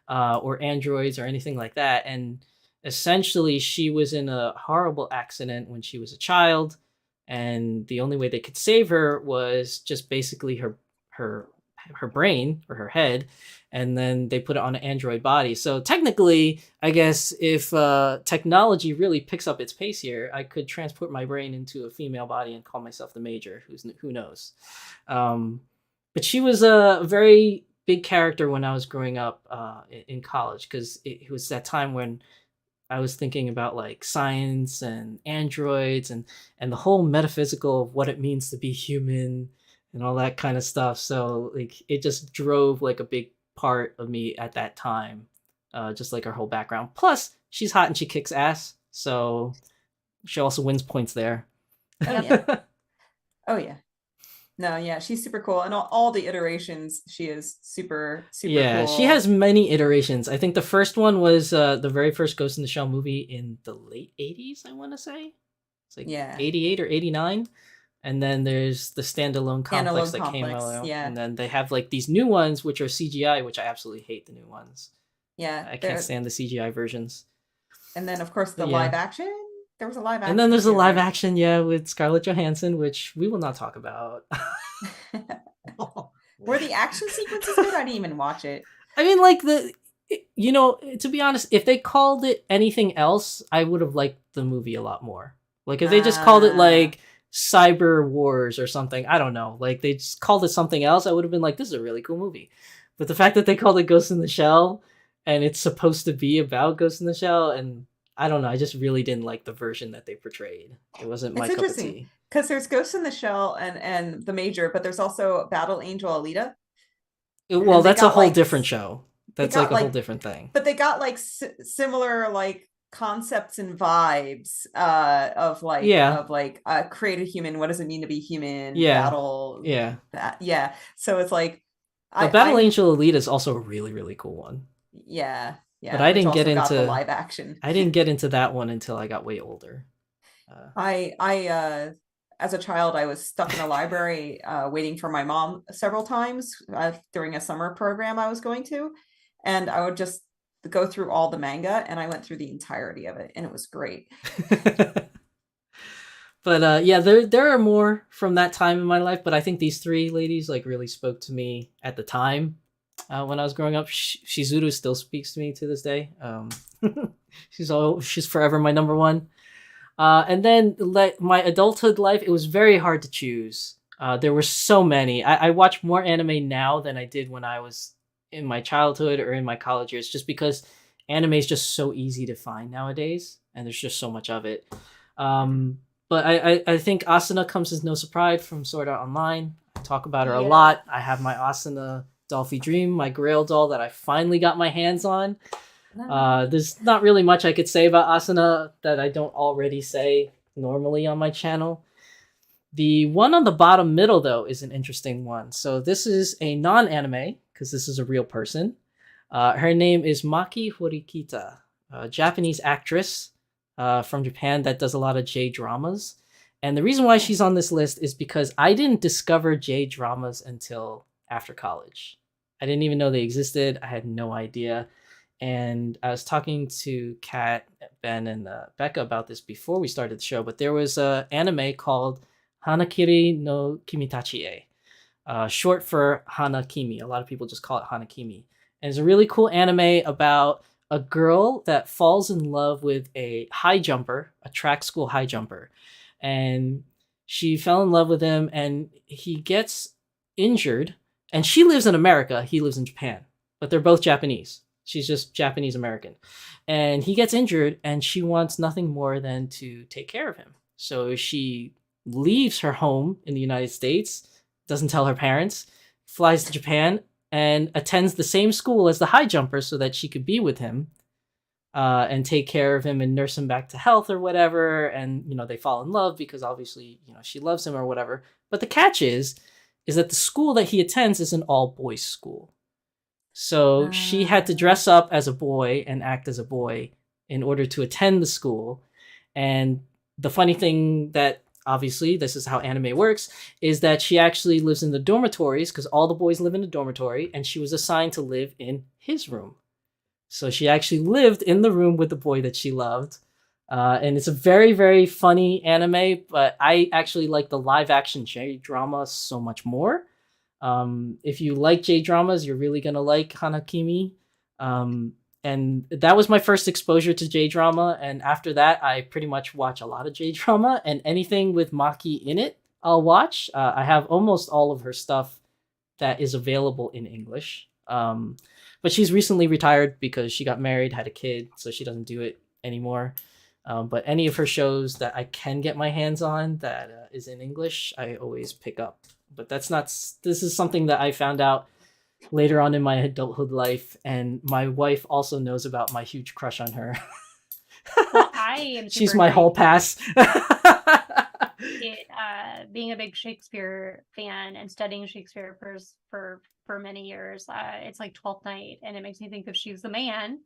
or androids or anything like that, and essentially she was in a horrible accident when she was a child, and the only way they could save her was just basically her brain or her head, and then they put it on an android body. So technically, I guess if technology really picks up its pace here, I could transport my brain into a female body and call myself the Major. Who knows? But she was a very big character when I was growing up in college, because it was that time when I was thinking about like science and androids and the whole metaphysical of what it means to be human and all that kind of stuff. So like it just drove like a big part of me at that time, just like her whole background. Plus, she's hot and she kicks ass, so she also wins points there. Oh yeah. Oh yeah. No, yeah, she's super cool, and all the iterations, she is super Yeah, cool. she has many iterations. I think the first one was the very first Ghost in the Shell movie in the late 80s, I want to say. It's like Yeah. 88 or 89. And then there's the standalone complex that came out. Yeah. And then they have like these new ones, which are CGI, which I absolutely hate the new ones. Yeah. I can't stand the CGI versions. And then, of course, the But yeah. live action. There was a live action. And then there's a too, live right? action, yeah, with Scarlett Johansson, which we will not talk about. Were the action sequences good? I didn't even watch it. I mean, like to be honest, if they called it anything else, I would have liked the movie a lot more. Like if they just called it like Cyber Wars or something, I don't know. Like they just called it something else, I would have been like, this is a really cool movie. But the fact that they called it Ghost in the Shell and it's supposed to be about Ghost in the Shell, and I don't know, I just really didn't like the version that they portrayed. It wasn't my It's cup of interesting tea. because there's Ghost in the Shell and the Major, but there's also Battle Angel Alita. Well, And they that's a got whole like different show. That's got, like a whole like- different thing. but they got like similar like concepts and vibes Yeah. of like create a human, what does it mean to be human, Yeah. battle Yeah. that, yeah, so it's like The Battle I'm Angel Elite is also a really, really cool one. yeah, But yeah, I which didn't get also got the into live action. I didn't get into that one until I got way older. I as a child I was stuck in a library waiting for my mom several times during a summer program I was going to, and I would just go through all the manga, and I went through the entirety of it, and it was great. But yeah, there are more from that time in my life, but I think these three ladies like really spoke to me at the time when I was growing up. Shizuru still speaks to me to this day. She's forever my number one. And then my adulthood life, it was very hard to choose. There were so many. I watch more anime now than I did when I was in my childhood or in my college years, just because anime is just so easy to find nowadays, and there's just so much of it. But I think Asuna comes as no surprise from Sword Art Online. I talk about her a Yeah. lot. I have my Asuna Dolphy Dream, my Grail doll that I finally got my hands on. There's not really much I could say about Asuna that I don't already say normally on my channel. The one on the bottom middle, though, is an interesting one. So this is a non-anime, because this is a real person. Her name is Maki Horikita, a Japanese actress from Japan that does a lot of J-dramas. And the reason why she's on this list is because I didn't discover J-dramas until after college. I didn't even know they existed. I had no idea. And I was talking to Kat, Ben, and Becca about this before we started the show, but there was an anime called Hanakiri no Kimitachi-e, short for Hanakimi. A lot of people just call it Hanakimi. And it's a really cool anime about a girl that falls in love with a high jumper, a track school high jumper. And she fell in love with him, and he gets injured. And she lives in America, he lives in Japan, but they're both Japanese. She's just Japanese American. And he gets injured, and she wants nothing more than to take care of him. So she leaves her home in the United States, doesn't tell her parents, flies to Japan, and attends the same school as the high jumper so that she could be with him and take care of him and nurse him back to health or whatever. And, they fall in love because obviously, she loves him or whatever. But the catch is that the school that he attends is an all-boys school. So she had to dress up as a boy and act as a boy in order to attend the school. And the funny thing that, obviously, this is how anime works, is that she actually lives in the dormitories because all the boys live in a dormitory, and she was assigned to live in his room. So she actually lived in the room with the boy that she loved. And it's a very, very funny anime, but I actually like the live action J-drama so much more. If you like J-dramas, you're really going to like Hanakimi. And that was my first exposure to J-drama. And after that, I pretty much watch a lot of J-drama, and anything with Maki in it, I'll watch. I have almost all of her stuff that is available in English. But she's recently retired because she got married, had a kid, so she doesn't do it anymore. But any of her shows that I can get my hands on that is in English, I always pick up. But this is something that I found out later on in my adulthood life, and my wife also knows about my huge crush on her. Well, I am. She's my hall pass. Being a big Shakespeare fan and studying Shakespeare for many years, it's like 12th Night, and it makes me think of She's the Man,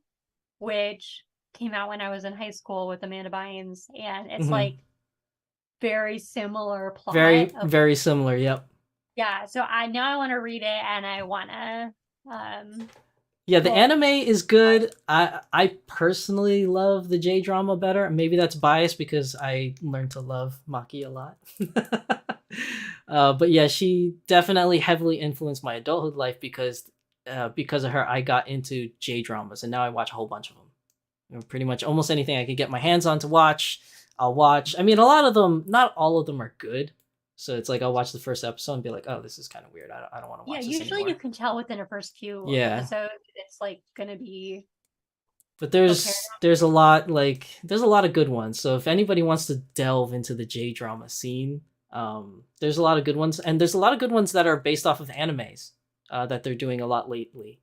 which came out when I was in high school with Amanda Bynes, and it's like very similar plot. Very similar. Yep. Yeah, so I want to read it, and I want to. Yeah, the anime is good. I personally love the J-drama better. Maybe that's biased because I learned to love Maki a lot. But yeah, she definitely heavily influenced my adulthood life because of her, I got into J-dramas, and now I watch a whole bunch of them. Pretty much almost anything I could get my hands on to watch, I'll watch. I mean, a lot of them, not all of them are good. So it's like I'll watch the first episode and be like, "Oh, this is kind of weird. I don't want to watch this usually anymore." You can tell within the first few episodes it's like gonna be. But there's a lot of good ones. So if anybody wants to delve into the J-drama scene, there's a lot of good ones, and there's a lot of good ones that are based off of animes. that they're doing a lot lately.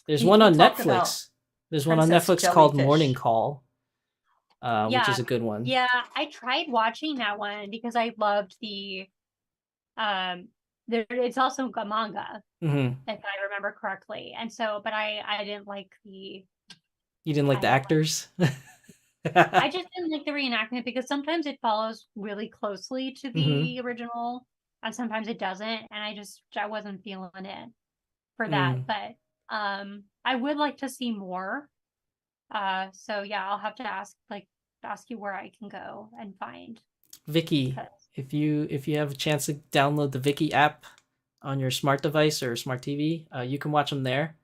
There's You one on talked about Netflix. There's one on Princess Netflix called Jellyfish. Morning Call, which is Yeah. a good one. Yeah, I tried watching that one because I loved the it's also a manga, Hmm. if I remember correctly. And so, but I didn't like the You didn't like I the don't like actors? I just didn't like the reenactment because sometimes it follows really closely to Hmm. the original and sometimes it doesn't. And I wasn't feeling it for that. Mm. But I would like to see more. So yeah, I'll have to ask you where I can go and find. Viki, 'Cause- if you have a chance to download the Viki app on your smart device or smart TV, you can watch them there.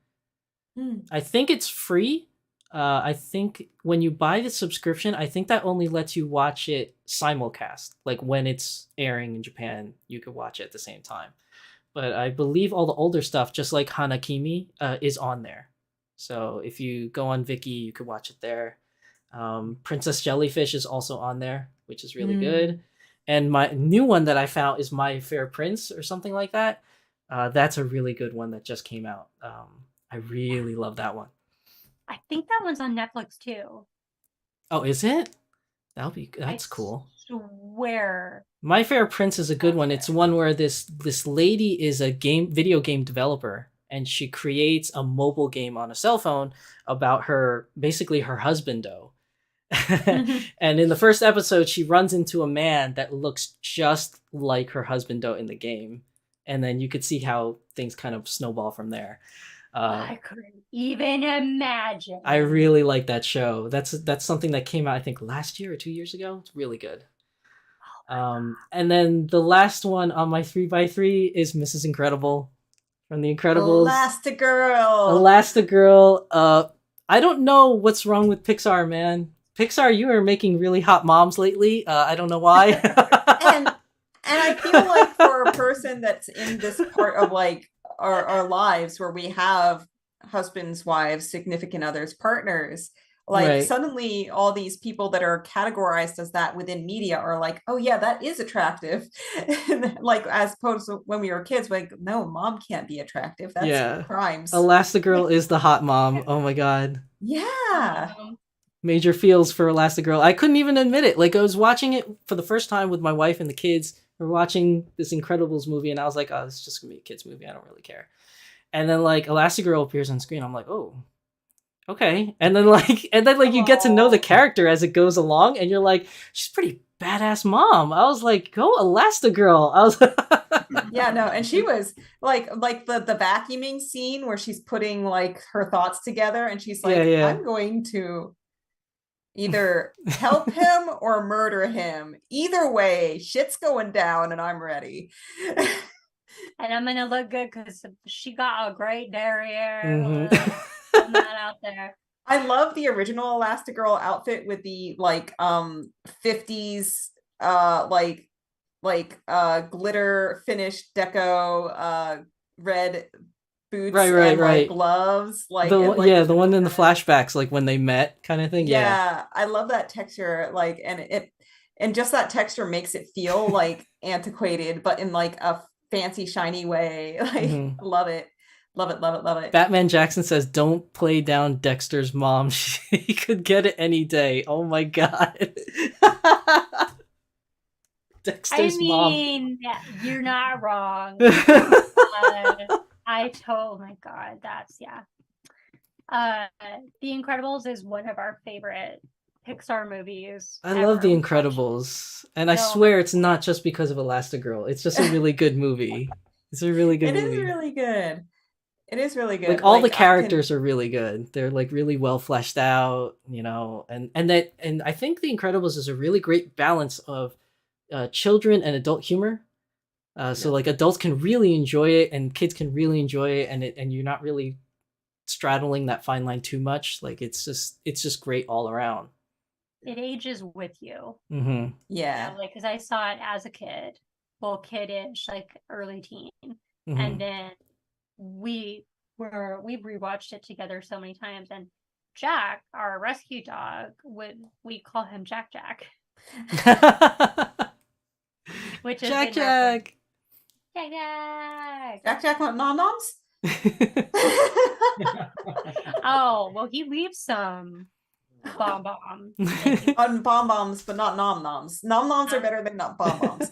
I think it's free. I think when you buy the subscription, I think that only lets you watch it simulcast. Like when it's airing in Japan, you could watch it at the same time. But I believe all the older stuff, just like Hanakimi, is on there. So if you go on Viki, you could watch it there. Princess Jellyfish is also on there, which is really good. And my new one that I found is My Fair Prince or something like that. That's a really good one that just came out. I really love that one. I think that one's on Netflix too. Oh, is it? That's I cool. swear. My Fair Prince is a good one. It's one where this lady is a video game developer and she creates a mobile game on a cell phone about her basically her husbando. And in the first episode she runs into a man that looks just like her husbando in the game. And then you could see how things kind of snowball from there. I couldn't even imagine. I really like that show. That's something that came out I think last year or 2 years ago. It's really good. And then the last one on my 3x3 is Mrs. Incredible from The Incredibles. Elastigirl. I don't know what's wrong with Pixar, man. Pixar, you are making really hot moms lately. I don't know why. and I feel like for a person that's in this part of like our lives where we have husbands, wives, significant others, partners, like Right. suddenly all these people that are categorized as that within media are like, oh yeah, that is attractive. Like as opposed to when we were kids, like, no, mom can't be attractive. That's crimes. Elastigirl is the hot mom. Oh my god. Yeah. Major feels for Elastigirl. I couldn't even admit it. Like I was watching it for the first time with my wife and the kids. We're watching this Incredibles movie and I was like, oh, it's just gonna be a kids movie. I don't really care. And then like Elastigirl appears on screen. I'm like, oh, okay. And then like you get to know the character as it goes along, and you're like, she's pretty badass mom. I was like, go Elastigirl. I was yeah, no, and she was like the vacuuming scene where she's putting like her thoughts together, and she's like, Yeah. I'm going to either help him or murder him. Either way, shit's going down, and I'm ready. And I'm gonna look good because she got a great derriere. Mhm. I'm not out there. I love the original Elastigirl outfit with the like 50s glitter finished deco red boots and like gloves, like the one in the flashbacks, like when they met kind of thing. Yeah, I love that texture, like, and just that texture makes it feel like antiquated, but in like a fancy shiny way. Like, love it. Love it. Batman Jackson says, don't play down Dexter's mom. He could get it any day. Oh my god. Dexter's mom. You're not wrong. Oh my god, that's The Incredibles is one of our favorite Pixar movies. I love The Incredibles. And I swear it's not just because of Elastigirl. It's just a really good movie. It's a really good movie. It is really good. It is really good. Like all the characters are really good. They're like really well fleshed out, you know, and I think The Incredibles is a really great balance of children and adult humor. So like adults can really enjoy it and kids can really enjoy it, and you're not really straddling that fine line too much. Like it's just great all around. It ages with you. Mm-hmm. Yeah. You know, like because I saw it as a kid, well, kiddish, like early teen, and then we rewatched it together so many times, and Jack, our rescue dog, we call him Jack, which is Jack. Jack want nom noms? Oh, well, he leaves some bomb. On bombs, but not nom noms. Nom noms are better than not bombs.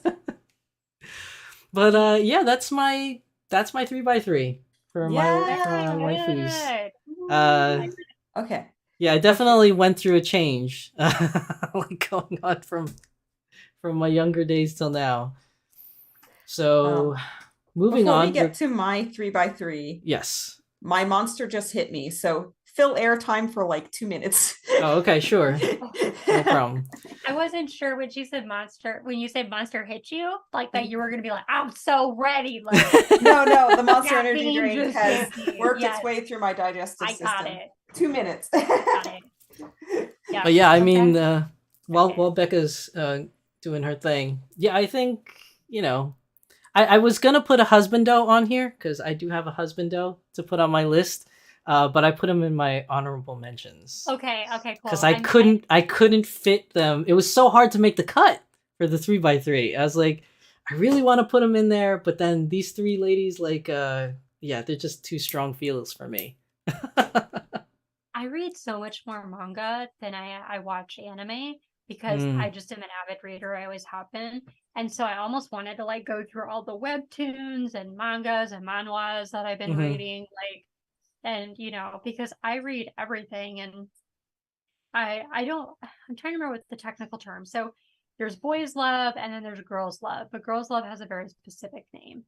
But yeah, that's my 3x3 for my Yeah. waifus. Good. Okay. Yeah, I definitely went through a change, like going on from my younger days till now. So moving Before on. we get to my 3x3, Yes. my monster just hit me. So fill airtime for like 2 minutes. Oh, okay, sure. No problem. I wasn't sure when you said monster hit you, like that you were gonna be like, I'm so ready. Like No, the monster energy caffeine drink just has hit me. worked Yes, its way through my digestive I system. got it. 2 minutes. Got it. Yeah. But yeah, I mean, Okay. while Becca's doing her thing, yeah, I think, I was gonna put a husbando on here because I do have a husbando to put on my list, but I put him in my honorable mentions Okay, cool. because I couldn't fit them. It was so hard to make the cut for the 3x3. I was like, I really want to put them in there, but then these three ladies, like, yeah, they're just too strong feels for me. I read so much more manga than I watch anime because Mm. I just am an avid reader. I always have been. And so I almost wanted to like go through all the webtoons and mangas and manhwas that I've been Mhm. reading, like, and because I read everything, and I don't, I'm trying to remember what the technical term. So there's boys love and then there's girls love, but girls love has a very specific name.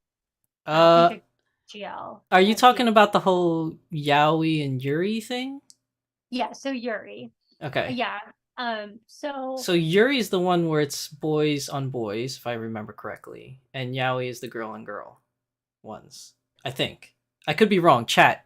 I think GL. Are you talking about the whole yaoi and yuri thing? Yeah, so Yuri. Okay. Yeah. So Yuri is the one where it's boys on boys, if I remember correctly, and yaoi is the girl on girl ones. I think. I could be wrong. Chat,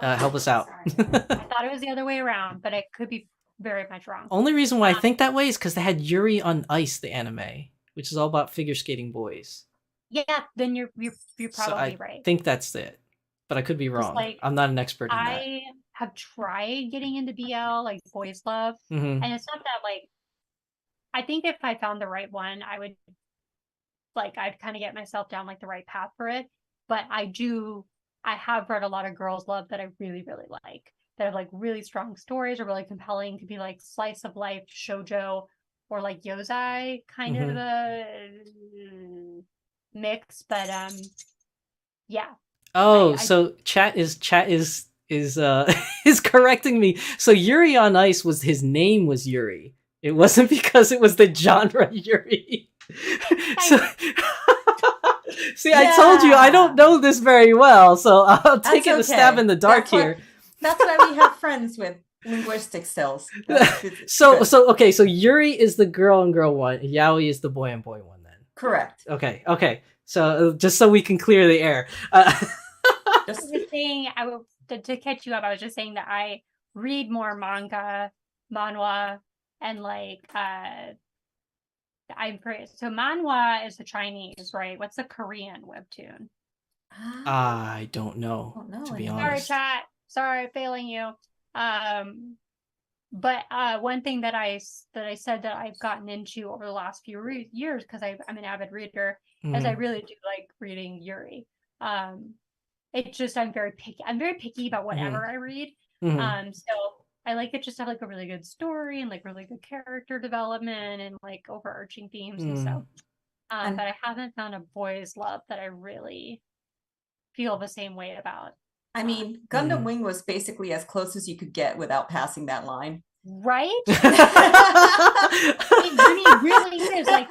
help us out. I thought it was the other way around, but I could be very much wrong. Only reason why I think that way is because they had Yuri on Ice, the anime, which is all about figure skating boys. Yeah, then you're probably So I right. think that's it, but I could be wrong. Like, I'm not an expert in that. I have tried getting into BL, like boys love, Mhm. and it's not that like. I think if I found the right one, I would I'd kind of get myself down like the right path for it. But I have read a lot of girls love that I really, really like. That have like really strong stories, or really compelling, could be like slice of life shoujo or like yozai kind of a mix. But yeah. Oh, so chat is is correcting me. So Yuri on Ice his name was Yuri. It wasn't because it was the genre Yuri. So, see, I told you I don't know this very well, so I'll take a stab in the dark here. That's why we have friends with linguistic skills. So okay, so Yuri is the girl on girl one, yaoi is the boy on boy one then. Correct. Okay. So just so we can clear the air. Just saying, to catch you up, I was just saying that I read more manga, manhwa, and like so manhwa is the Chinese, right? What's the Korean webtoon? I don't know, to be honest. Sorry, chat. Sorry, failing you. But one thing that I said that I've gotten into over the last few years, because I'm an avid reader, is I really do like reading Yuri. It's just I'm very picky about whatever I read. So I like it just to have like a really good story and like really good character development and like overarching themes and stuff. But I haven't found a boys love that I really feel the same way about. I mean, Gundam Wing was basically as close as you could get without passing that line. Right? It really is. Like,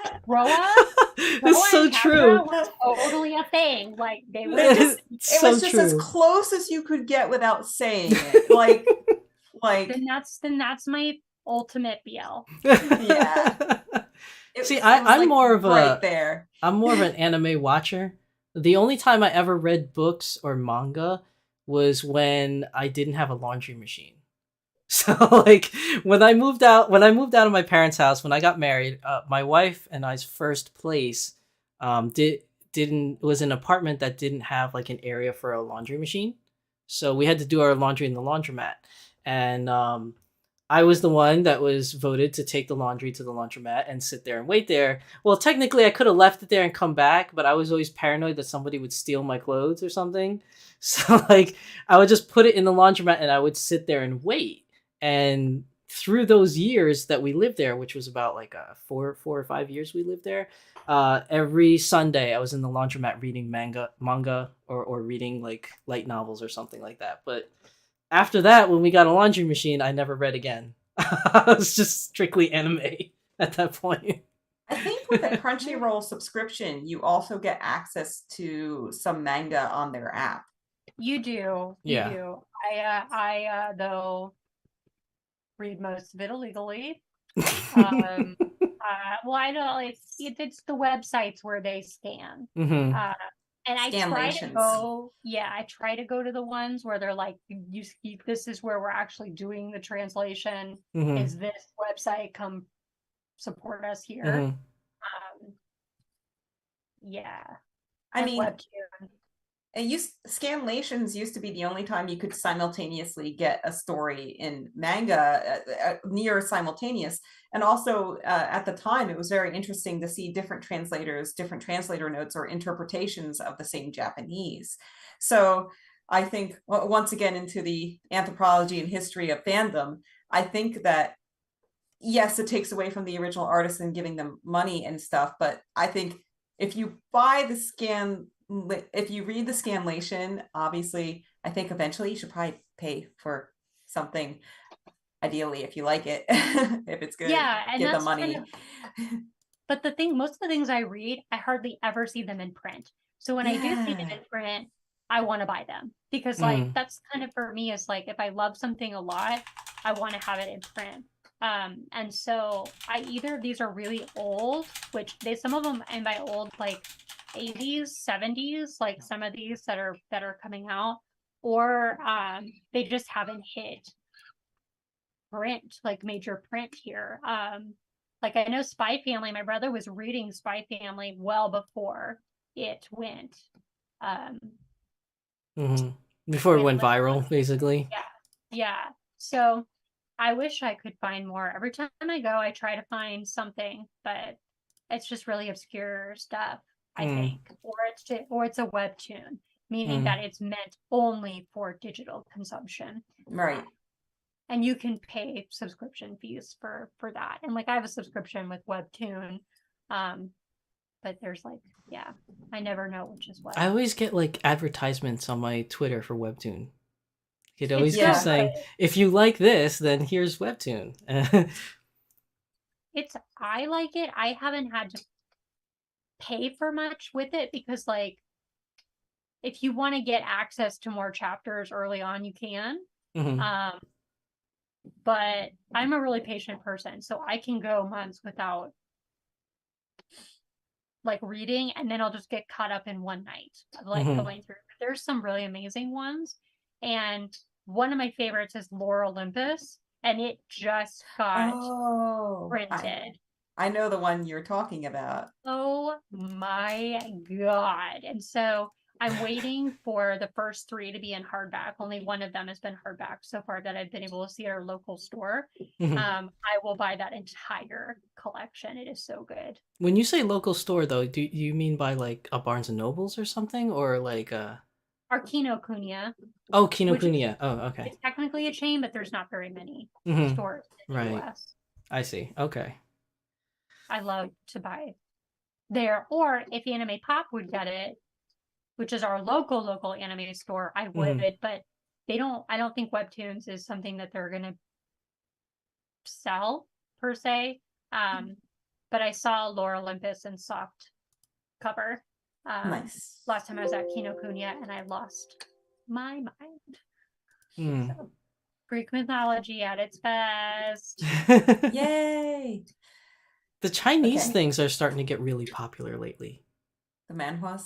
It's so true. Was totally a thing. Like, they were it was just as close as you could get without saying it. Like then that's my ultimate BL. Yeah. See, I'm more of right there. I'm more of an anime watcher. The only time I ever read books or manga was when I didn't have a laundry machine. So like when I moved out of my parents' house, when I got married, my wife and I's first place was an apartment that didn't have like an area for a laundry machine. So we had to do our laundry in the laundromat. And I was the one that was voted to take the laundry to the laundromat and sit there and wait there. Well, technically, I could have left it there and come back, but I was always paranoid that somebody would steal my clothes or something. So, like, I would just put it in the laundromat and I would sit there and wait. And through those years that we lived there, which was about like 4 or 5 years we lived there, every Sunday I was in the laundromat reading manga or reading like light novels or something like that. But after that, when we got a laundry machine, I never read again. I was just strictly anime at that point. I think with a Crunchyroll subscription, you also get access to some manga on their app. You do. Yeah. You do. I though read most of it illegally. Well, I know it's the websites where they scan. Mm-hmm. And I try to Scanlations. go, I try to go to the ones where they're like, this is where we're actually doing the translation. Mm-hmm. Is this website, come support us here? Mm-hmm. I And mean, Webtoon. Scanlations used to be the only time you could simultaneously get a story in manga, near simultaneous. And also at the time, it was very interesting to see different translators, different translator notes or interpretations of the same Japanese. So I think, once again, into the anthropology and history of fandom, I think that, yes, it takes away from the original artists and giving them money and stuff. But I think if you buy the if you read the scanlation, obviously, I think eventually you should probably pay for something. Ideally, if you like it, if it's good, And give them that's money. But most of the things I read, I hardly ever see them in print. So when I do see them in print, I want to buy them because like that's kind of for me is like if I love something a lot, I want to have it in print. And so either these are really old, which some of them and by old like 80s, 70s, like some of these that are coming out, or they just haven't hit print, like major print here. Like I know Spy Family, my brother was reading Spy Family well before it went. Before it went viral, basically. Yeah. So I wish I could find more. Every time I go, I try to find something, but it's just really obscure stuff, I think. Or it's a webtoon, meaning that it's meant only for digital consumption. Right. And you can pay subscription fees for that. And like I have a subscription with Webtoon. But there's like, I never know which is what. I always get like advertisements on my Twitter for Webtoon. It always keeps saying, if you like this, then here's Webtoon. I like it. I haven't had to pay for much with it because like, if you want to get access to more chapters early on, you can. But I'm a really patient person, so I can go months without like reading, and then I'll just get caught up in one night of like going through. There's some really amazing ones, and one of my favorites is Lore Olympus, and it just got printed. I know the one you're talking about. Oh my god. And so I'm waiting for the first 3 to be in hardback. Only one of them has been hardback so far that I've been able to see at our local store. I will buy that entire collection. It is so good. When you say local store, though, do you mean by like a Barnes and Nobles or something, or like a? Our Kinokuniya. Oh, Kinokuniya. Oh, okay. It's technically a chain, but there's not very many stores in the US. I see. Okay. I love to buy there, or if Anime Pop would get it, which is our local anime store, I would, but I don't think Webtoons is something that they're going to sell per se. But I saw Lore Olympus in soft cover. Nice. Last time I was at Kinokuniya and I lost my mind. So, Greek mythology at its best. Yay! The Chinese things are starting to get really popular lately. The manhwas?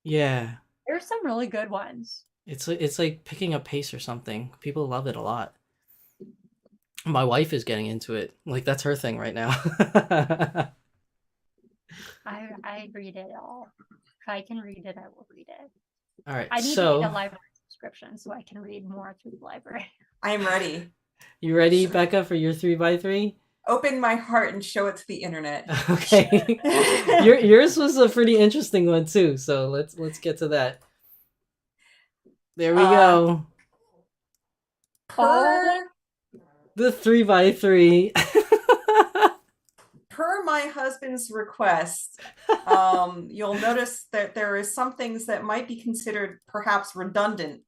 Yeah. There's some really good ones. It's like picking up pace or something. People love it a lot. My wife is getting into it. Like that's her thing right now. I read it all. If I can read it, I will read it. All right. I need to get a library subscription so I can read more through the library. I am ready. You ready, Becca, for your 3x3? Open my heart and show it to the internet. Okay. Yours was a pretty interesting one too, so let's get to that. There we go. Per The 3x3. per my husband's request, you'll notice that there is some things that might be considered perhaps redundant.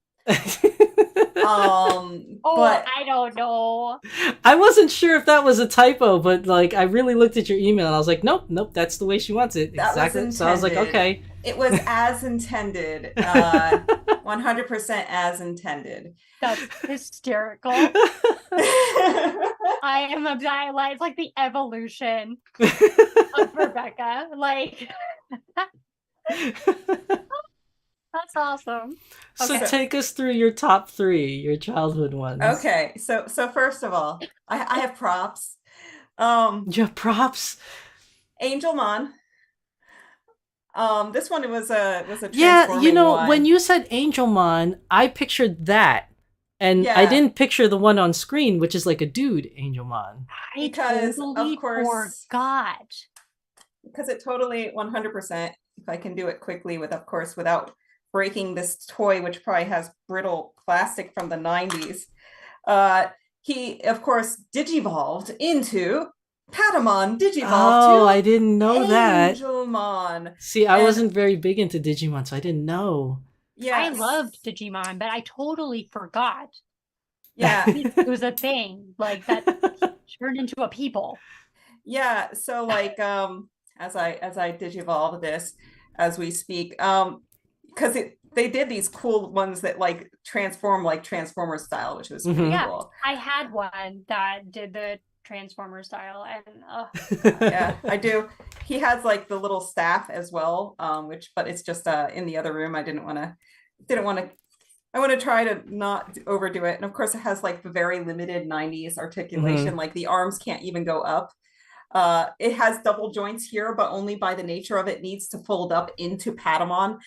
But I don't know. I wasn't sure if that was a typo, but like I really looked at your email and I was like, nope, that's the way she wants it. That was Exactly. So I was like, intended. okay. It was as intended. 100% as intended. That's hysterical. I am obsessed. Like, it's like the evolution of Rebecca. Like, that's awesome. So Okay. take us through your top 3, your childhood ones. Okay, so first of all, I have props. You have props. Angelmon. This one was a Yeah, transforming one. when you said Angelmon, I pictured that. And I Yeah. didn't picture the one on screen, which is like a dude Angelmon. Because, of totally course- forgot. because it totally 100%, if I can do it quickly without breaking this toy, which probably has brittle plastic from the 90s. He, of course, digivolved into Patamon, digivolved Oh, to I didn't know that. Angelmon. See, I And- wasn't very big into Digimon, so I didn't know. Yeah, I loved Digimon, but I totally forgot. Yeah, It was a thing like that turned into a people. yeah. So like, as I digivolve this as we speak, because they did these cool ones that like transform like Transformer style, which was pretty Yeah. cool. I had one that did the Transformer style, and Yeah, I do. He has like the little staff as well, but it's just in the other room. I want to try to not overdo it. And of course it has like the very limited 90s articulation, like the arms can't even go up. It has double joints here, but only by the nature of it needs to fold up into Patamon.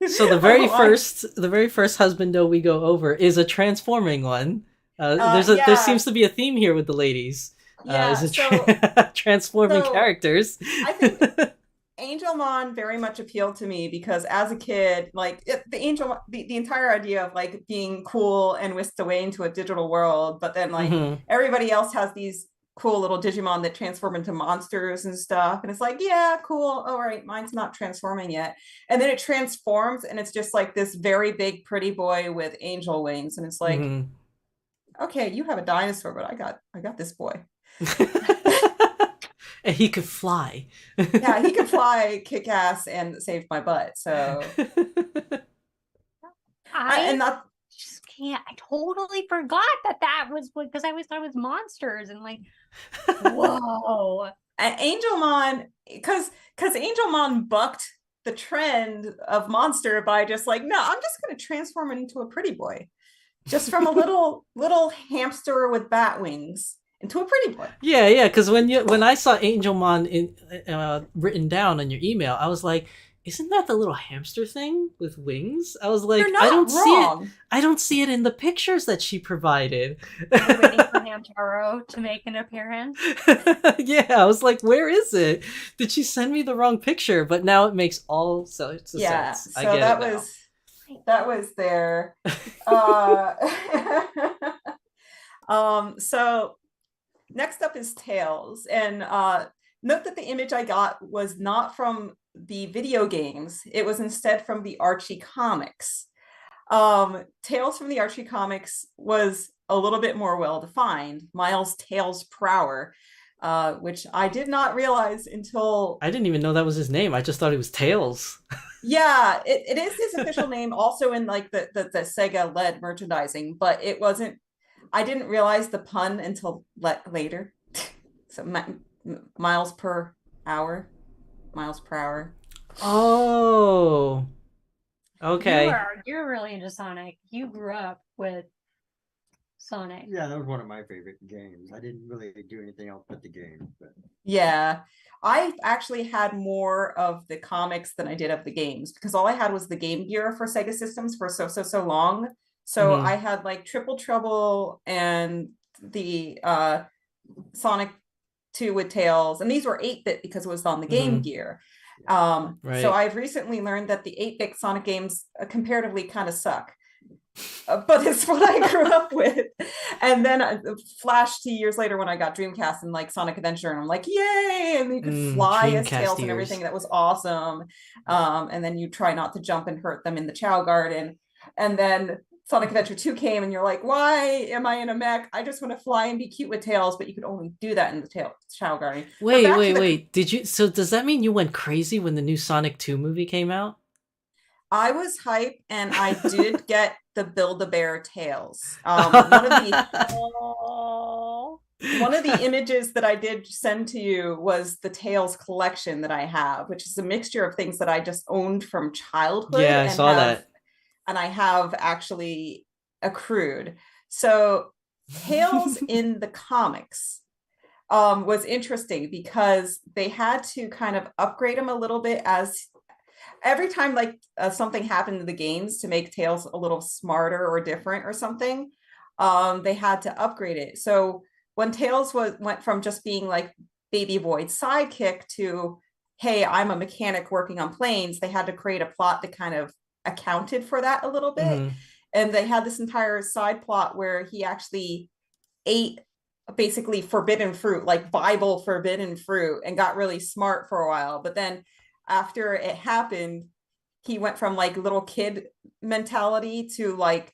So the very first husbando we go over is a transforming one. There yeah. seems to be a theme here with the ladies. Yeah, is it transforming characters? I think Angelmon very much appealed to me because as a kid, like the entire idea of like being cool and whisked away into a digital world, but then like everybody else has these cool little Digimon that transform into monsters and stuff, and it's like, yeah, cool, all right, mine's not transforming yet, and then it transforms and it's just like this very big pretty boy with angel wings, and it's like, okay, you have a dinosaur, but I got this boy. And he could fly. Yeah, he could fly, kick ass, and save my butt. So I just can't. I totally forgot that was because I always thought it was monsters and like, whoa. And Angelmon, because Angelmon bucked the trend of monster by just like, no, I'm just going to transform it into a pretty boy, just from a little hamster with bat wings into a pretty boy. Yeah, because when I saw Angelmon written down on your email, I was like, isn't that the little hamster thing with wings? I was like, You're not I don't wrong. see it. I don't see it in the pictures that she provided. You're waiting for Hamtaro to make an appearance. Yeah, I was like, where is it? Did she send me the wrong picture? But now it makes all sorts of sense. So I get that was there. So next up is Tails, and note that the image I got was not from the video games. It was instead from the Archie comics. Tails from the Archie comics was a little bit more well-defined. Miles Tails Prower, which I did not realize until... I didn't even know that was his name. I just thought it was Tails. Yeah, it is his official name, also in like the Sega-led merchandising, but it wasn't... I didn't realize the pun until later. So miles per hour. Oh. Okay. You're really into Sonic. You grew up with Sonic. Yeah, that was one of my favorite games. I didn't really do anything else but the game. But... Yeah, I actually had more of the comics than I did of the games because all I had was the Game Gear for Sega systems for so long. So I had like Triple Trouble and the Sonic 2 with Tails, and these were 8-bit because it was on the Game Gear. So I've recently learned that the 8-bit Sonic games comparatively kind of suck. But it's what I grew up with. And then flash to years later when I got Dreamcast and like Sonic Adventure, and I'm like, yay! And you could fly as Tails and everything. That was awesome. And then you try not to jump and hurt them in the Chow Garden. And then Sonic Adventure 2 came, and you're like, why am I in a mech? I just want to fly and be cute with Tails, but you could only do that in the Chow Garden. Wait. So does that mean you went crazy when the new Sonic 2 movie came out? I was hype, and I did get the Build-A-Bear Tails. One of the images that I did send to you was the Tails collection that I have, which is a mixture of things that I just owned from childhood. Yeah, I saw that. And I have actually accrued. So Tails in the comics was interesting because they had to kind of upgrade him a little bit as every time like something happened in the games to make Tails a little smarter or different or something, they had to upgrade it. So when Tails went from just being like Baby Void's sidekick to, hey, I'm a mechanic working on planes, they had to create a plot that kind of accounted for that a little bit. And they had this entire side plot where he actually ate basically forbidden fruit, like Bible forbidden fruit, and got really smart for a while. But then after it happened, he went from like little kid mentality to like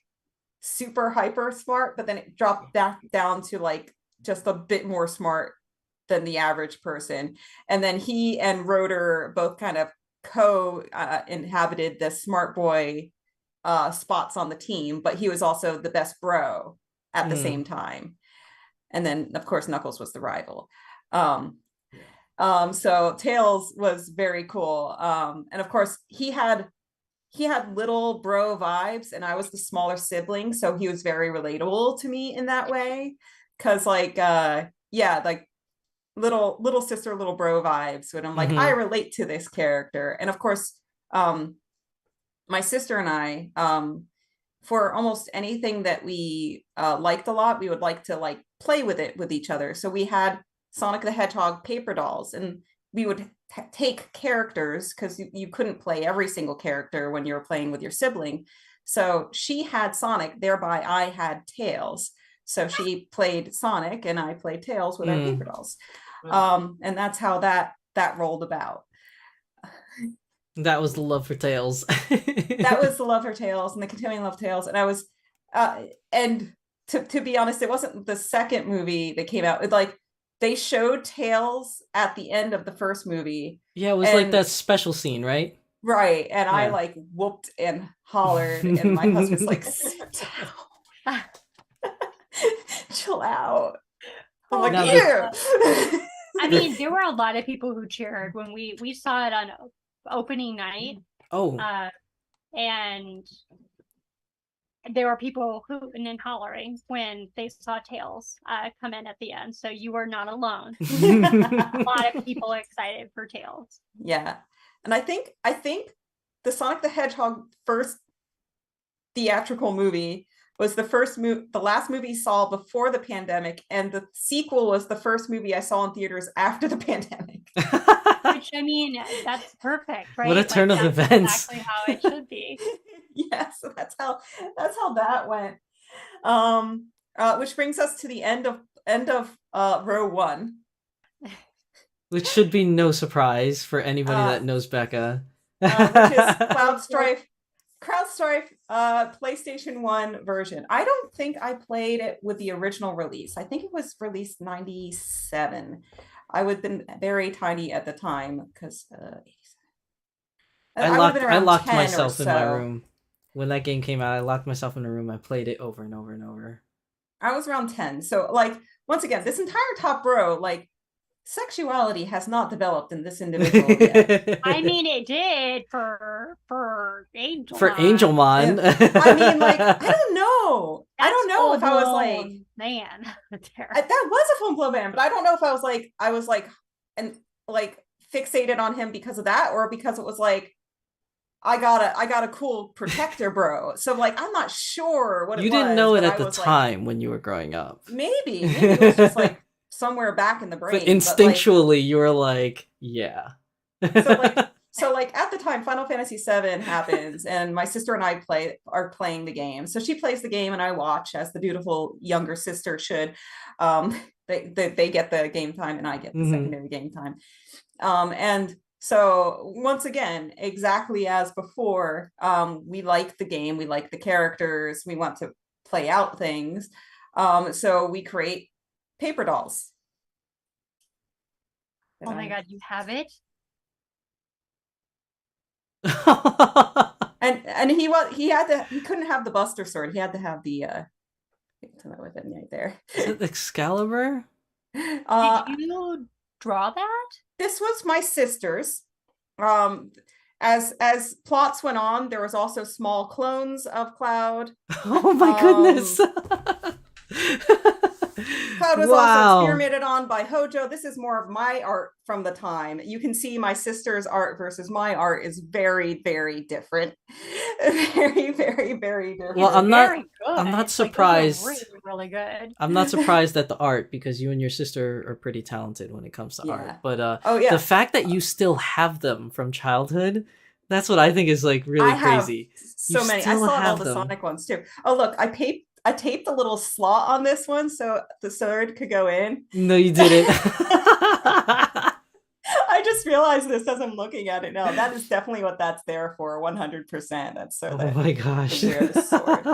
super hyper smart, but then it dropped back down to like just a bit more smart than the average person. And then he and Rotor both kind of co-inhabited the smart boy spots on the team, but he was also the best bro at the same time. And then of course Knuckles was the rival. So Tails was very cool. And of course he had little bro vibes, and I was the smaller sibling, so he was very relatable to me in that way. Cause like like little sister, little bro vibes, when I'm like, I relate to this character. And of course, my sister and I, for almost anything that we liked a lot, we would like to like play with it with each other. So we had Sonic the Hedgehog paper dolls, and we would take characters, because you couldn't play every single character when you were playing with your sibling. So she had Sonic, thereby I had Tails. So she played Sonic and I played Tails with our paper dolls. And that's how that rolled about. That was the love for Tails. That was the love for Tails and the continuing love for Tails. And I was, and to be honest, it wasn't the second movie that came out. It, like, they showed Tails at the end of the first movie. Yeah, it was like that special scene, right? Right. And I like whooped and hollered, and my husband's like, sit down. Chill out. I'm like, yeah. I mean, there were a lot of people who cheered when we saw it on opening night. And there were people hooting and hollering when they saw Tails come in at the end. So you were not alone. A lot of people excited for Tails. Yeah. And I think the Sonic the Hedgehog first theatrical movie was the last movie I saw before the pandemic, and the sequel was the first movie I saw in theaters after the pandemic. Which, I mean, that's perfect, right? What a turn of events. Exactly how it should be. Yeah, so that's how that went. Which brings us to the end of row one. Which should be no surprise for anybody that knows Becca. Which is Cloud Strife PlayStation 1 version. I don't think I played it with the original release. I think it was released 97. I would have been very tiny at the time, because I locked myself in my room. When that game came out, I locked myself in a room. I played it over and over and over. I was around 10. So, like, once again, this entire top row, like, sexuality has not developed in this individual yet. I mean, it did for Angelmon. For Angelmon. I mean, like, I don't know. I don't know if I was like, man, that was a full blown man, but I don't know if I was like fixated on him because of that, or because it was like I got a cool protector, bro. So like I'm not sure what You it didn't was, know it but at I the was like, time when you were growing up. maybe it was just like somewhere back in the But brain. But like instinctually, you were like, yeah. so like so like at the time Final Fantasy VII happens and my sister and I are playing the game. So she plays the game and I watch, as the dutiful younger sister should. um they get the game time and I get the Mhm. secondary game time. And so once again, exactly as before, we like the game, we like the characters, we want to play out things. So we create paper dolls. Oh my god, you have it? And he couldn't have the Buster Sword. He had to have the with him right there. Is it Excalibur? Uh, Did you draw that? this was my sister's. As plots went on, there was also small clones of Cloud. Oh my goodness. Cloud was Wow. also experimented on by Hojo. This is more of my art from the time. You can see my sister's art versus my art is very, very different. Very, very, very different. Well, I'm Very not good. surprised. Like, those are really, really good. I'm not surprised at the art because you and your sister are pretty talented when it comes to Yeah. art. But Oh yeah, the fact that you still have them from childhood, that's what I think is like really I have crazy. so You many. I still saw all have the them. Sonic ones too. Oh look, I taped a little slot on this one so the sword could go in. No, you didn't. I just realized this as I'm looking at it now. That is definitely what that's there for, 100%. That's so Oh that my gosh. wear the sword.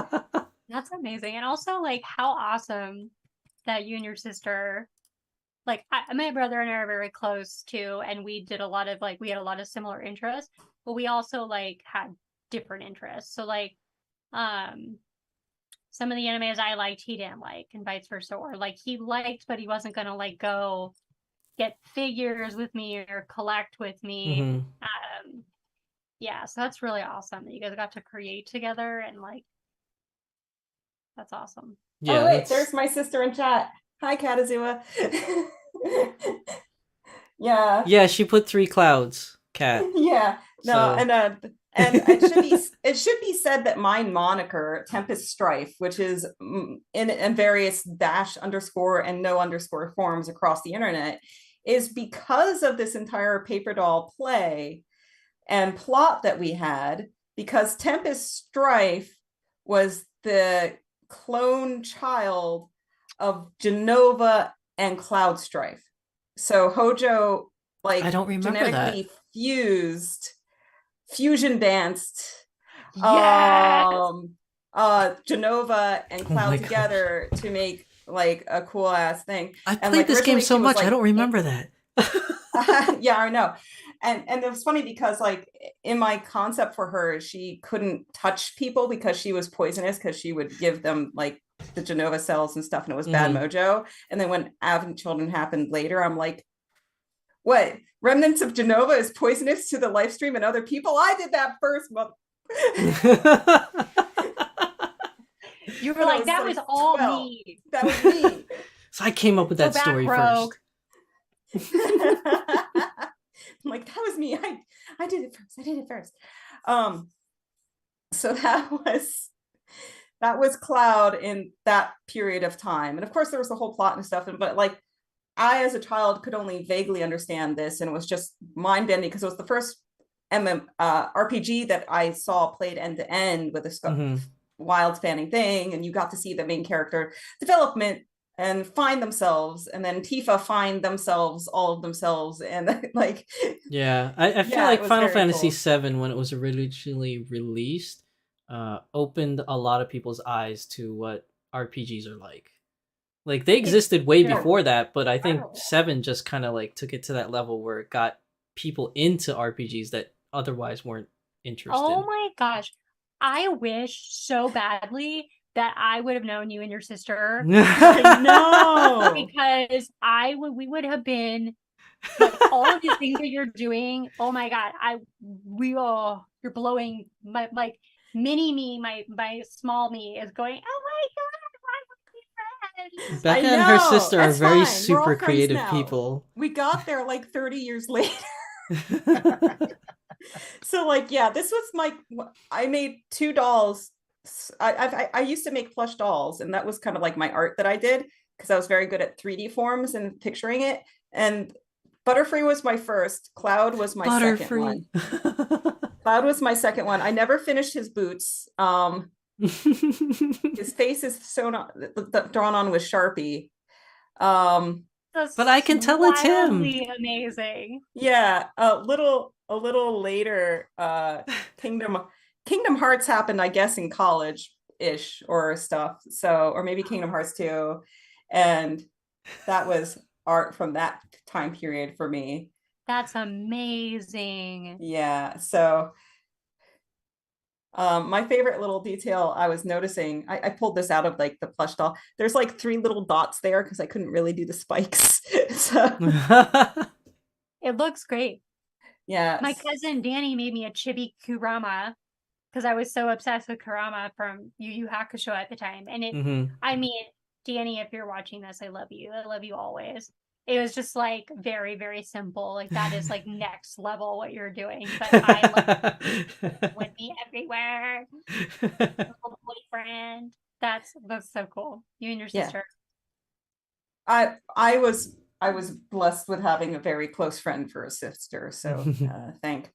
That's amazing. And also, like, how awesome that you and your sister, like, my brother and I are very close too, and we did a lot of, like, we had a lot of similar interests, but we also, like, had different interests. So, like, some of the animes I liked, he didn't like, and vice versa. Or, like, he liked, but he wasn't going to, like, go get figures with me or collect with me. Mhm. Yeah, so that's really awesome that you guys got to create together, and, like, that's awesome. Yeah, Oh wait, that's... there's my sister in chat. Hi, Katazua. Yeah. Yeah, she put 3 clouds, Cat. Yeah. No, So- and it should be said that my moniker, Tempest Strife, which is in various dash underscore and no underscore forms across the internet, is because of this entire paper doll play and plot that we had, because Tempest Strife was the clone child of Genova and Cloud Strife. So Hojo, like, I don't remember genetically fusion danced Yes! Genova and Oh Cloud my together to make like a cool ass thing. I And, played like, this game originally so she was, much, I like, don't remember that. yeah, I know. And it was funny because, like, in my concept for her, she couldn't touch people because she was poisonous, because she would give them like the Genova cells and stuff, and it was bad mojo. And then when having children happened later, I'm like, what? Remnants of Genova is poisonous to the life stream and other people? I did that first month. You were When I like, that like was all 12. me. That was me. So I came up with that Go back, story Rogue. first. I'm like, that was me. I did it first. I did it first. So that was Cloud in that period of time. And of course there was the whole plot and stuff, but like, I as a child could only vaguely understand this, and it was just mind-bending because it was the first RPG that I saw played end to end with a wild spanning thing, and you got to see the main character development and find themselves, and then Tifa find themselves, all of themselves, and like, yeah, I feel Yeah, it like was Final very Fantasy cool. VII, when it was originally released, opened a lot of people's eyes to what RPGs are like. Like, they existed way Yeah. before that, but I think Incredible. 7 just kind of like took it to that level where it got people into RPGs that otherwise weren't interested. Oh my gosh. I wish so badly that I would have known you and your sister. I know. Because we would have been like, all of these things that you're doing. Oh my god, you're blowing my, like, mini me, my small me is going, oh my god, why would we be friends? Becca I and her know. sister are It's very fine. We're all super friends creative now. people. We got there like 30 years later. So like, yeah, this was I made 2 dolls. I used to make plush dolls, and that was kind of like my art that I did because I was very good at 3D forms and picturing it. And Butterfree was my first. Cloud was my second Butterfree. one. Cloud was my second one. I never finished his boots. His face is drawn on with Sharpie. That's But I can tell it's him. wildly amazing. Yeah, a little later, Kingdom Hearts happened, I guess, in college-ish or stuff. So, or maybe Kingdom Hearts 2. And that was art from that time period for me. That's amazing. Yeah. So my favorite little detail I was noticing, I pulled this out of like the plush doll. There's like 3 little dots there because I couldn't really do the spikes. So It looks great. yeah. My cousin Danny made me a chibi Kurama because I was so obsessed with Kurama from Yu Yu Hakusho at the time. And Mhm. I mean, Danny, if you're watching this, I love you. I love you always. It was just like very, very simple. Like that is like next level what you're doing. But I love with me everywhere. Little boyfriend. That's so cool. You and your Yeah. sister. I was blessed with having a very close friend for a sister. So thank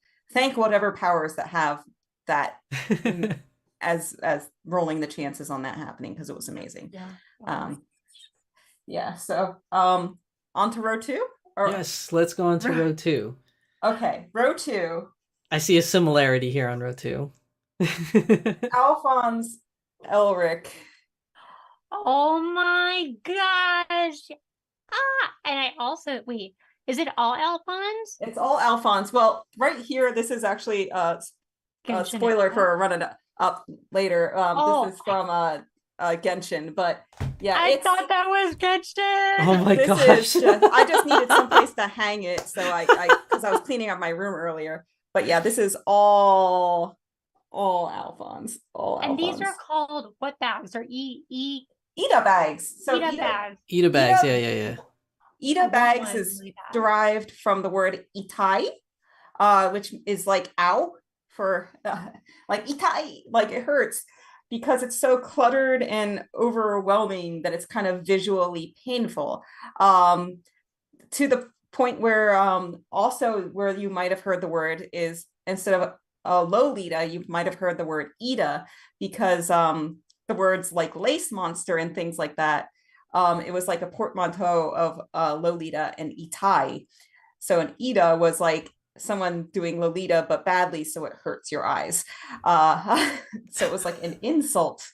whatever powers that have that as rolling the chances on that happening, because it was amazing. Yeah. Yeah. So on to row 2? Yes, let's go on to row 2. Okay, row 2. I see a similarity here on row 2. Alphonse Elric. Oh my gosh. And I also wait, is it all Alphonse? It's all Alphonse. Well, right here, this is actually a spoiler for running up later. This is from Genshin, but yeah, I thought that was Genshin. Oh my gosh. I just needed someplace to hang it, so I because I was cleaning up my room earlier. But yeah, this is all Alphonse. And these are called what bags? Or Ida bags. So Ida bags. Ida bags, yeah. Ida bags is really derived from the word itai, which is like ow for like itai, like it hurts, because it's so cluttered and overwhelming that it's kind of visually painful. To the point where also where you might have heard the word is, instead of Lolita, you might have heard the word Ida, because the words like lace monster and things like that, it was like a portmanteau of Lolita and Itai. So an Ida was like someone doing Lolita but badly, so it hurts your eyes. So it was like an insult,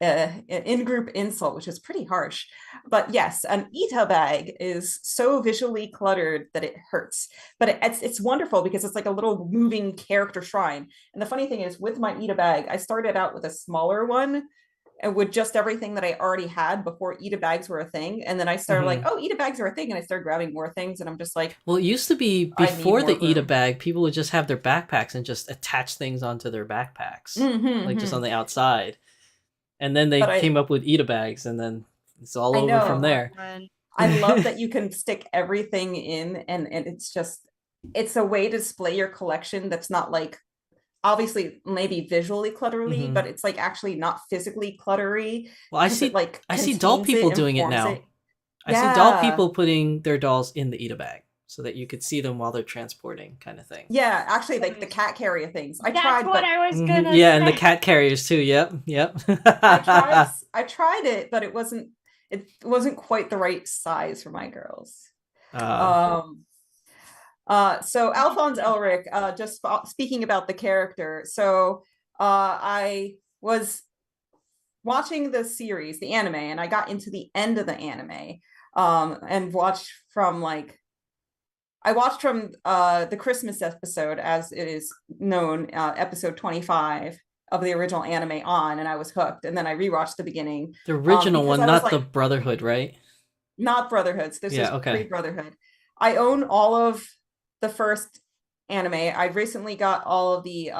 an in-group insult, which is pretty harsh. But yes, an Ita bag is so visually cluttered that it hurts. But it's wonderful because it's like a little moving character shrine. And the funny thing is, with my Ita bag, I started out with a smaller one, and with just everything that I already had before Ida bags were a thing. And then I started like, oh, Ida bags are a thing. And I started grabbing more things, and I'm just like, well, it used to be before the Ida bag, people would just have their backpacks and just attach things onto their backpacks, like just on the outside. And then they came up with Ida bags, and then it's all over from there. I love that you can stick everything in, and it's a way to display your collection that's not like, obviously maybe visually cluttery, but it's like actually not physically cluttery. Well, I see doll people doing it now. I see doll people putting their dolls in the Ida bag so that you could see them while they're transporting, kind of thing. Yeah, actually, like the cat carrier things. I was gonna say. Yeah, and the cat carriers too. Yep. I tried it, but it wasn't quite the right size for my girls. So Alphonse Elric, just speaking about the character. So I was watching the series, the anime, and I got into the end of the anime, and watched from the Christmas episode, as it is known, episode 25 of the original anime on, and I was hooked. And then I rewatched the beginning. The original one, not the Brotherhood, right? Not Brotherhoods. This is pre-Brotherhood. I own all of the first anime. I recently got all of the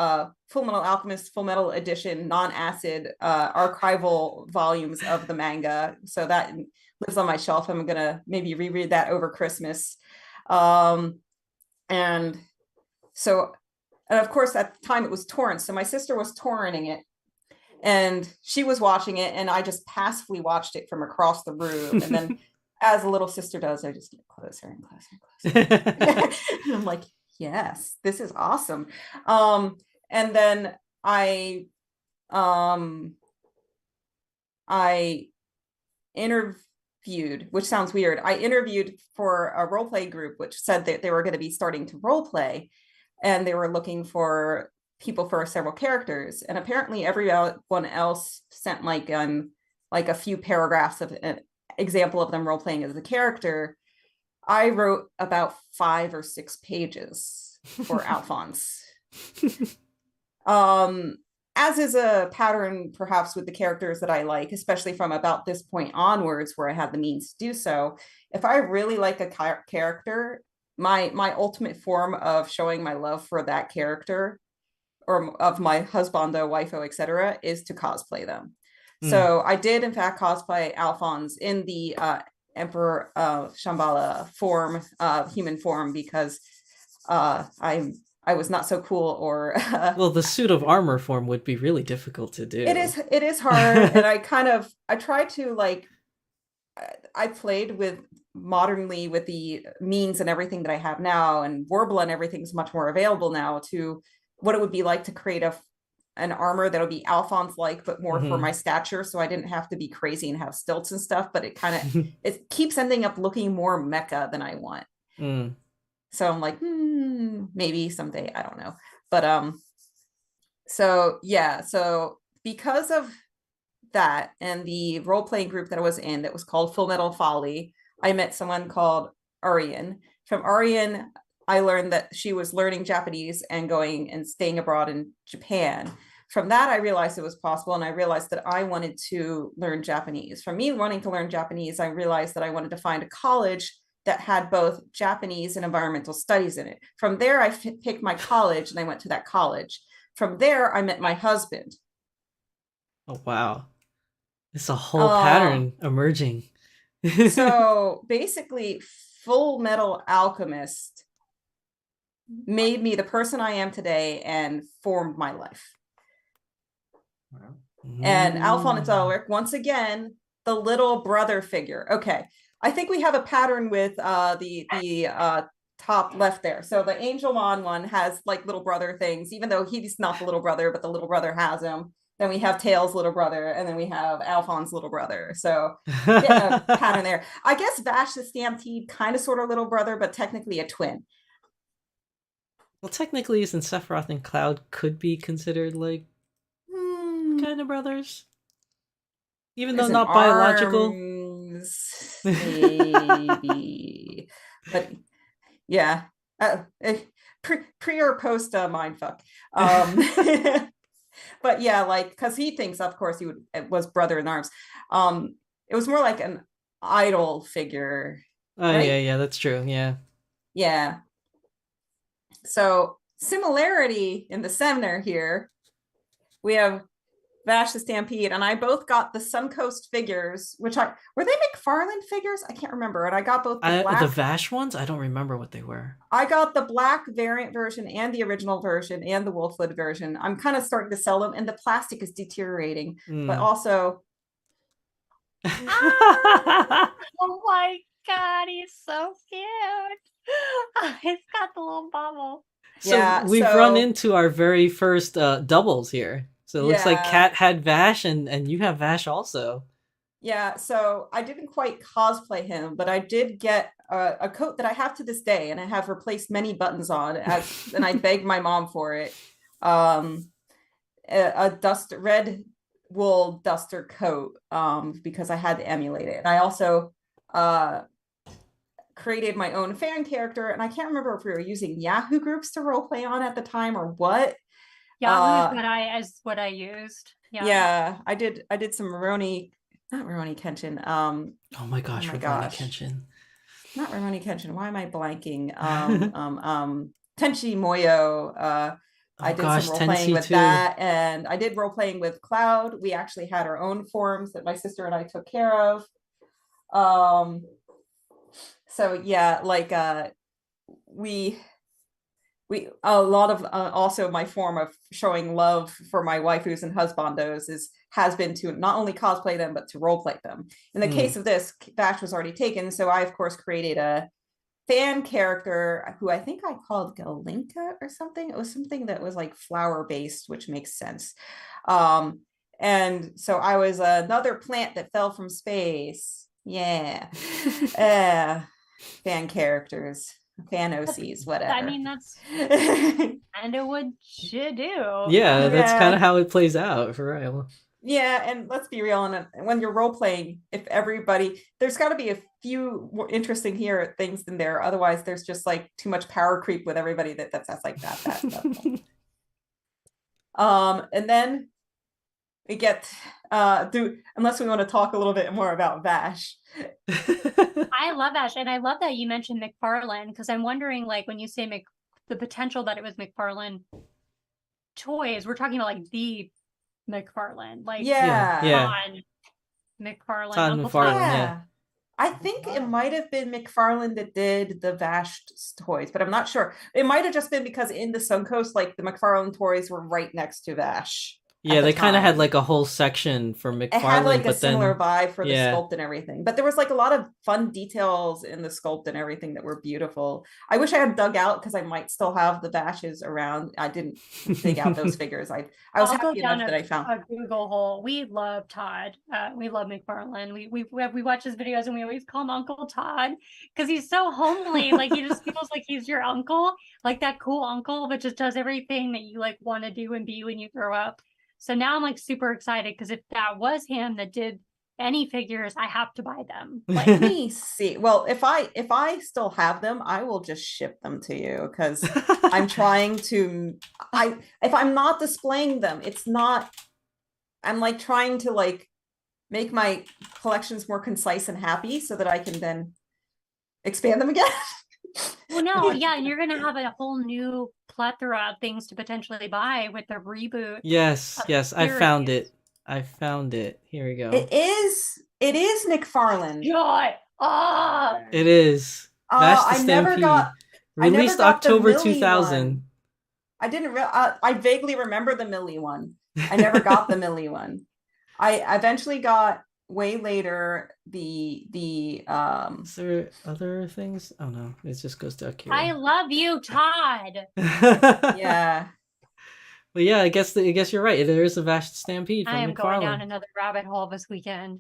Full Metal Alchemist Full Metal Edition non-acid archival volumes of the manga. So that lives on my shelf. I'm gonna maybe reread that over Christmas. And so And of course, at the time it was torrent. So my sister was torrenting it and she was watching it, and I just passively watched it from across the room. And then, as a little sister does, I just get closer and closer and closer. And I'm like, yes, this is awesome. And then I interviewed, which sounds weird. I interviewed for a role play group, which said that they were going to be starting to role play, and they were looking for people for several characters. And apparently everyone else sent like a few paragraphs of an example of them role playing as a character. I wrote about 5 or 6 pages for Alphonse. As is a pattern perhaps with the characters that I like, especially from about this point onwards where I had the means to do so. If I really like a character, my ultimate form of showing my love for that character, or of my husbando, waifu, etc., is to cosplay them. So I did in fact cosplay Alphonse in the Emperor Shambhala form, human form, because I was not so cool, or well, the suit of armor form would be really difficult to do. It is hard. And I tried to, like, I played with modernly with the means and everything that I have now, and Warbler and everything's much more available now, to what it would be like to create an armor that'll be Alphonse like, but more for my stature, so I didn't have to be crazy and have stilts and stuff. But it kind of it keeps ending up looking more mecha than I want. So I'm like, maybe someday, I don't know. But so yeah, so because of that and the role-playing group that I was in that was called Full Metal Folly, I met someone called Arian. From Arian, I learned that she was learning Japanese and going and staying abroad in Japan. From that, I realized it was possible, and I realized that I wanted to learn Japanese. From me wanting to learn Japanese, I realized that I wanted to find a college that had both Japanese and environmental studies in it. From there, I picked my college, and I went to that college. From there, I met my husband. Oh, wow. It's a whole pattern emerging. So basically, Full Metal Alchemist made me the person I am today and formed my life. Wow. And Alphonse Ulrich, once again, the little brother figure. Okay, I think we have a pattern with the top left there. So the Angelmon one has like little brother things, even though he's not the little brother, but the little brother has him. Then we have Tails' little brother, and then we have Alphonse's little brother. So yeah, a pattern there. I guess Vash the Stampede, kind of sort of little brother, but technically a twin. Well, technically, since Sephiroth and Cloud could be considered like kind of brothers, even though not biological. Maybe, but yeah, pre or post mindfuck. But yeah, like, because he thinks, of course, it was brother in arms. It was more like an idol figure. Oh, right? yeah, that's true. Yeah. So similarity in the center here, we have Vash the Stampede, and I both got the Suncoast figures, which were they McFarlane figures? I can't remember. And I got both the Vash ones. I don't remember what they were. I got the black variant version and the original version and the Wolfwood version. I'm kind of starting to sell them, and the plastic is deteriorating, but also. Oh my god, he's so cute. He's got the little bubble. So yeah, we've run into our very first doubles here. So it looks like Kat had Vash and you have Vash also. Yeah, so I didn't quite cosplay him, but I did get a coat that I have to this day, and I have replaced many buttons on, and I begged my mom for it. A red wool duster coat, because I had to emulate it. And I also created my own fan character, and I can't remember if we were using Yahoo groups to roleplay on at the time or what. Yahoo is what I used. Yeah, I did some not Rurouni Kenshin. Oh my gosh, Rurouni Kenshin. Not Rurouni Kenshin. Why am I blanking? Tenchi Moyo. I did some role playing with that, and I did role playing with Cloud. We actually had our own forums that my sister and I took care of. So yeah, like we a lot of also my form of showing love for my waifus and husbandos has been to not only cosplay them but to role play them. In the case of this, Vash was already taken, so I of course created a fan character who I think I called Galinka or something. It was something that was like flower based, which makes sense. And so I was another plant that fell from space. Yeah. Fan characters, fan OCs, whatever. I mean, that's kind of what you do. Yeah, that's kind of how it plays out for real. Yeah, and let's be real, and when you're role playing, if everybody, there's got to be a few more interesting here things in there. Otherwise, there's just like too much power creep with everybody that's like that stuff. And then we get unless we want to talk a little bit more about Vash. I love Vash, and I love that you mentioned McFarlane, because I'm wondering, like, when you say the potential that it was McFarlane toys, we're talking about like the McFarlane, like Yeah. Todd McFarlane. Todd Uncle McFarlane, Todd. yeah. I think it might have been McFarlane that did the Vash toys, but I'm not sure. It might have just been because in the Suncoast, like the McFarlane toys were right next to Vash. Yeah, they kind of had like a whole section for McFarlane. It had like a but similar then, vibe for the yeah. sculpt and everything. But there was like a lot of fun details in the sculpt and everything that were beautiful. I wish I had dug out because I might still have the Vashes around. I didn't dig out those figures. I was I'll go happy down enough that I found a Google hole. We love Todd. We love McFarlane. We watch his videos and we always call him Uncle Todd because he's so homely. Like he just feels like he's your uncle, like that cool uncle, but just does everything that you like want to do and be when you grow up. So now I'm like super excited because if that was him that did any figures, I have to buy them. Like, Let me see. Well, if I still have them, I will just ship them to you because I'm trying to. If I'm not displaying them, it's not. I'm like trying to like make my collections more concise and happy so that I can then expand them again. well, no, yeah, and you're gonna have a whole new plethora of things to potentially buy with the reboot. Yes, I series. found it. I found it. Here we go. It is McFarlane. God, It is. Vash the I never Stampede. got. Released I never got the October Millie 2000. one. I didn't. I vaguely remember the Millie one. I never got the Millie one. I eventually got way later the Is there other things? Oh no, it just goes to Akira. I love you, Todd. yeah. Well, yeah, I guess you're right. There is a Vash Stampede from I am McFarlane. going down another rabbit hole this weekend.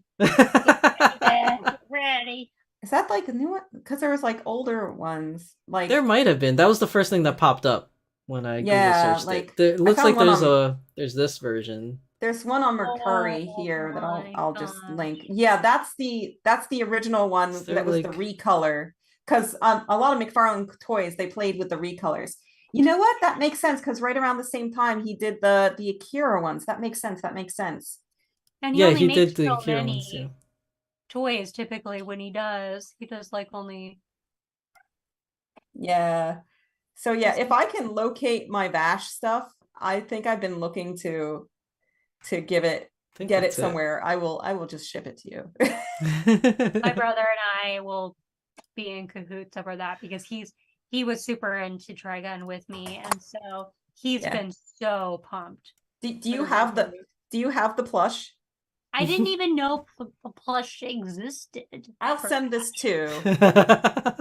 Ready. Is that like a new one? Because there was like older ones. Like There might have been. That was the first thing that popped up when I Google Yeah, searched like, it. It looks found like one there's this version. there's one on Mercuri Oh here that my I'll just gosh. link. Yeah, that's the original one Is there, that was the like- recolor. Because a lot of McFarlane toys they played with the recolors. You know what? That makes sense because right around the same time he did the Akira ones. That makes sense. And Yeah, only he makes did the so Akira many ones too. toys typically when he does like only. Yeah. So yeah, if I can locate my Vash stuff, I think I've been looking to get it somewhere. I will just ship it to you. My brother and I will be in cahoots over that because he was super into Trigun with me, and so he's Yeah. been so pumped. Do you have the plush? I didn't even know plush existed. I'll for send this that. too.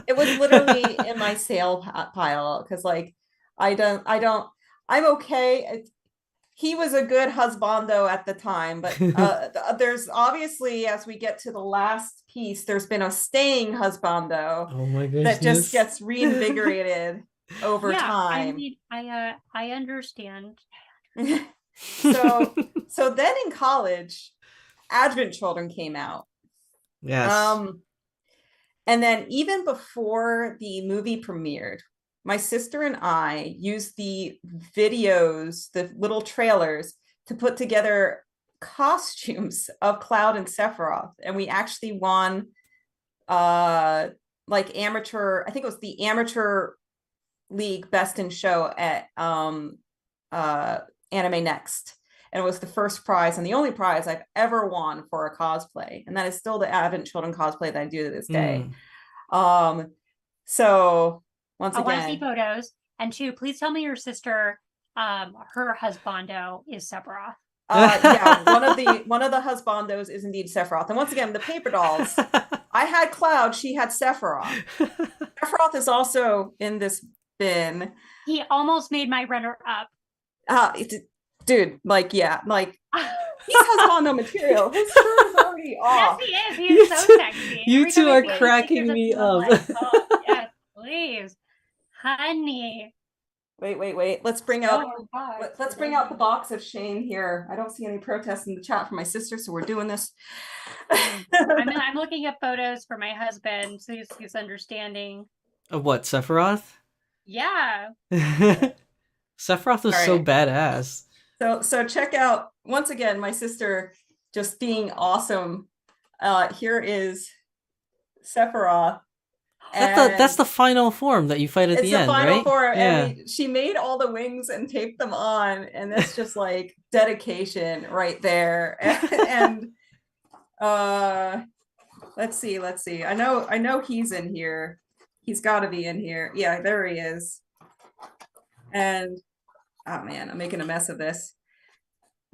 It was literally in my sale pile because like I'm okay. He was a good husbando at the time, but there's obviously, as we get to the last piece, there's been a staying husbando Oh my goodness. that just gets reinvigorated over time. I mean, I understand. So then in college, Advent Children came out. Yes. And then even before the movie premiered, my sister and I used the videos, the little trailers, to put together costumes of Cloud and Sephiroth. And we actually won like amateur, I think it was the amateur league best in show at Anime Next. And it was the first prize and the only prize I've ever won for a cosplay. And that is still the Advent Children cosplay that I do to this day. So once I want to see again, photos. And 2, please tell me your sister, her husbando is Sephiroth. Yeah, one of the husbandos is indeed Sephiroth. And once again, the paper dolls. I had Cloud, she had Sephiroth. Sephiroth is also in this bin. He almost made my runner-up. Dude, like, yeah, like, he's husbando material. His shirt is already off. Yes, he is. He is so sexy. You Every two time I are see him, cracking pictures of me him, I'm up. like, oh, yes, please. Honey. Wait. Let's bring out Oh, God. let's bring out the box of shame here. I don't see any protests in the chat from my sister, so we're doing this. I'm looking at photos for my husband, so he's understanding. Of what, Sephiroth? Yeah. Sephiroth was All so right. badass. So check out once again my sister just being awesome. Here is Sephiroth. That's the final form that you fight at It's the the end, final right? form, Yeah. and she made all the wings and taped them on, and that's just like dedication right there. And let's see. I know he's in here. He's got to be in here. Yeah, there he is. And oh man, I'm making a mess of this.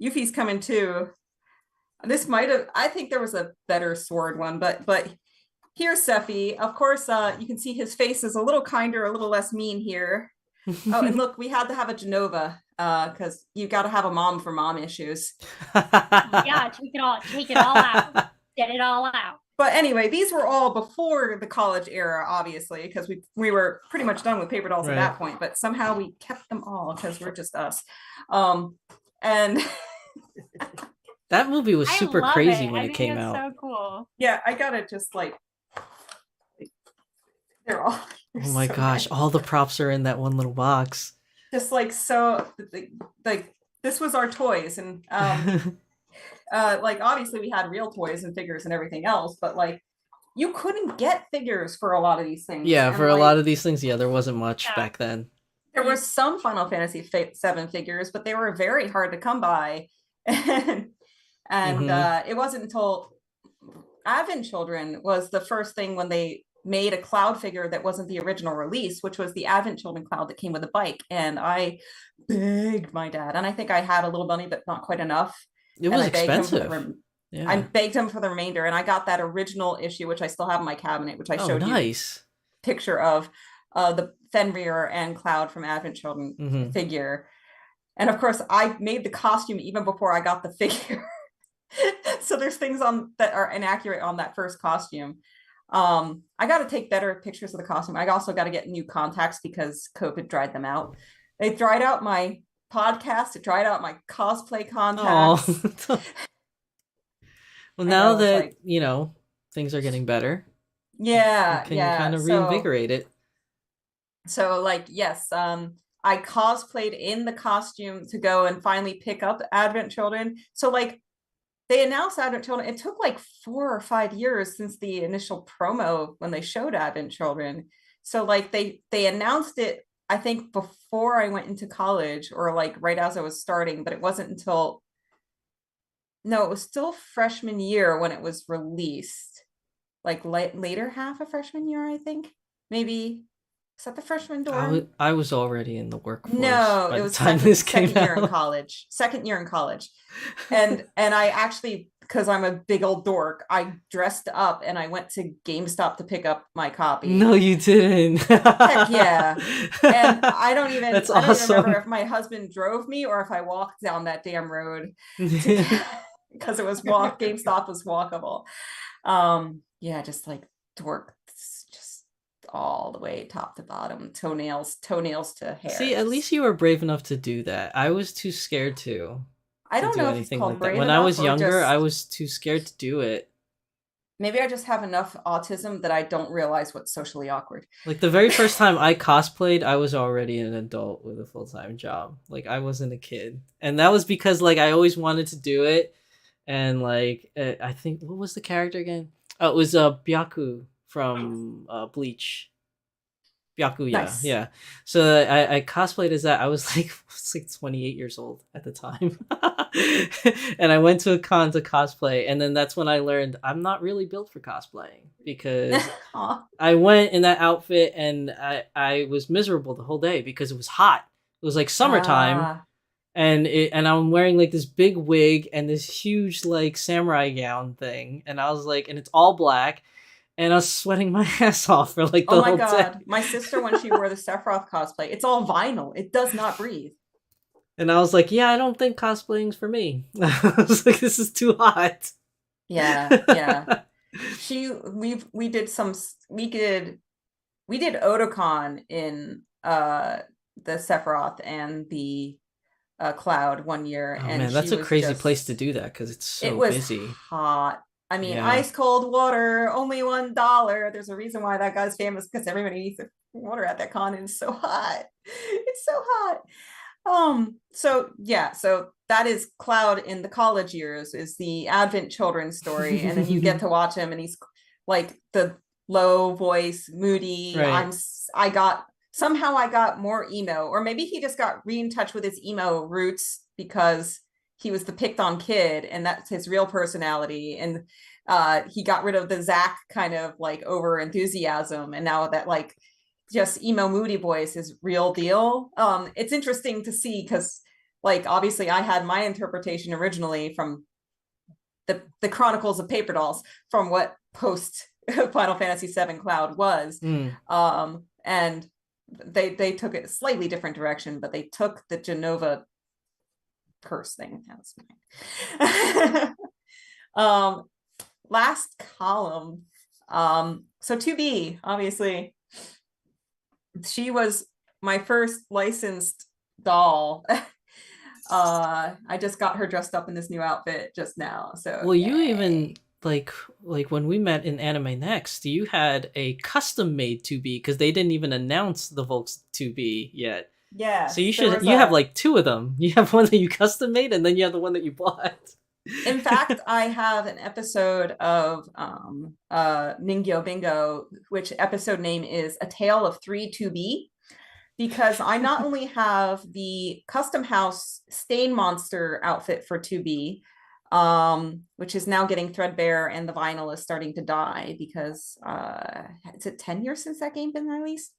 Yuffie's coming too. This might have, I think there was a better sword one, but here's Sephi. Of course, you can see his face is a little kinder, a little less mean here. Oh, and look, we had to have a Genova, because you got to have a mom for mom issues. Yeah, take it all out. Get it all out. But anyway, these were all before the college era, obviously, because we were pretty much done with paper dolls Right. at that point. But somehow we kept them all because we're just us. And That movie was I super love crazy it. when I it think came it's out. so cool. yeah, I gotta just like they're all. Oh my so gosh, nice. all the props are in that one little box. Just like so, like this was our toys, and like obviously we had real toys and figures and everything else, but like you couldn't get figures for a lot of these things. Yeah, and, for a like, lot of these things, yeah, there wasn't much Yeah. back then. there were some Final Fantasy VII figures, but they were very hard to come by. And it wasn't until Advent Children was the first thing when they made a Cloud figure that wasn't the original release, which was the Advent Children Cloud that came with a bike. And I begged my dad, and I think I had a little money, but not quite enough. It And was I begged him for expensive. Yeah. I begged him for the remainder, and I got that original issue, which I still have in my cabinet, which I showed you nice. a picture of the Fenrir and Cloud from Advent Children figure. And of course, I made the costume even before I got the figure. So there's things on that are inaccurate on that first costume. I got to take better pictures of the costume. I also got to get new contacts because COVID dried them out. They dried out my podcast. It dried out my cosplay contacts. Oh. Well, now know, that like, you know things are getting better, Yeah, you can yeah. kind of reinvigorate it. So like, yes, I cosplayed in the costume to go and finally pick up Advent Children. So like they announced Advent Children. It took like 4 or 5 years since the initial promo when they showed Advent Children. So like they announced it, I think, before I went into college, or like right as I was starting, but it wasn't until it was still freshman year when it was released. Like later half of freshman year, I think. Maybe. Is that the freshman dorm? I was already in the workforce No, by it the was time this came second year in out. college. Second year in college. And I actually, because I'm a big old dork, I dressed up and I went to GameStop to pick up my copy. No, you didn't. Heck yeah. And I don't even That's I don't even awesome. remember if my husband drove me or if I walked down that damn road because it was GameStop was walkable. Yeah, just like dork, just all the way top to bottom, toenails to hair. See, at least you were brave enough to do that. I was too scared to. I don't do know if it's anything called like that. brave When I enough was or younger, just- I was too scared to do it. Maybe I just have enough autism that I don't realize what's socially awkward. Like the very first time I cosplayed, I was already an adult with a full-time job. Like I wasn't a kid. And that was because like I always wanted to do it. And like I think, what was the character again? Oh, it was Byaku from Bleach. Byakuya, Nice. yeah. So I cosplayed as that. I was like 28 years old at the time. And I went to a con to cosplay, and then that's when I learned I'm not really built for cosplaying, because Aw. I went in that outfit and I was miserable the whole day because it was hot. It was like summertime, Ah. and I'm wearing like this big wig and this huge like samurai gown thing, and I was like, and it's all black, and I was sweating my ass off for like Oh the my whole God. day. My sister, when she wore the Sephiroth cosplay, it's all vinyl. It does not breathe. And I was like, yeah, I don't think cosplaying's for me. I was like, this is too hot. Yeah, yeah. We did Otakon in the Sephiroth and the Cloud one year, Oh and man, that's she a was crazy place to just do that because it's it so was busy. hot. I mean, Yeah. ice cold water, only $1. There's a reason why that guy's famous, because everybody needs the water at that con, and it's so hot. It's so hot. So yeah, so that is Cloud in the college years, is the Advent children's story, and then you get to watch him, and he's like the low voice, moody. Right. I got more emo, or maybe he just got in touch with his emo roots because he was the picked on kid, and that's his real personality. And he got rid of the Zach kind of like over enthusiasm, and now that like just emo moody voice is real deal. It's interesting to see, because like obviously I had my interpretation originally from the Chronicles of Paper Dolls, from what post Final Fantasy VII Cloud was. And they took it a slightly different direction, but they took the Genova curse thing. That was fine. Last column. So 2B, obviously, she was my first licensed doll. I just got her dressed up in this new outfit just now. So Well, you yay. even like when we met in Anime Next, you had a custom made 2B because they didn't even announce the Volks 2B yet. Yeah. So you have like two of them. You have one that you custom made, and then you have the one that you bought. In fact, I have an episode of Ningyo Bingo, which episode name is A Tale of 3 2B, because I not only have the custom house stain monster outfit for 2B, which is now getting threadbare, and the vinyl is starting to die because is it 10 years since that game been released?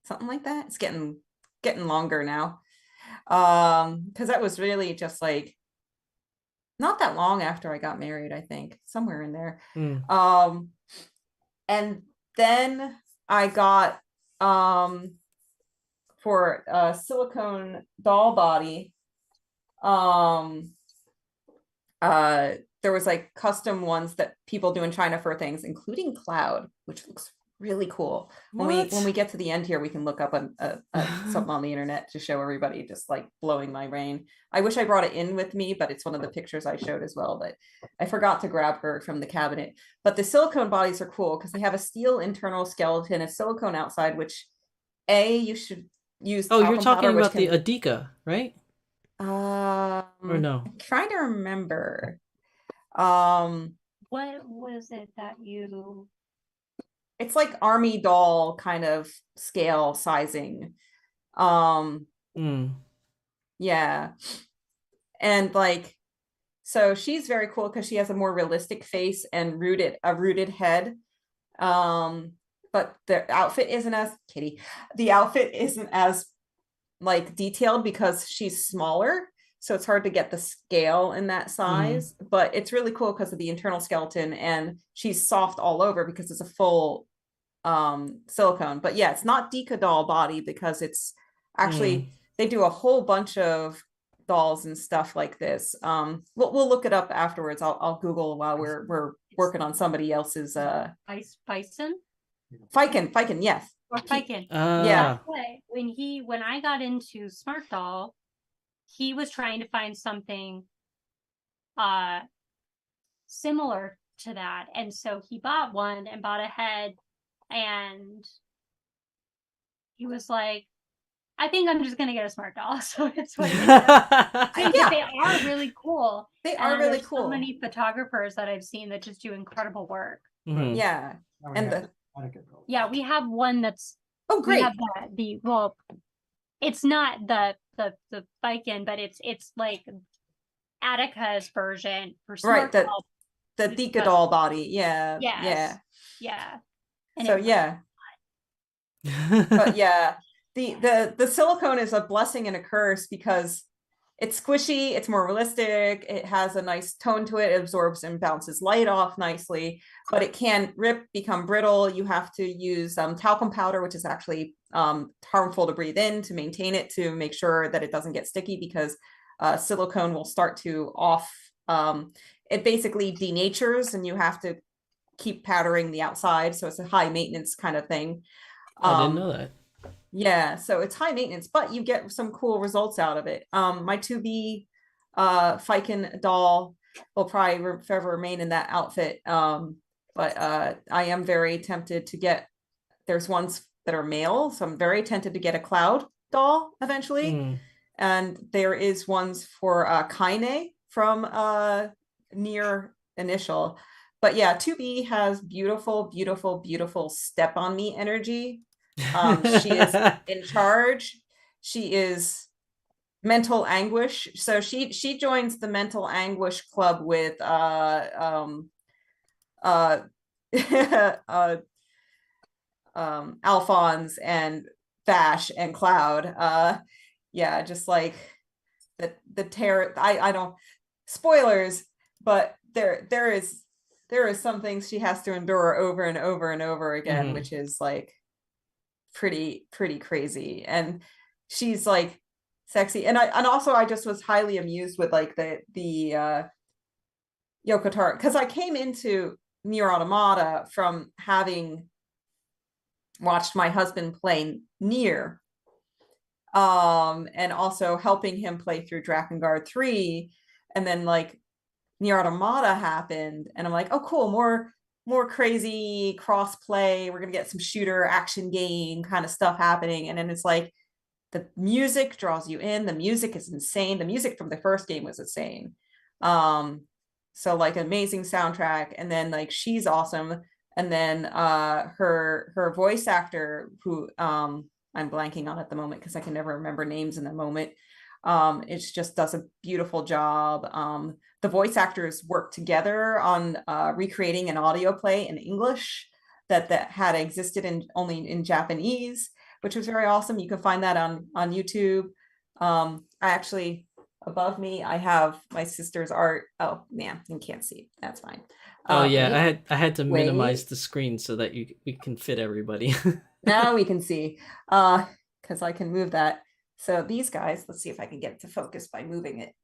Something like that. It's getting longer now. Because that was really just like not that long after I got married, I think, somewhere in there. And then I got for a silicone doll body, there was like custom ones that people do in China for things, including Cloud, which looks really cool. When we get to the end here, we can look up something on the internet to show everybody, just like blowing my brain. I wish I brought it in with me, but it's one of the pictures I showed as well, but I forgot to grab her from the cabinet. But the silicone bodies are cool because they have a steel internal skeleton, a silicone outside, which you should use. Oh, you're talking about the Adika, right? Or no? I'm trying to remember. What was it that you? It's like army doll kind of scale sizing. Yeah. And like, so she's very cool because she has a more realistic face and a rooted head. But the outfit isn't as like detailed because she's smaller. So it's hard to get the scale in that size, but it's really cool because of the internal skeleton, and she's soft all over because it's a full silicone. But yeah, it's not Dika doll body because it's actually they do a whole bunch of dolls and stuff like this. We'll look it up afterwards. I'll Google while we're working on somebody else's Bison? Fiken, yes. Or Fiken. Yeah. When I got into Smart Doll, he was trying to find something similar to that. And so he bought one and bought a head, and he was like, I think I'm just gonna get a Smart Doll. So it's what Yeah. They are really cool. They are really cool. So many photographers that I've seen that just do incredible work. Yeah. And we have one that's Oh, We great. have the well, it's not the Viking, but it's like Attica's version for Right, Smart the Doll. the It's Dika doll body. Yeah, yeah. yes, yeah, and So it yeah, but yeah, the silicone is a blessing and a curse because it's squishy, it's more realistic, it has a nice tone to it, it absorbs and bounces light off nicely, but it can rip, become brittle. You have to use talcum powder, which is actually harmful to breathe in, to maintain it, to make sure that it doesn't get sticky, because silicone will start to off. It basically denatures, and you have to keep powdering the outside, so it's a high maintenance kind of thing. I didn't know that. Yeah, so it's high maintenance, but you get some cool results out of it. My 2B Fiken doll will probably forever remain in that outfit. But I am very tempted to get, there's ones that are male, so I'm very tempted to get a Cloud doll eventually. Mm. And there is ones for Kaine from Near Initial. But yeah, 2B has beautiful, beautiful, beautiful step on me energy. She is in charge. She is mental anguish. So she joins the mental anguish club with uh uh Alphonse and Vash and Cloud. Yeah, just like the terror. I don't, spoilers, but there is some things she has to endure over and over and over again, Mhm. which is like pretty crazy. And she's like sexy, and also I just was highly amused with like the Yoko Taro, because I came into Nier Automata from having watched my husband play Nier, and also helping him play through Drakengard 3, and then like Nier Automata happened, and I'm like, oh cool, more crazy cross play, we're gonna get some shooter action game kind of stuff happening. And then it's like the music draws you in, the music is insane, the music from the first game was insane. So like amazing soundtrack, and then like she's awesome, and then her voice actor, who I'm blanking on at the moment because I can never remember names in the moment, it just does a beautiful job. The voice actors work together on recreating an audio play in English that had existed in only in Japanese, which was very awesome. You can find that on YouTube. I actually, above me, I have my sister's art. Oh man, you can't see. That's fine. Oh yeah, Wait, I had to wait. minimize the screen so that we can fit everybody. Now we can see, because I can move that. So these guys, let's see if I can get it to focus by moving it.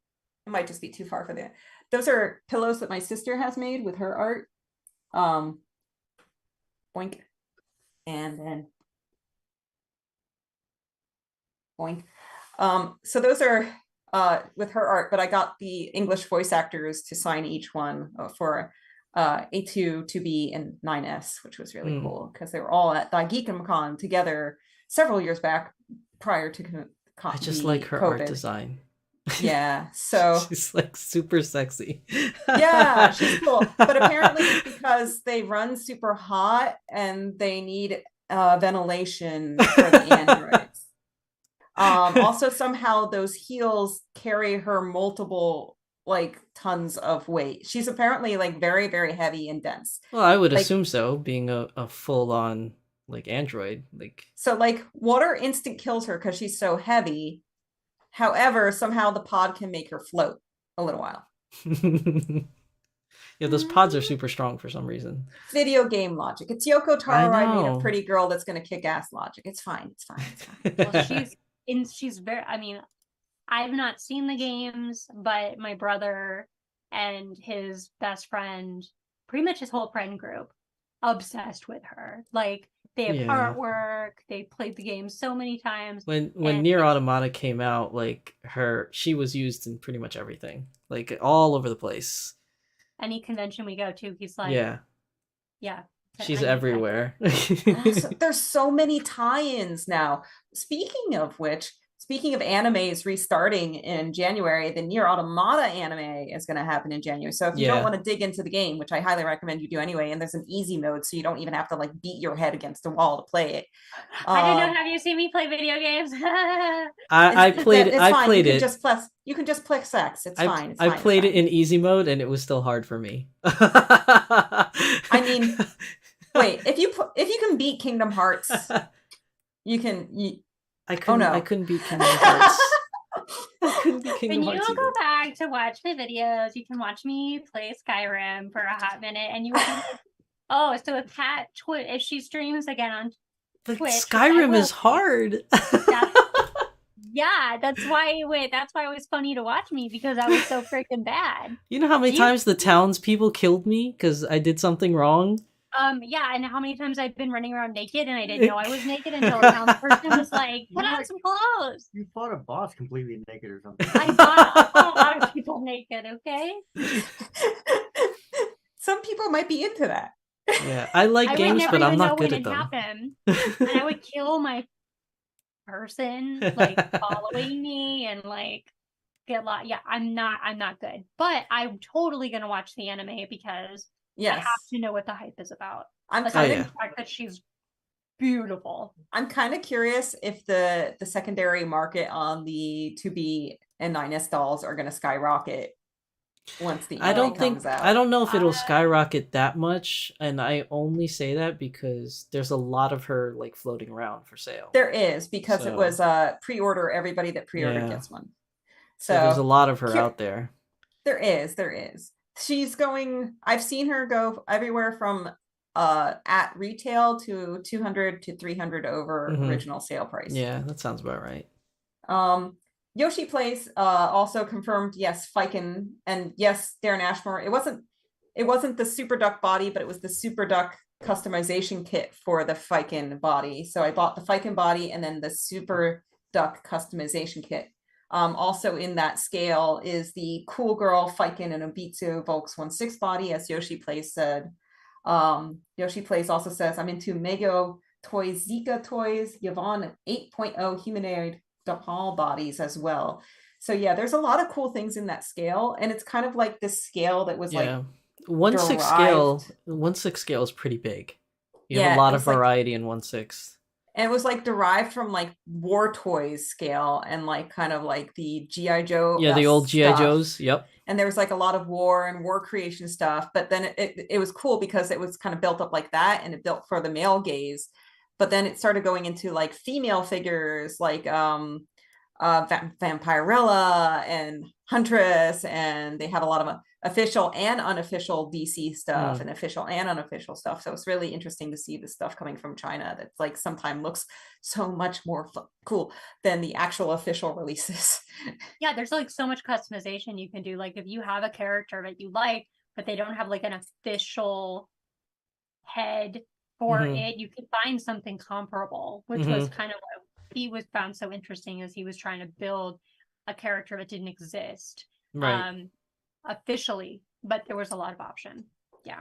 It might just be too far for that. Those are pillows that my sister has made with her art. Boink. And then boink. So those are with her art, but I got the English voice actors to sign each one for A2, 2B, and 9S, which was really cool because they were all at Daigikan together several years back prior to I just like her COVID. art design. Yeah, so she's like super sexy. yeah, she's cool. But apparently because they run super hot and they need ventilation for the androids. Also somehow those heels carry her multiple like tons of weight. She's apparently like very, very heavy and dense. Well, I would like, assume so, being a full-on like android. Like so like water instant kills her because she's so heavy. However, somehow the pod can make her float a little while. yeah, those pods are super strong for some reason. Video game logic. It's Yoko Taro. I made a pretty girl that's gonna kick ass logic. It's fine. It's fine. It's fine. Well, she's very, I mean, I've not seen the games, but my brother and his best friend, pretty much his whole friend group, obsessed with her. Like they have artwork, they played the game so many times. When Nier Automata came out, like she was used in pretty much everything, like all over the place. Any convention we go to, he's like, yeah. She's everywhere. There's so many tie-ins now. Speaking of which, speaking of animes restarting in January, the Nier Automata anime is going to happen in January. So if you don't want to dig into the game, which I highly recommend you do anyway, and there's an easy mode, so you don't even have to like beat your head against a wall to play it. I don't know. Have you seen me play video games? I played it. It's I fine. played you it. You can just play sex. It's fine. It's I fine. played it in easy mode, and it was still hard for me. I mean, wait. If you can beat Kingdom Hearts, you can. I couldn't. Oh, no. I couldn't beat Kingdom Hearts. I couldn't beat Kingdom When you Hearts. go back to watch my videos, you can watch me play Skyrim for a hot minute, and you will be like, oh, so if Kat if she streams again on But Twitch, Skyrim is hard. Yeah, that's why it was funny to watch me, because I was so freaking bad. You know how many times the townspeople killed me because I did something wrong? Yeah, and how many times I've been running around naked and I didn't know I was naked until a townsperson was like, put on some clothes. You fought a boss completely naked or something. I fought a lot of people naked, okay? Some people might be into that. Yeah, I like games, but I'm not good at them. Happen. And I would kill my person like following me and like get a lot. Yeah, I'm not good. But I'm totally gonna watch the anime because I have to know what the hype is about. I'm kind of the fact that she's beautiful. I'm kind of curious if the secondary market on the 2B and 9S dolls are gonna skyrocket once the anime comes out. I don't know if it'll skyrocket that much, and I only say that because there's a lot of her like floating around for sale. There is, because it was pre-order. Everybody that pre-ordered gets one. So there's a lot of her out there. There is. She's going. I've seen her go everywhere from at retail to 200 to 300 over original sale price. Yeah, that sounds about right. Yoshi Place also confirmed, yes, Fiken, and yes, Darren Ashmore. It wasn't the Super Duck body, but it was the Super Duck customization kit for the Fiken body. So I bought the Fiken body and then the Super Duck customization kit. Also in that scale is the Cool Girl Fiken and Obitsu Volks 1/6 body, as Yoshi Place said. Yoshi Place also says, I'm into Mego Toys, Zika Toys, Yvonne 8.0 humanoid doll bodies as well. So yeah, there's a lot of cool things in that scale, and it's kind of like this scale that was like 1/6 scale. 1/6 scale is pretty big. You have a lot of variety in 1/6. And it was like derived from like War Toys scale and like kind of like the G.I. Joe. Yeah, the old G.I. Joes. Yep. And there was like a lot of war creation stuff, but then it was cool because it was kind of built up like that, and it built for the male gaze. But then it started going into like female figures like Vampirella and Huntress, and they had a lot of official and unofficial DC stuff and official and unofficial stuff. So it's really interesting to see the stuff coming from China that's like sometimes looks so much more cool than the actual official releases. Yeah, there's like so much customization you can do. Like if you have a character that you like, but they don't have like an official head for it, you can find something comparable, which was kind of what he was found so interesting, as he was trying to build a character that didn't exist officially, but there was a lot of option. Yeah.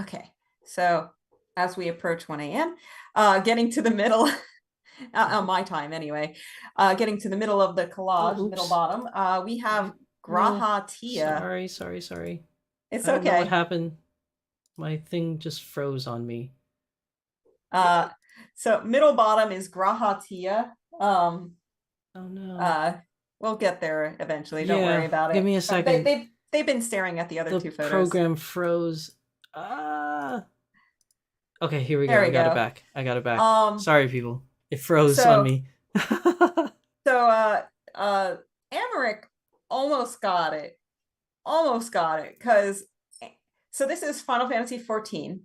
Okay, so as we approach 1 a.m., getting to the middle on my time anyway, getting to the middle of the collage, middle bottom, we have Graha Tia. Sorry. It's I don't know okay. what happened? My thing just froze on me. So middle bottom is Graha Tia. Oh no. We'll get there eventually. Don't worry about it. Give me a second. They've been staring at the other two photos. The program froze. Okay, here we go. I got it back. Sorry, people. It froze on me. So Amaric almost got it. Because so this is Final Fantasy 14.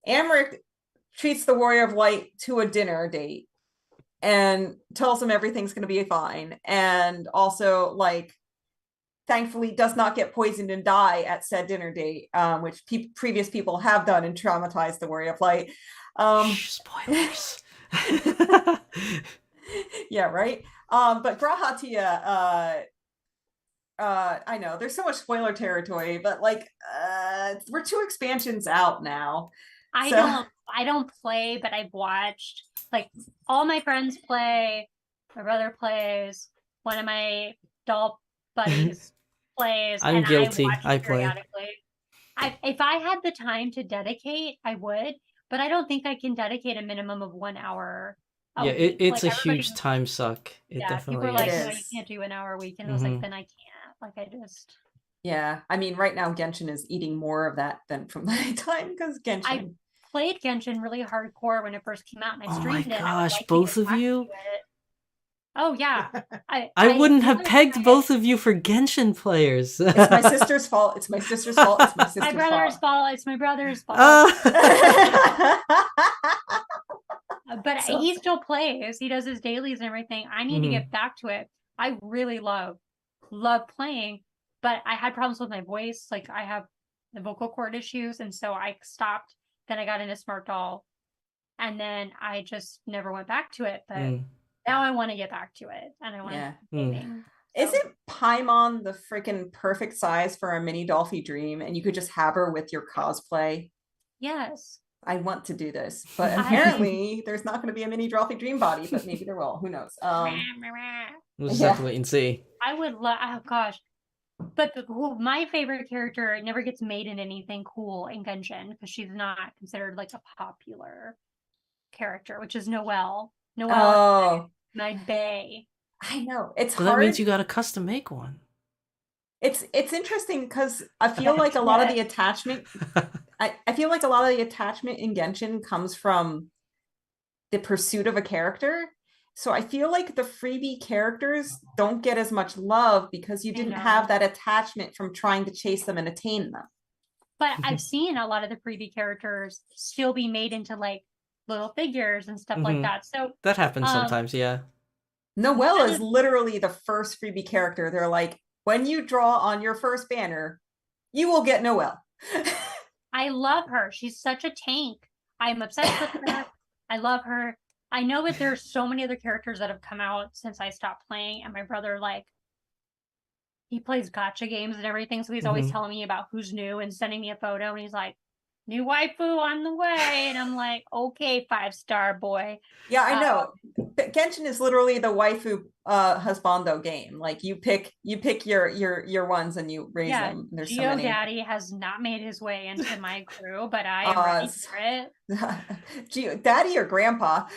Amaric treats the Warrior of Light to a dinner date and tells him everything's going to be fine, and also like thankfully does not get poisoned and die at said dinner date, which previous people have done and traumatized the Warrior of Light. Spoilers. Yeah, right. But Graha Tia, I know there's so much spoiler territory, but like we're 2 expansions out now. I don't play, but I've watched like all my friends play. My brother plays. One of my doll buddies plays, I'm and guilty. I watch I play. periodically. If I had the time to dedicate, I would, but I don't think I can dedicate a minimum of 1 hour a Yeah, week. it's a Everybody huge who, time suck. It yeah, people are definitely It like, is. no, you is. can't do an hour a week, and I was like, Mhm. then I can't. Like, I just. Yeah, I mean, right now Genshin is eating more of that than from my time because I Genshin. played Genshin really hardcore when it first came out, and I Oh my streamed it. And I would gosh, like to both get of back you? to it. Oh yeah, I wouldn't have really pegged tried it. both of you for Genshin players. It's my sister's fault. It's my sister's fault. It's my My sister's brother's fault. fault. It's my brother's fault. But So- he still plays. He does his dailies and everything. I need to Mhm. get back to it. I really love playing, but I had problems with my voice. Like I have the vocal cord issues, and so I stopped. Then I got into Smart Doll, and then I just never went back to it. But Mm. now I want to get back to it, and I want Yeah. to gaming. Isn't Paimon the freaking perfect size for a mini Dolphy Dream? And you could just have her with your cosplay. Yes. I want to do this, but apparently there's not going to be a mini Dolphy Dream body, but maybe there will. Who knows? We'll just have to wait and see. I would love. Oh gosh. But my favorite character never gets made in anything cool in Genshin because she's not considered like a popular character, which is Noelle. Oh, my bae. I know. It's So hard. that means you got to custom make one. It's interesting because I feel like a lot of the attachment I feel like a lot of the attachment in Genshin comes from the pursuit of a character. So I feel like the freebie characters don't get as much love because you didn't have that attachment from trying to chase them and attain them. But I've seen a lot of the freebie characters still be made into like little figures and stuff like that. So that happens sometimes, yeah. Noelle is literally the first freebie character. They're like, when you draw on your first banner, you will get Noelle. I love her. She's such a tank. I'm obsessed with her. I love her. I know that there's so many other characters that have come out since I stopped playing, and my brother, like, he plays gacha games and everything, so he's always telling me about who's new and sending me a photo, and he's like, new waifu on the way, and I'm like, okay, 5-star boy. Yeah, I know. Genshin is literally the waifu husbando game. Like you pick your ones and you raise them. There's so many. Daddy has not made his way into my crew, but I am ready for it. Daddy or Grandpa?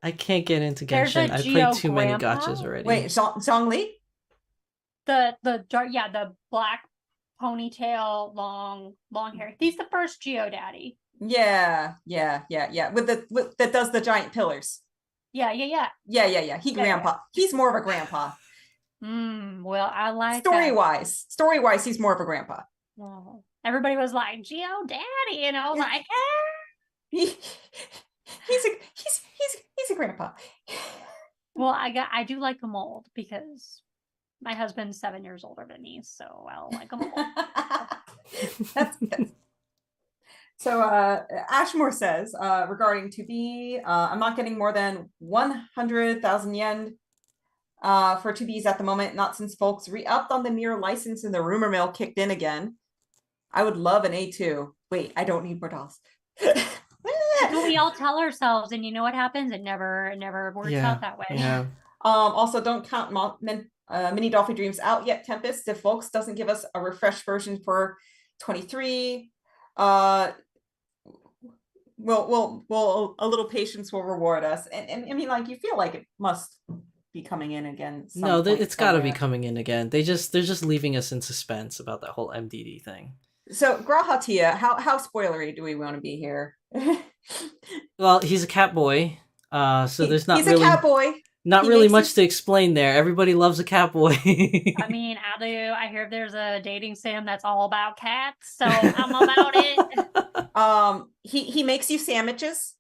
I can't get into Genshin. I played too many gachas already. Wait, Zhongli? The black ponytail, long hair. He's the first Daddy. Yeah. With that does the giant pillars. Yeah. He grandpa. He's more of a grandpa. Well, I like story-wise, he's more of a grandpa. Oh. Everybody was like, Daddy, and I was like, he's a grandpa. Well, I do like the mold because my husband's 7 years older than me, so I'll like them all. that's So Ashmore says, regarding 2B, I'm not getting more than 100,000 yen for 2Bs at the moment, not since folks re-upped on the mirror license and the rumor mill kicked in again. I would love an A2. Wait, I don't need more dolls. We all tell ourselves, and you know what happens? It never works out that way. Yeah. Also, don't count Mini Dolphin Dreams out yet, Tempest. If Volks doesn't give us a refreshed version for 23, we'll a little patience will reward us. And I mean, like, you feel like it must be coming in again. No, it's got to be coming in again. They're just leaving us in suspense about that whole MDD thing. So Grahatia, how spoilery do we want to be here? Well, he's a cat boy, so there's not he's really a cat boy. Not really much to explain there. Everybody loves a cat boy. I mean, I do. I hear there's a dating sim that's all about cats, so I'm about it. He makes you sandwiches.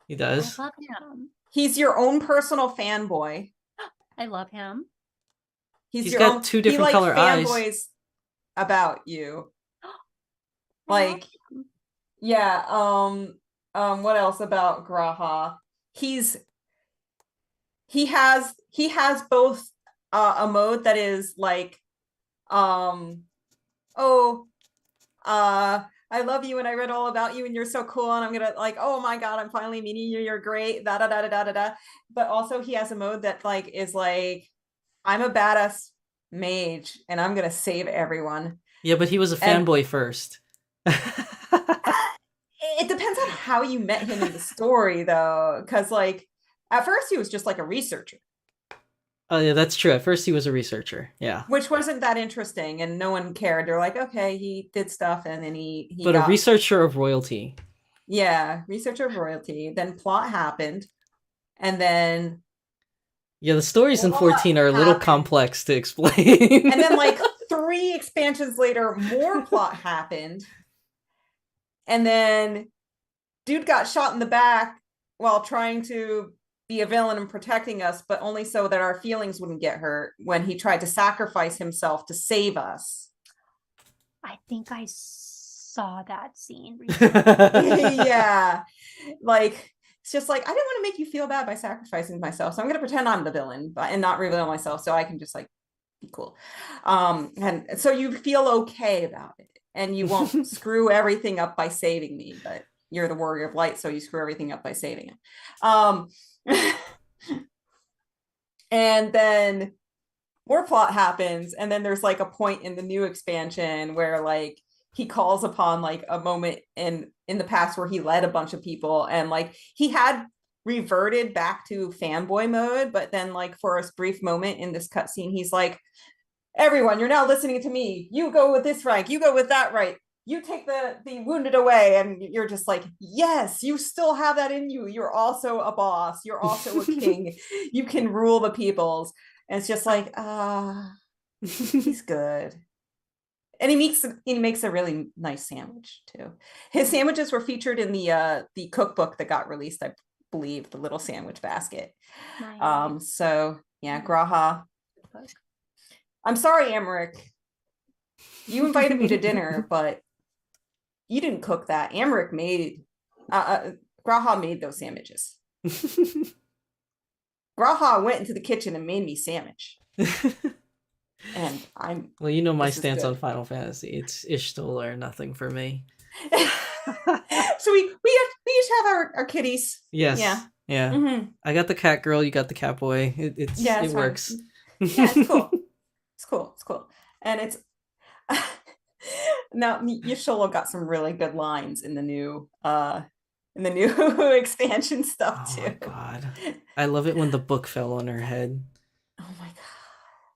He does. I love him. He's your own personal fanboy. I love him. He's got two different color eyes. Fanboys about you. Like, yeah. What else about Graha? He has both a mode that is like I love you and I read all about you and you're so cool and I'm gonna like, oh my god, I'm finally meeting you, you're great, da da da da da da da. But also he has a mode that like is like, I'm a badass mage and I'm gonna save everyone. Yeah, but he was a And fanboy first. it depends on how you met him in the story though, because like at first he was just like a researcher, Oh yeah, that's true. At first he was a researcher. Yeah. which wasn't that interesting and no one cared. They're like, okay, he did stuff and then he But a got, researcher of royalty. yeah, researcher of royalty. Then plot happened, and then Yeah, the stories in plot 14 are a little happened. complex to explain. And then like 3 expansions later, more plot happened. And then dude got shot in the back while trying to be a villain and protecting us, but only so that our feelings wouldn't get hurt when he tried to sacrifice himself to save us. I think I saw that scene recently. Yeah. Like, it's just like, I didn't want to make you feel bad by sacrificing myself. So I'm going to pretend I'm the villain and not reveal myself so I can just like be cool. And so you feel okay about it and you won't screw everything up by saving me, but you're the warrior of light, so you screw everything up by saving it. And then more plot happens, and then there's like a point in the new expansion where like he calls upon like a moment in the past where he led a bunch of people and like he had reverted back to fanboy mode, but then like for a brief moment in this cutscene he's like, everyone, you're now listening to me, you go with this rank, you go with that rank, you take the wounded away, and you're just like, yes, you still have that in you, you're also a boss, you're also a king, you can rule the peoples. And it's just like, he's good. And he makes a really nice sandwich too. His sandwiches were featured in the cookbook that got released, I believe, the little sandwich basket. Nice. So yeah, Graha. I'm sorry, Emmerich. You invited me to dinner, but you didn't cook that. Emmerich made Graha made those sandwiches. Graha went into the kitchen and made me sandwich. And I'm Well, you know my this is stance good. on Final Fantasy. It's Ishtal or nothing for me. So we each have our kitties. Yes. Yeah. Yeah. Mhm. I got the cat girl, you got the cat boy. It Yeah, it's fine. works. Yeah, it's cool. It's cool. And it's now Yasholo got some really good lines in the new expansion stuff Oh too. my god. I love it when the book fell on her head. Oh my god.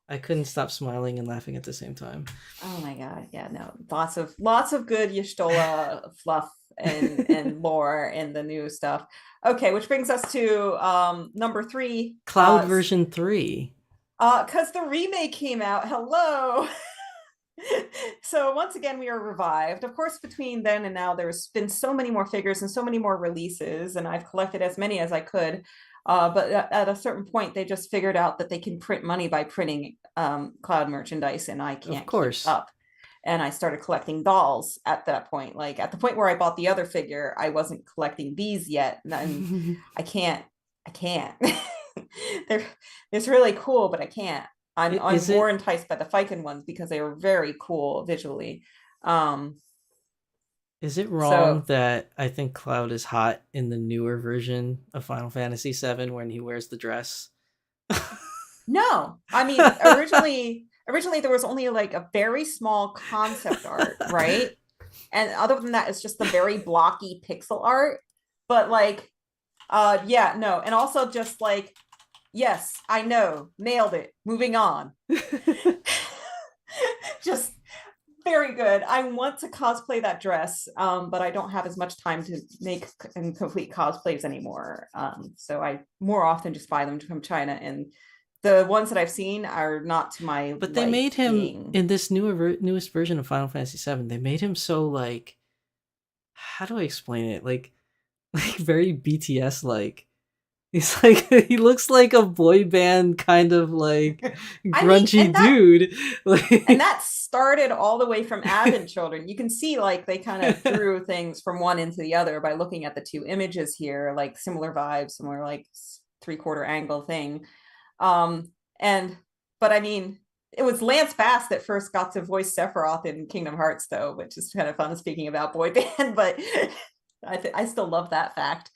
I couldn't stop smiling and laughing at the same time. Oh my god. Yeah, no. Lots of good Y'shtola fluff and lore in the new stuff. Okay, which brings us to number 3. Cloud version 3. Because the remake came out. Hello. So once again, we are revived. Of course, between then and now, there's been so many more figures and so many more releases, and I've collected as many as I could. But at a certain point, they just figured out that they can print money by printing Cloud merchandise, and I can't course. keep up. And I started collecting dolls at that point. Like at the point where I bought the other figure, I wasn't collecting these yet, and I can't. It's really cool, but I can't. I'm more enticed by the Fiken ones because they were very cool visually. Is it wrong that I think Cloud is hot in the newer version of Final Fantasy VII when he wears the dress? No, I mean originally there was only like a very small concept art, right? And other than that, it's just the very blocky pixel art. But like, yeah, no, and also just like, yes, I know, nailed it. Moving on. Just very good. I want to cosplay that dress, but I don't have as much time to make and complete cosplays anymore. So I more often just buy them from China, and the ones that I've seen are not to my. But they made him in this newest version of Final Fantasy VII. They made him so like, how do I explain it? Like very BTS like. He's like, he looks like a boy band kind of like grungy dude. And that started all the way from Advent Children. You can see like they kind of threw things from one into the other by looking at the two images here, like similar vibes, similar like 3/4 angle thing. But I mean, it was Lance Bass that first got to voice Sephiroth in Kingdom Hearts, though, which is kind of fun speaking about boy band, but I still love that fact.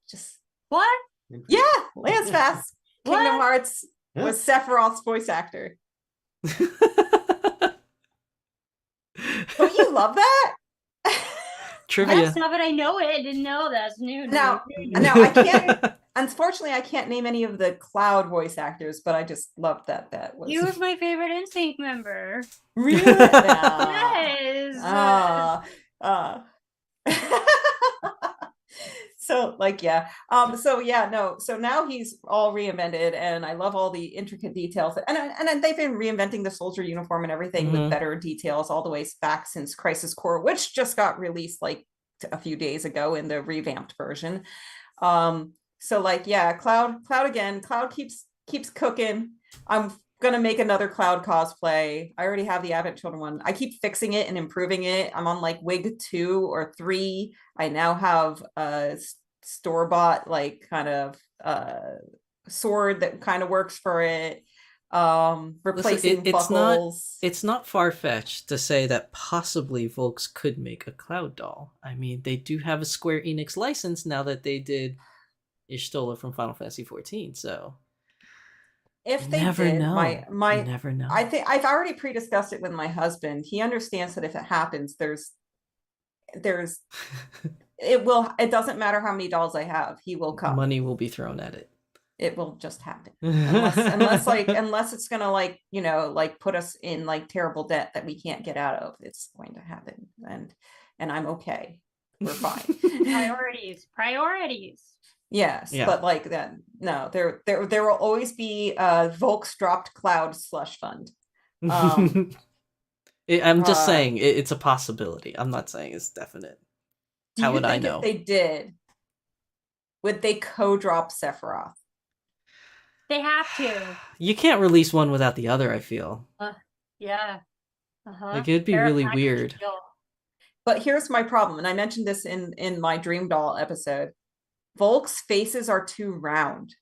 Just What? yeah, Lance Bass, Kingdom What? Hearts was Sephiroth's voice actor. Don't you love that? Trivia. Yes, now that I know it, I didn't know that's new. to Now, me. now I can't. Unfortunately, I can't name any of the Cloud voice actors, but I just loved that was He was my favorite NSYNC member. really Yes. So like yeah so yeah no so now he's all reinvented, and I love all the intricate details, and they've been reinventing the soldier uniform and everything with better details all the way back since Crisis Core, which just got released like a few days ago in the revamped version. So like yeah, Cloud again. Cloud keeps cooking. I'm gonna make another Cloud cosplay. I already have the Advent Children one. I keep fixing it and improving it. I'm on like wig 2 or 3. I now have a store-bought like kind of sword that kind of works for it. Replacing buckles. It's not far-fetched to say that possibly Volks could make a Cloud doll. I mean, they do have a Square Enix license now that they did Ishtola from Final Fantasy XIV, so if they never did, know. my You never know. I think I've already pre-discussed it with my husband. He understands that if it happens, there's it doesn't matter how many dolls I have, he will come. Money will be thrown at it. It will just happen. Unless it's gonna like, you know, like put us in like terrible debt that we can't get out of. It's going to happen. And I'm okay. We're fine. Priorities. Yes, Yeah. but like then no, there will always be Volks dropped Cloud slush fund. I'm just saying it's a possibility. I'm not saying it's definite. How would I know? If they did, would they co-drop Sephiroth? They have to. You can't release one without the other, I feel. Yeah. Uh-huh. Like, it'd be They're a really package weird. deal. But here's my problem, and I mentioned this in my Dream Doll episode. Volk's faces are too round.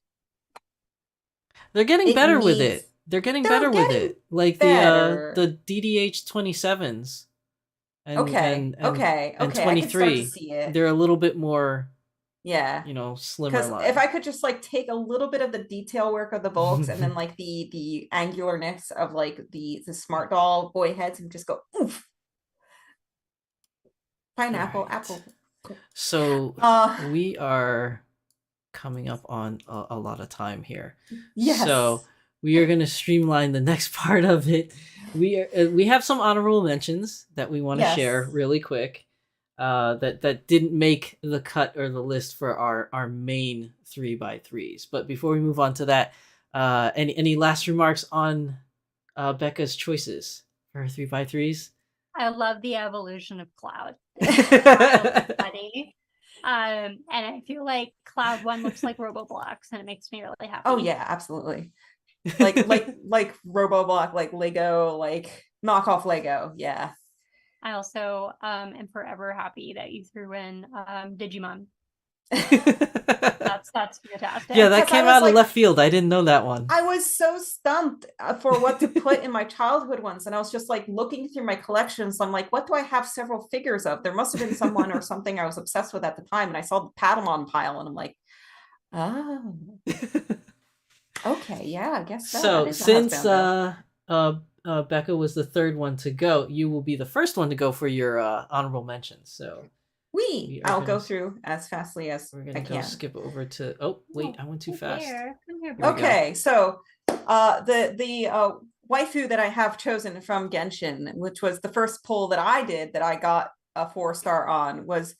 They're getting It better with needs- it. They're getting They're better with getting it. Like better. the DDH 27s. And, Okay, and okay, and okay. I can start to 23. see it. They're a little bit more, Yeah. slimmer Because line. if I could just like take a little bit of the detail work of the Volks and then like the angularness of like the smart doll boy heads and just go oof. Pineapple, Right. apple. So we are coming up on a lot of time here. Yes. So we are going to streamline the next part of it. We have some honorable mentions that we want to share really quick. That didn't make the cut or the list for our main 3x3s. But before we move on to that, any last remarks on Becca's choices for her 3x3s? I love the evolution of Cloud. It's funny. And I feel like Cloud 1 looks like Roboblox, and it makes me really happy. Oh yeah, absolutely. Like Roboblox, like Lego, like knockoff Lego. Yeah. I also am forever happy that you threw in Digimon. That's fantastic. Yeah, that Because I came was out of like- left field. I didn't know that one. I was so stumped for what to put in my childhood ones, and I was just like looking through my collections. I'm like, what do I have several figures of? There must have been someone or something I was obsessed with at the time, and I saw the Patamon pile, and I'm like, oh, okay, yeah, I guess so. So That is a since husband. Becca was the third one to go, you will be the first one to go for your honorable mentions. So we are I'll gonna go s- through as fastly as we're I gonna go can. skip over to. Oh wait, I went too Come fast. here, Here we baby. go. Okay, so the waifu that I have chosen from Genshin, which was the first poll that I did that I got a 4-star on, was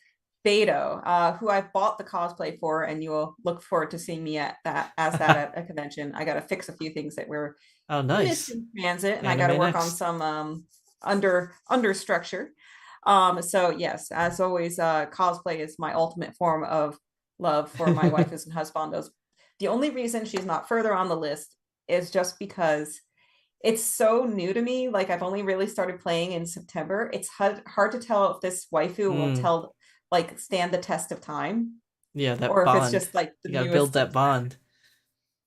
Beto, who I've bought the cosplay for, and you will look forward to seeing me at a convention. I got to fix a few things that were Oh, nice. missing transit, and I got to Anime work on next. some under structure. So yes, as always, cosplay is my ultimate form of love for my Waifus and Husbandos. The only reason she's not further on the list is just because it's so new to me. Like, I've only really started playing in September. It's hard to tell if this waifu will stand the test of time, Yeah, that or if bond. it's just like the You gotta newest build that of- bond.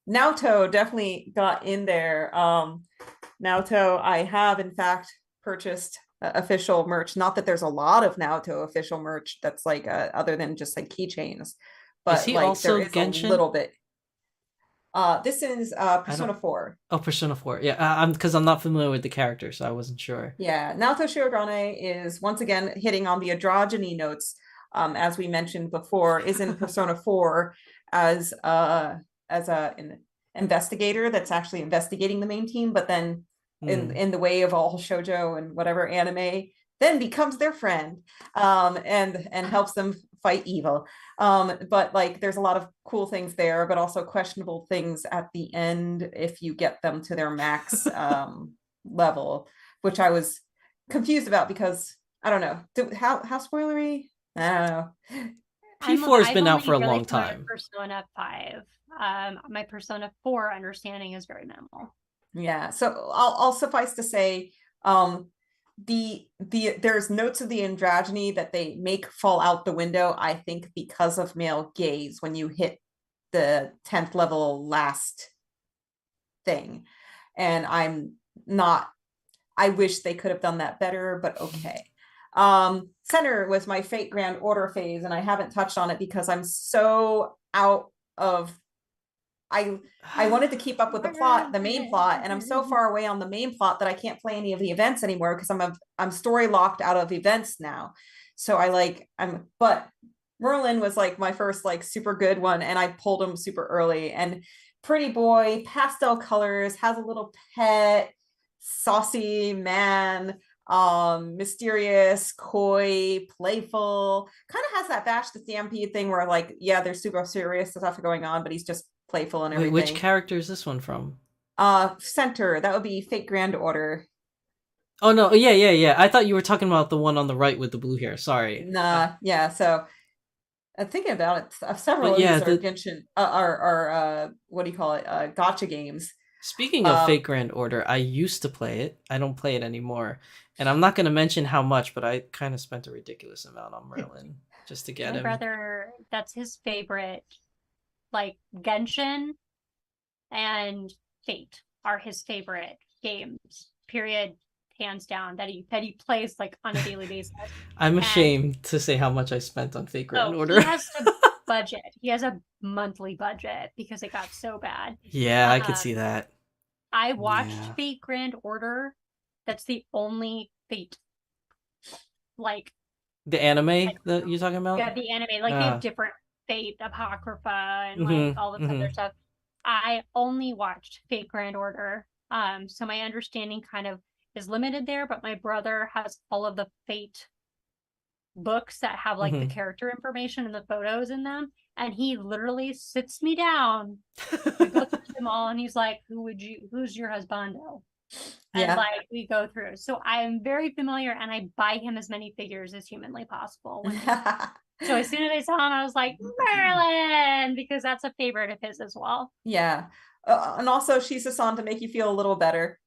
Naoto definitely got in there. Naoto. I have, in fact, purchased official merch. Not that there's a lot of Naoto official merch that's like other than just like keychains, Is but he like there also is a Genshin? little bit. This is Persona 4. Oh, Persona 4. Yeah, I'm because I'm not familiar with the character, so I wasn't sure. Yeah, Naoto Shiodane is once again hitting on the androgyny notes, as we mentioned before, is in Persona 4 as an investigator that's actually investigating the main team, but then in the way of all shoujo and whatever anime, then becomes their friend, and helps them fight evil. But like there's a lot of cool things there, but also questionable things at the end if you get them to their max level, which I was confused about because I don't know. How spoilery? I don't know. P4 has been I've out for a only long played time. Persona 5. My Persona 4 understanding is very minimal. Yeah, so I'll suffice to say, there's notes of the androgyny that they make fall out the window, I think, because of male gaze when you hit the 10th level last thing. And I wish they could have done that better, but okay. Center was my Fate Grand Order phase, and I haven't touched on it because I'm so out of I wanted to keep up with the main plot, and I'm so far away on the main plot that I can't play any of the events anymore because I'm story locked out of events now. So but Merlin was like my first like super good one, and I pulled him super early. And pretty boy, pastel colors, has a little pet, saucy man, mysterious, coy, playful, kind of has that Bash the Stampede thing where like, yeah, there's super serious stuff going on, but he's just playful and everything. Wait, which character is this one from? Center, that would be Fate Grand Order. Oh no, yeah. I thought you were talking about the one on the right with the blue hair. Sorry. Nah, yeah. So thinking about it, several of these are Genshin, are what do you call it? Gotcha games. Speaking of Fate Grand Order, I used to play it. I don't play it anymore, and I'm not going to mention how much, but I kind of spent a ridiculous amount on Merlin just to get him. My brother, that's his favorite. Like Genshin and Fate are his favorite games. Period. Hands down. That he plays like on a daily basis. I'm ashamed to say how much I spent on Fate Grand Order. He has a budget. He has a monthly budget because it got so bad. Yeah, I could see that. I watched Fate Grand Order. That's the only Fate. Like the anime that you're talking about? Yeah, the anime. Like they have different Fate Apocrypha and like all this other stuff. I only watched Fate Grand Order. So my understanding kind of is limited there, but my brother has all of the Fate books that have like the character information and the photos in them, and he literally sits me down, we go through them all, and he's like, who's your husbando? And like we go through. So I am very familiar, and I buy him as many figures as humanly possible. So as soon as I saw him, I was like, Merlin, because that's a favorite of his as well. Yeah. And also Shizusan, to make you feel a little better,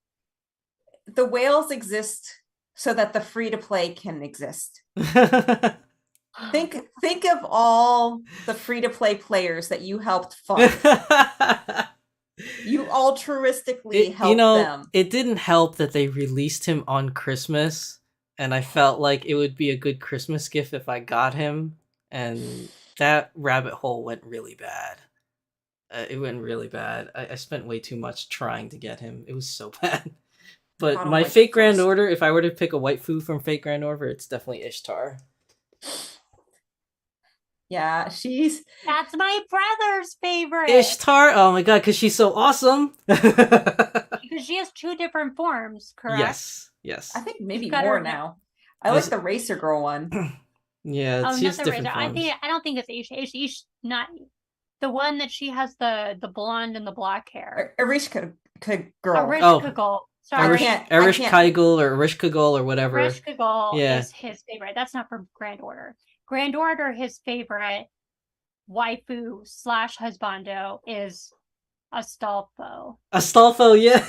the whales exist so that the free-to-play can exist. Think of all the free-to-play players that you helped fund. You altruistically helped them. It didn't help that they released him on Christmas, and I felt like it would be a good Christmas gift if I got him, and that rabbit hole went really bad. It went really bad. I spent way too much trying to get him. It was so bad. But my Fate Grand Order, if I were to pick a waifu from Fate Grand Order, it's definitely Ishtar. Yeah, that's my brother's favorite. Ishtar? Oh my god, because she's so awesome. Because she has 2 different forms, correct? Yes. I think maybe more now. I like the Racer Girl one. Yeah, she has different forms. I don't think it's Ish, not the one that she has the blonde and the black hair. Erishka girl. Erishka girl. Sorry. Erishkaigal or Erishkaigal or whatever. Erishkaigal is his favorite. That's not for Grand Order. Grand Order, his favorite waifu / husbando is Astolfo. Astolfo, yeah.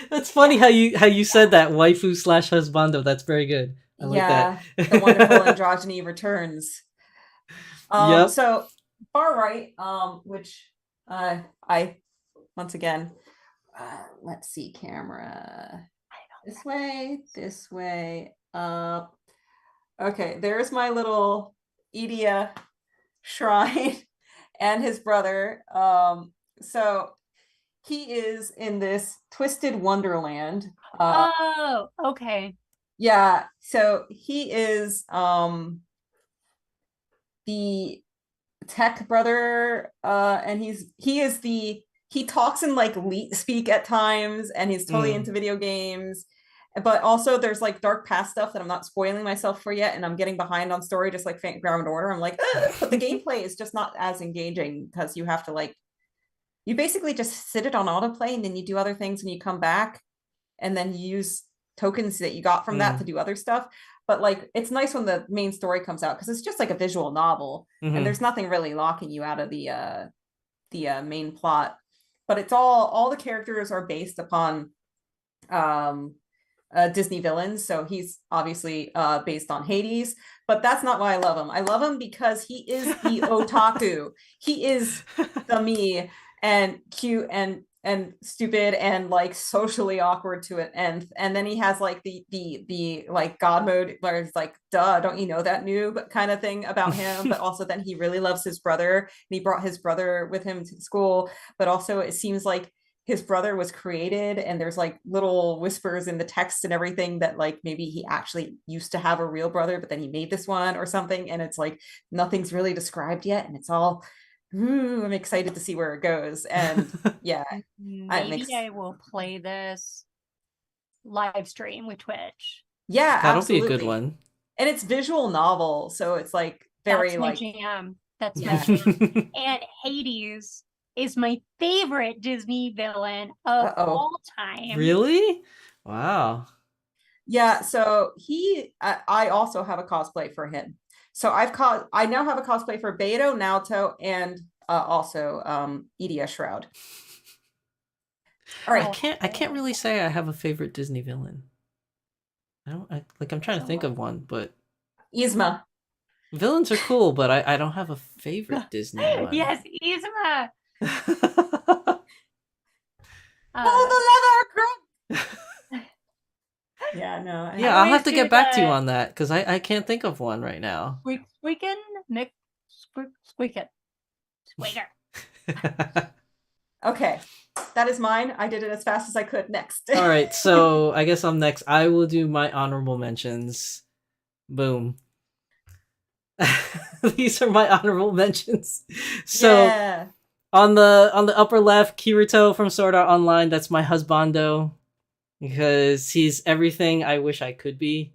That's funny how you said that, waifu / husbando. That's very good. I like that. The wonderful androgyny returns. So far right, which I once again let's see, camera. This way, up. Okay, there's my little Idia shrine and his brother. So he is in this twisted wonderland. Oh, okay. Yeah, so he is the tech brother, and he talks in like speak at times, and he's totally into video games. But also there's like dark past stuff that I'm not spoiling myself for yet, and I'm getting behind on story, just like Ground Order. I'm like, but the gameplay is just not as engaging because you have to like, you basically just sit it on autoplay, and then you do other things, and you come back, and then you use tokens that you got from that to do other stuff. But like, it's nice when the main story comes out because it's just like a visual novel, and there's nothing really locking you out of the main plot. But it's all the characters are based upon Disney villains. So he's obviously based on Hades, but that's not why I love him. I love him because he is the otaku. He is the me, and cute and stupid and like socially awkward to it, and then he has like the like god mode where it's like, duh, don't you know that, noob, kind of thing about him. But also then he really loves his brother, and he brought his brother with him to school. But also it seems like his brother was created, and there's like little whispers in the text and everything that like maybe he actually used to have a real brother, but then he made this one or something, and it's like nothing's really described yet, and it's all, I'm excited to see where it goes. And yeah, maybe I will play this live stream with Twitch. Yeah, that'll absolutely be a good one. And it's visual novel, so it's like very That's my like jam. That's my jam. And Hades is my favorite Disney villain of all time. Really? Wow. Yeah, so I also have a cosplay for him. So I now have a cosplay for Beto, Naoto, and also Idia Shroud. All right. I can't really say I have a favorite Disney villain. I'm trying to think of one, but Yzma. Villains are cool, but I don't have a favorite Disney one. Yes, Yzma. Pull the leather, Greg. Yeah, no. Yeah, I'll have to get back to you on that because I can't think of one right now. Squeakin' Nick, squeak it, squeaker. Okay, that is mine. I did it as fast as I could. Next. All right, so I guess I'm next. I will do my honorable mentions. Boom. These are my honorable mentions. So yeah. on the upper left, Kirito from Sword Art Online. That's my husbando because he's everything I wish I could be.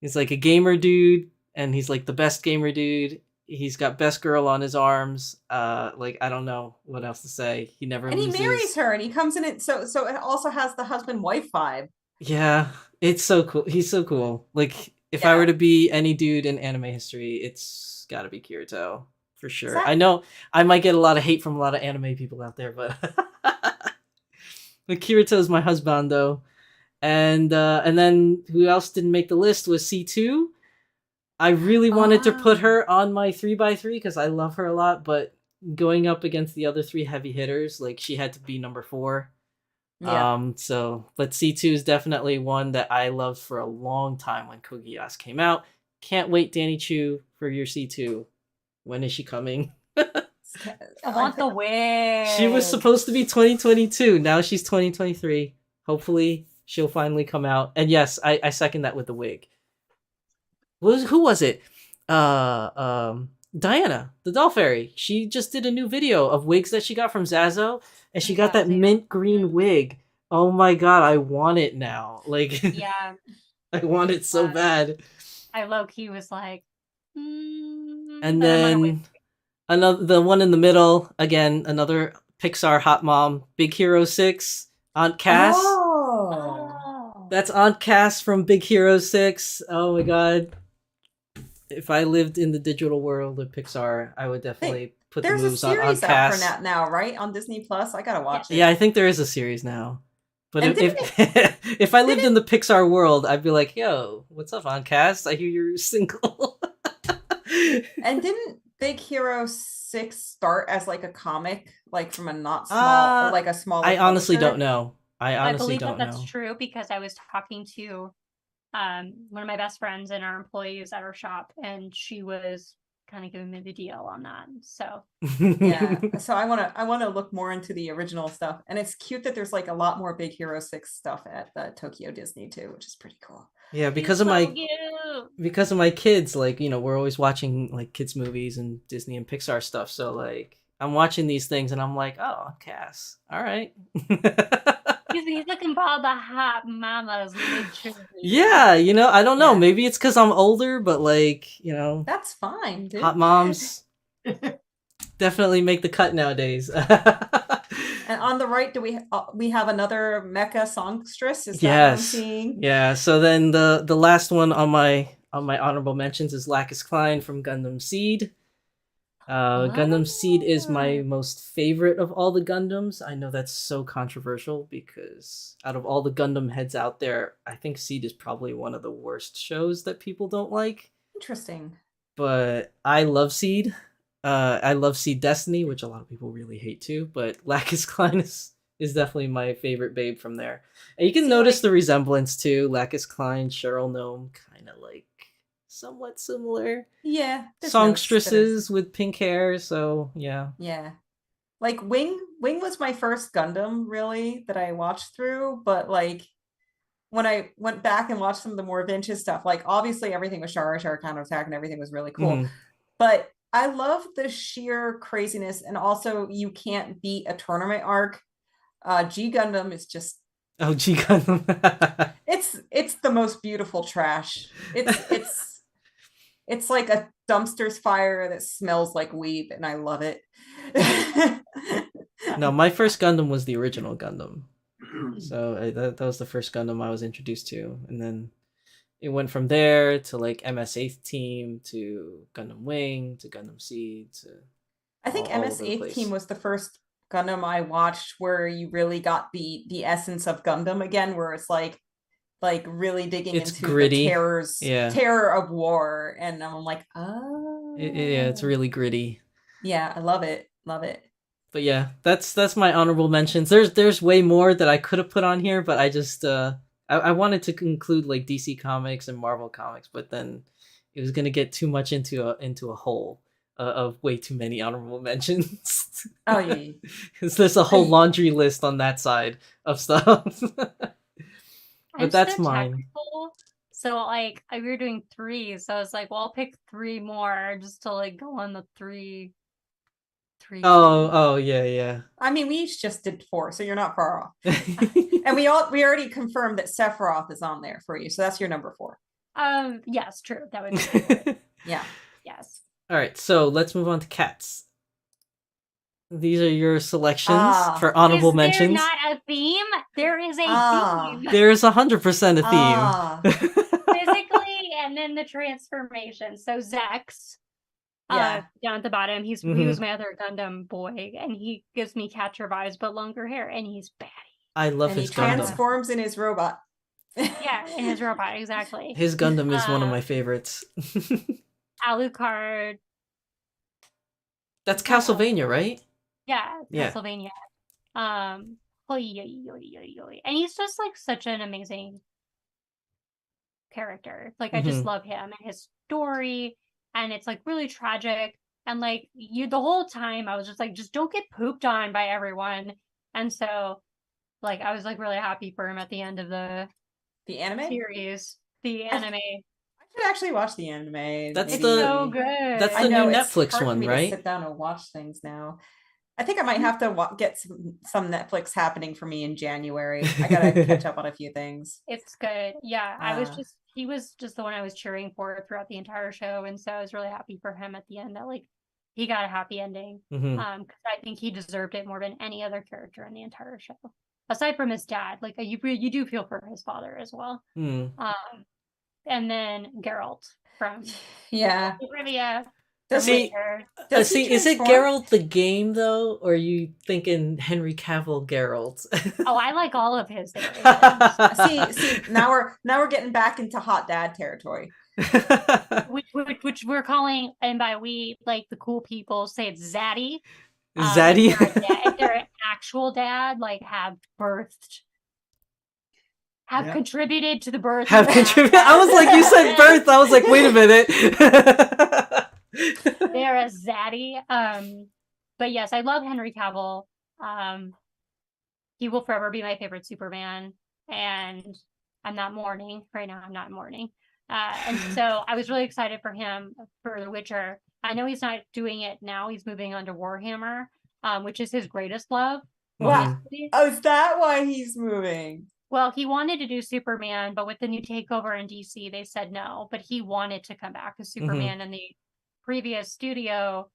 He's like a gamer dude, and he's like the best gamer dude. He's got best girl on his arms. Like I don't know what else to say. He never loses. He marries her, and he comes in it. So it also has the husband wife vibe. Yeah, it's so cool. He's so cool. Like if I were to be any dude in anime history, it's got to be Kirito for sure. I know I might get a lot of hate from a lot of anime people out there, but but Kirito is my husbando. And then who else didn't make the list was C2. I really wanted to put her on my 3x3 because I love her a lot, but going up against the other three heavy hitters, like she had to be number 4. Yeah. But C2 is definitely one that I loved for a long time when Kogias came out. Can't wait, Danny Chu, for your C2. When is she coming? I want the wig. She was supposed to be 2022. Now she's 2023. Hopefully she'll finally come out. And yes, I second that with the wig. Who was it? Diana, the doll fairy. She just did a new video of wigs that she got from Zazo, and she got that mint green wig. Oh my god, I want it now. Like, yeah, I want it so bad. I low-key was like, and then the one in the middle, again, another Pixar hot mom, Big Hero 6, Aunt Cass. Oh. That's Aunt Cass from Big Hero 6. Oh my god. If I lived in the digital world of Pixar, I would definitely put the moves on Cass. There's a series out for that now, right? On Disney Plus. I gotta watch it. Yeah, I think there is a series now. But if I lived in the Pixar world, I'd be like, yo, what's up, Aunt Cass? I hear you're single. And didn't Big Hero 6 start as like a comic, like from a not small, like a smaller I honestly publisher? don't know. I I honestly believe that don't that's know. true because I was talking to one of my best friends and our employees at our shop, and she was kind of giving me the deal on that. So Yeah. So I want to look more into the original stuff. And it's cute that there's like a lot more Big Hero 6 stuff at the Tokyo Disney too, which is pretty cool. Yeah, it's so cute. because of my kids, like, we're always watching like kids movies and Disney and Pixar stuff. So like I'm watching these things and I'm like, oh, Cass, all right. He's looking for all the hot mamas, literally. Yeah, I don't know. Yeah. Maybe it's because I'm older, but like, That's fine, dude. hot moms definitely make the cut nowadays. And on the right, do we have another mecha songstress? Is that what I'm Yes. seeing? Yeah. So then the last one on my honorable mentions is Lacus Klein from Gundam Seed. Gundam Seed is my most favorite of all the Gundams. I know that's so controversial because out of all the Gundam heads out there, I think Seed is probably one of the worst shows that people don't like. Interesting. But I love Seed. I love Seed Destiny, which a lot of people really hate too. But Lacus Klein is definitely my favorite babe from there. And you can notice the resemblance too. Lacus Klein, Cheryl Gnome, kind of like somewhat similar. Yeah. Songstresses with pink hair, so yeah. Yeah. Like Wing was my first Gundam really that I watched through, but like when I went back and watched some of the more vintage stuff, like obviously everything with Shara Counterattack and everything was really cool. But I love the sheer craziness, and also you can't beat a tournament arc. G Gundam is just G Gundam. it's the most beautiful trash. It's like a dumpster's fire that smells like weed, and I love it. No, my first Gundam was the original Gundam. So that was the first Gundam I was introduced to. And then it went from there to like MS 8th Team to Gundam Wing to Gundam Seed to I think MS 8th Team was the first Gundam I watched where you really got the essence of Gundam again, where it's like really digging into gritty. The terror of war, and I'm like, oh yeah, it's really gritty. Yeah, I love it. But yeah, that's my honorable mentions. There's way more that I could have put on here, but I just I wanted to include like DC Comics and Marvel Comics, but then it was gonna get too much into a hole of way too many honorable mentions. Oh yeah, because there's a whole laundry list on that side of stuff. But that's mine. Technical. So like we were doing 3, so I was like, well, I'll pick 3 more just to like go on the 3. Oh yeah. I mean, we each just did 4, so you're not far off. And we already confirmed that Sephiroth is on there for you, so that's your number 4. Yes, true. That would be Yeah. Yes. All right, so let's move on to Cats. These are your selections for honorable mentions. Is there not a theme? There is a theme. There is 100% a theme. Physically, and then the transformation. So Zex, down at the bottom, he was my other Gundam boy, and he gives me Catcher vibes, but longer hair, and he's batty. I love his Gundam. He transforms in his robot. Yeah, in his robot, exactly. His Gundam is one of my favorites. Alucard. That's Castlevania, right? Yeah, Castlevania. And he's just like such an amazing character. Like I just love him and his story, and it's like really tragic. And like the whole time I was just like, just don't get pooped on by everyone. And so like I was like really happy for him at the end of the anime series. The anime. I should actually watch the anime. That's it's so good. That's the new Netflix one, right? To sit down and watch things now. I think I might have to get some Netflix happening for me in January. I gotta catch up on a few things. It's good. Yeah, he was just the one I was cheering for throughout the entire show, and so I was really happy for him at the end that like he got a happy ending. Because I think he deserved it more than any other character in the entire show, aside from his dad. Like you do feel for his father as well. And then Geralt from Rivia. See, is it Geralt the game though, or are you thinking Henry Cavill Geralt? Oh, I like all of his. see, now we're getting back into hot dad territory. which we're calling, and by we, like the cool people say it's Zaddy. Zaddy. If they're an actual dad, like have contributed to the birth. Have contributed. I was like, you said birth. I was like, wait a minute. They're a Zaddy. But yes, I love Henry Cavill. He will forever be my favorite Superman, and I'm not mourning right now. I'm not mourning. And so I was really excited for him for The Witcher. I know he's not doing it now. He's moving on to Warhammer, which is his greatest love. Wow. Oh, is that why he's moving? Well, he wanted to do Superman, but with the new takeover in DC, they said no. But he wanted to come back as Superman, and the previous studio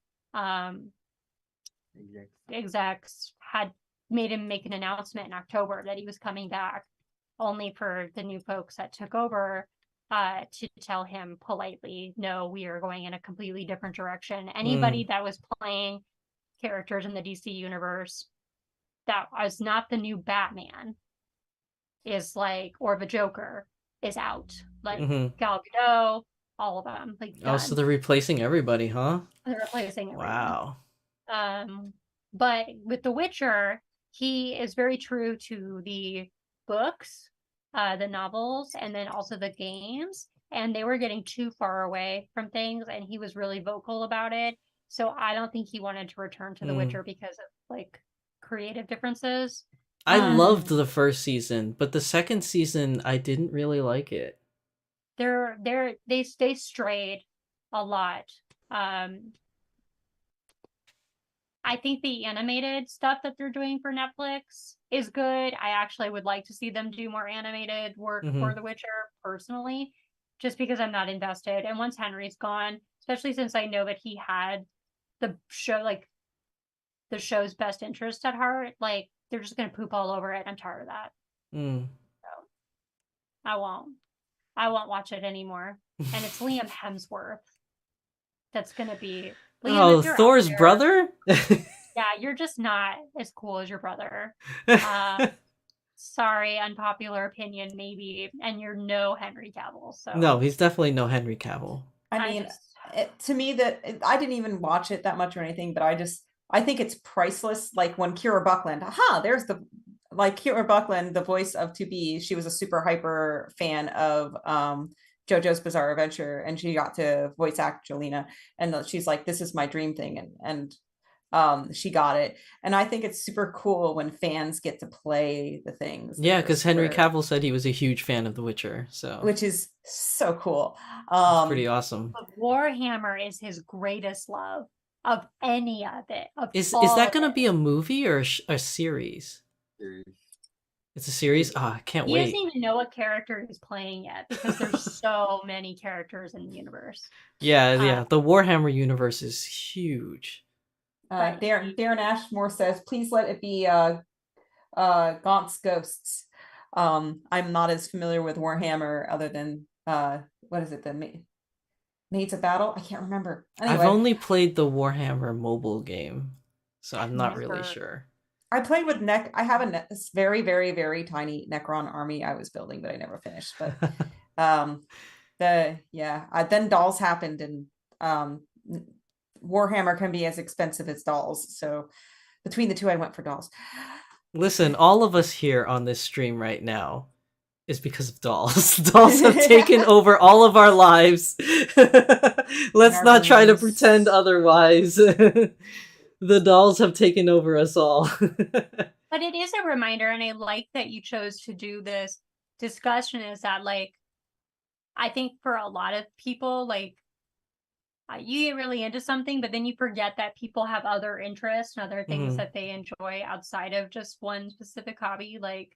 execs had made him make an announcement in October that he was coming back, only for the new folks that took over to tell him politely, no, we are going in a completely different direction. Anybody that was playing characters in the DC universe that was not the new Batman is like, or the Joker is out. Like Gal Gadot, all of them. Like oh, so they're replacing everybody, huh? They're replacing everyone. Wow. But with The Witcher, he is very true to the books, the novels, and then also the games. And they were getting too far away from things, and he was really vocal about it. So I don't think he wanted to return to The Witcher because of like creative differences. I loved the first season, but the second season I didn't really like it. They strayed a lot. I think the animated stuff that they're doing for Netflix is good. I actually would like to see them do more animated work for The Witcher personally, just because I'm not invested. And once Henry's gone, especially since I know that he had the show, like the show's best interest at heart, like they're just going to poop all over it. I'm tired of that. So I won't watch it anymore. And it's Liam Hemsworth that's going to be Liam, Thor's brother? Yeah, you're just not as cool as your brother. Sorry, unpopular opinion, maybe. And you're no Henry Cavill. So no, he's definitely no Henry Cavill. I mean, to me, I didn't even watch it that much or anything, but I think it's priceless. Like when Kira Buckland, there's Kira Buckland, the voice of To Be. She was a super hyper fan of JoJo's Bizarre Adventure, and she got to voice act Jolena, and she's like, this is my dream thing, and she got it. And I think it's super cool when fans get to play the things. Yeah, because Henry Cavill said he was a huge fan of The Witcher, which is so cool. It's pretty awesome. But Warhammer is his greatest love of any of it. Is that going to be a movie or a series? It's a series? I can't wait. He doesn't even know what character he's playing yet because there's so many characters in the universe. Yeah. The Warhammer universe is huge. Darren Ashmore says, please let it be Gaunt's Ghosts. I'm not as familiar with Warhammer other than what is it, the Maids of Battle? I can't remember. Anyway, I've only played the Warhammer mobile game, so I'm not really sure. I played with I have a very, very, very tiny Necron army I was building, but I never finished. But then dolls happened, and Warhammer can be as expensive as dolls. So between the two, I went for dolls. Listen, all of us here on this stream right now is because of dolls. Dolls have taken over all of our lives. Let's not try to pretend otherwise. The dolls have taken over us all. But it is a reminder, and I like that you chose to do this discussion, is that, like, I think for a lot of people, like, you get really into something, but then you forget that people have other interests and other things that they enjoy outside of just one specific hobby. Like,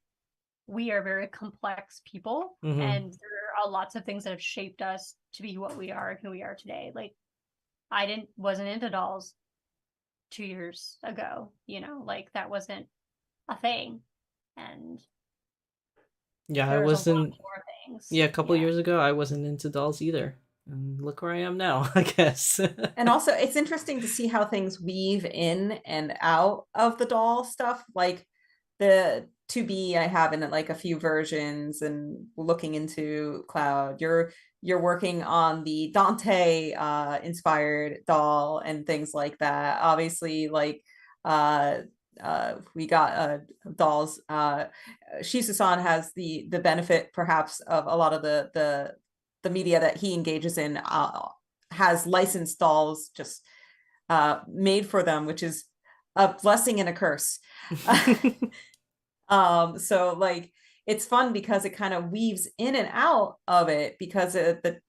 we are very complex people, and there are lots of things that have shaped us to be what we are and who we are today. Like, I wasn't into dolls 2 years ago, like that wasn't a thing. And yeah, I wasn't. A couple years ago, I wasn't into dolls either. And look where I am now, I guess. And also, it's interesting to see how things weave in and out of the doll stuff. Like the To Be, I have in like a few versions, and looking into Cloud. Your you're working on the Dante inspired doll and things like that. Obviously, like we got dolls. Shizusan has the benefit perhaps of a lot of the media that he engages in has licensed dolls just made for them, which is a blessing and a curse. So like it's fun because it kind of weaves in and out of it, because the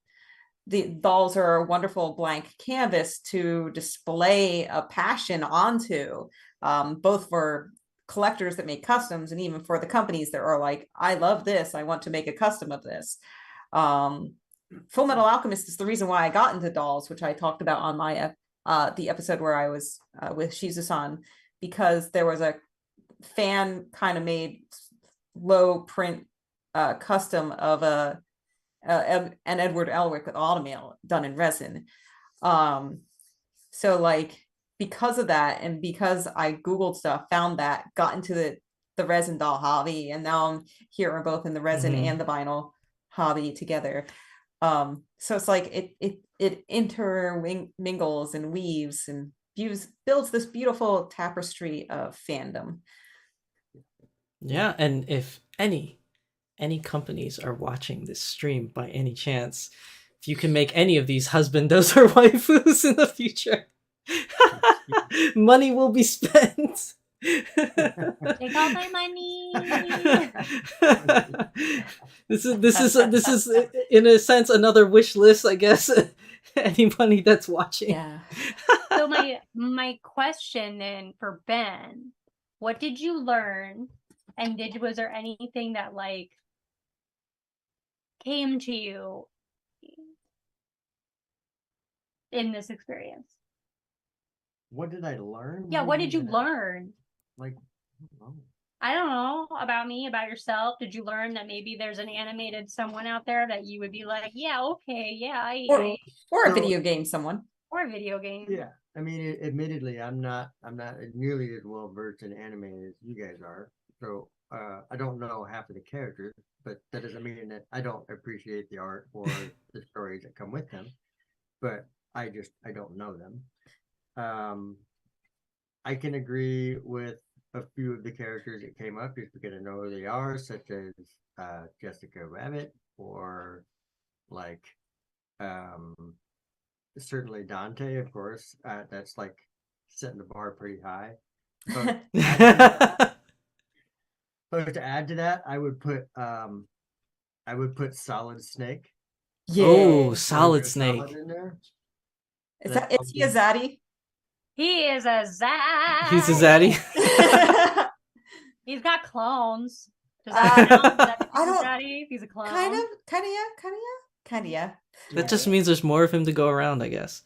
dolls are a wonderful blank canvas to display a passion onto, both for collectors that make customs and even for the companies that are like, I love this, I want to make a custom of this. Full Metal Alchemist is the reason why I got into dolls, which I talked about on my the episode where I was with Shizusan, because there was a fan kind of made low print custom of an Edward Elric with automail done in resin. So like because of that, and because I Googled stuff, found that, got into the resin doll hobby, and now I'm here, we're both in the resin and the vinyl hobby together. So it's like it intermingles and weaves and builds this beautiful tapestry of fandom. Yeah, and if any companies are watching this stream by any chance, if you can make any of these husbandos or waifus in the future, money will be spent. Take all my money. This is in a sense another wish list, I guess. Anybody that's watching. Yeah. So my question then for Ben, what did you learn, and was there anything that like came to you in this experience? What did I learn? Yeah, what did you learn? Like, I don't know, about me, about yourself. Did you learn that maybe there's an animated someone out there that you would be like, yeah, okay, yeah, or a video game, someone, or a video game? Yeah, I mean, admittedly, I'm not nearly as well versed in anime as you guys are, so I don't know half of the characters, but that doesn't mean that I don't appreciate the art or the stories that come with them. But I don't know them. I can agree with a few of the characters that came up just because I know who they are, such as Jessica Rabbit, or like certainly Dante, of course. That's like setting the bar pretty high. But to add to that, I would put Solid Snake. Yeah. Oh, Solid Snake. Solid in there. Is he a zaddy? He is a zaddy. He's a zaddy. He's got clones. Does that count? I don't. Zaddy? He's a clone. Kind of, yeah. That just means there's more of him to go around, I guess.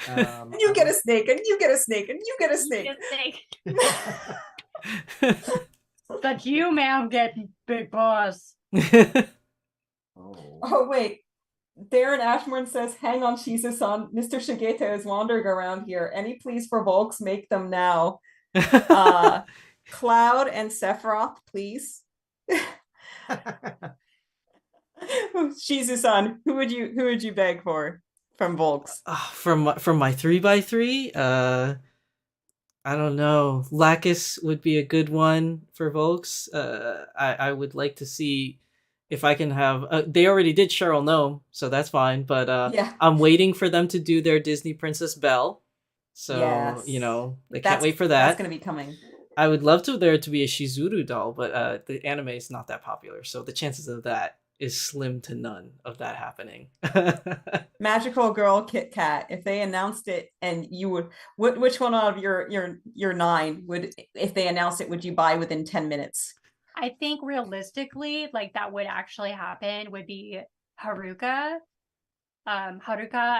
And you get a snake, and you get a snake, and you get a snake. But you, ma'am, get big boss. Oh wait, Darren Ashmore says, "Hang on, Shizusan. Mr. Shigeta is wandering around here. Any pleas for Volks? Make them now. Cloud and Sephiroth, please." Shizusan, who would you beg for from Volks? From my 3x3, I don't know. Lacus would be a good one for Volks. I would like to see if I can have. They already did Cheryl Gnome, so that's fine. But Yeah. I'm waiting for them to do their Disney Princess Belle. So Yes. They can't wait for that. That's going to be coming. I would love there to be a Shizuru doll, but the anime is not that popular, so the chances of that is slim to none of that happening. Magical Girl Kit Kat. If they announced it, and you would, which one out of your 9 would, if they announced it, would you buy within 10 minutes? I think realistically, like that would actually happen would be Haruka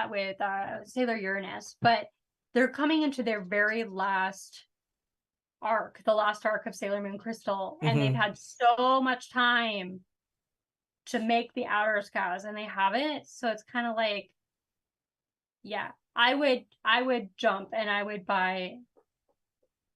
with Sailor Uranus, but they're coming into their very last arc, the last arc of Sailor Moon Crystal, and they've had so much time to make the outer skies, and they haven't. So it's kind of like, yeah, I would jump and I would buy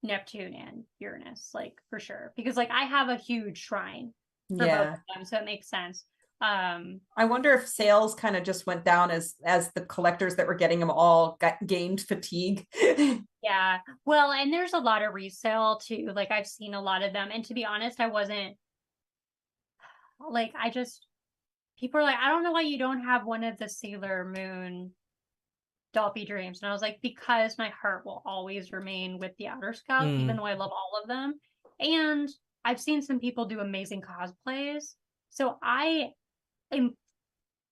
Neptune and Uranus, like for sure, because like I have a huge shrine for both Yeah. of them, so it makes sense. I wonder if sales kind of just went down as the collectors that were getting them all gained fatigue. Yeah. Well, and there's a lot of resale too. Like I've seen a lot of them. And to be honest, I wasn't like people are like, I don't know why you don't have one of the Sailor Moon Dolphy Dreams. And I was like, because my heart will always remain with the Outer Scouts, even though I love all of them. And I've seen some people do amazing cosplays. So I am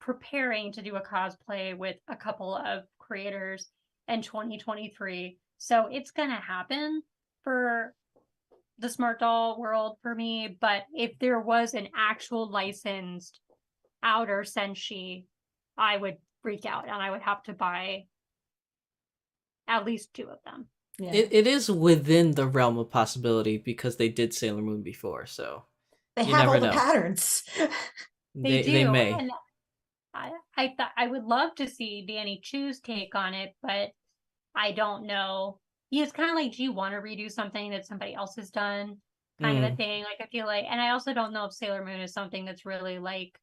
preparing to do a cosplay with a couple of creators in 2023. So it's going to happen for the smart doll world for me. But if there was an actual licensed outer Senshi, I would freak out and I would have to buy at least 2 of them. Yeah. It is within the realm of possibility because they did Sailor Moon before, so They you have never all the know. patterns. They do. They may. And I thought I would love to see Danny Chu's take on it, but I don't know. Yeah, it's kind of like, do you want to redo something that somebody else has done? Kind of a thing. Like I feel like, and I also don't know if Sailor Moon is something that's really like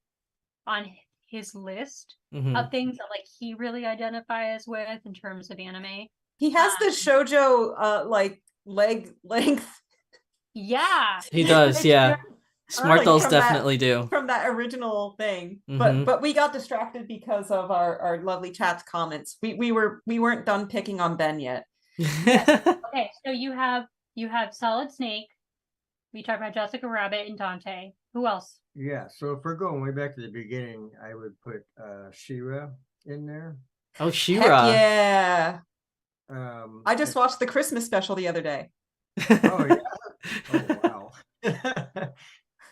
on his list of things that like he really identifies with in terms of anime. He has the shoujo like leg length. Yeah. He does, yeah. Smart Like, dolls from definitely do. From that original thing. But we got distracted because of our lovely chat's comments. We weren't done picking on Ben yet. Okay, so you have Solid Snake. We talked about Jessica Rabbit and Dante. Who else? Yeah, so if we're going way back to the beginning, I would put She-Ra in there. Oh, Heck She-Ra. yeah. I just watched the Christmas special the other day. Oh yeah. Oh wow.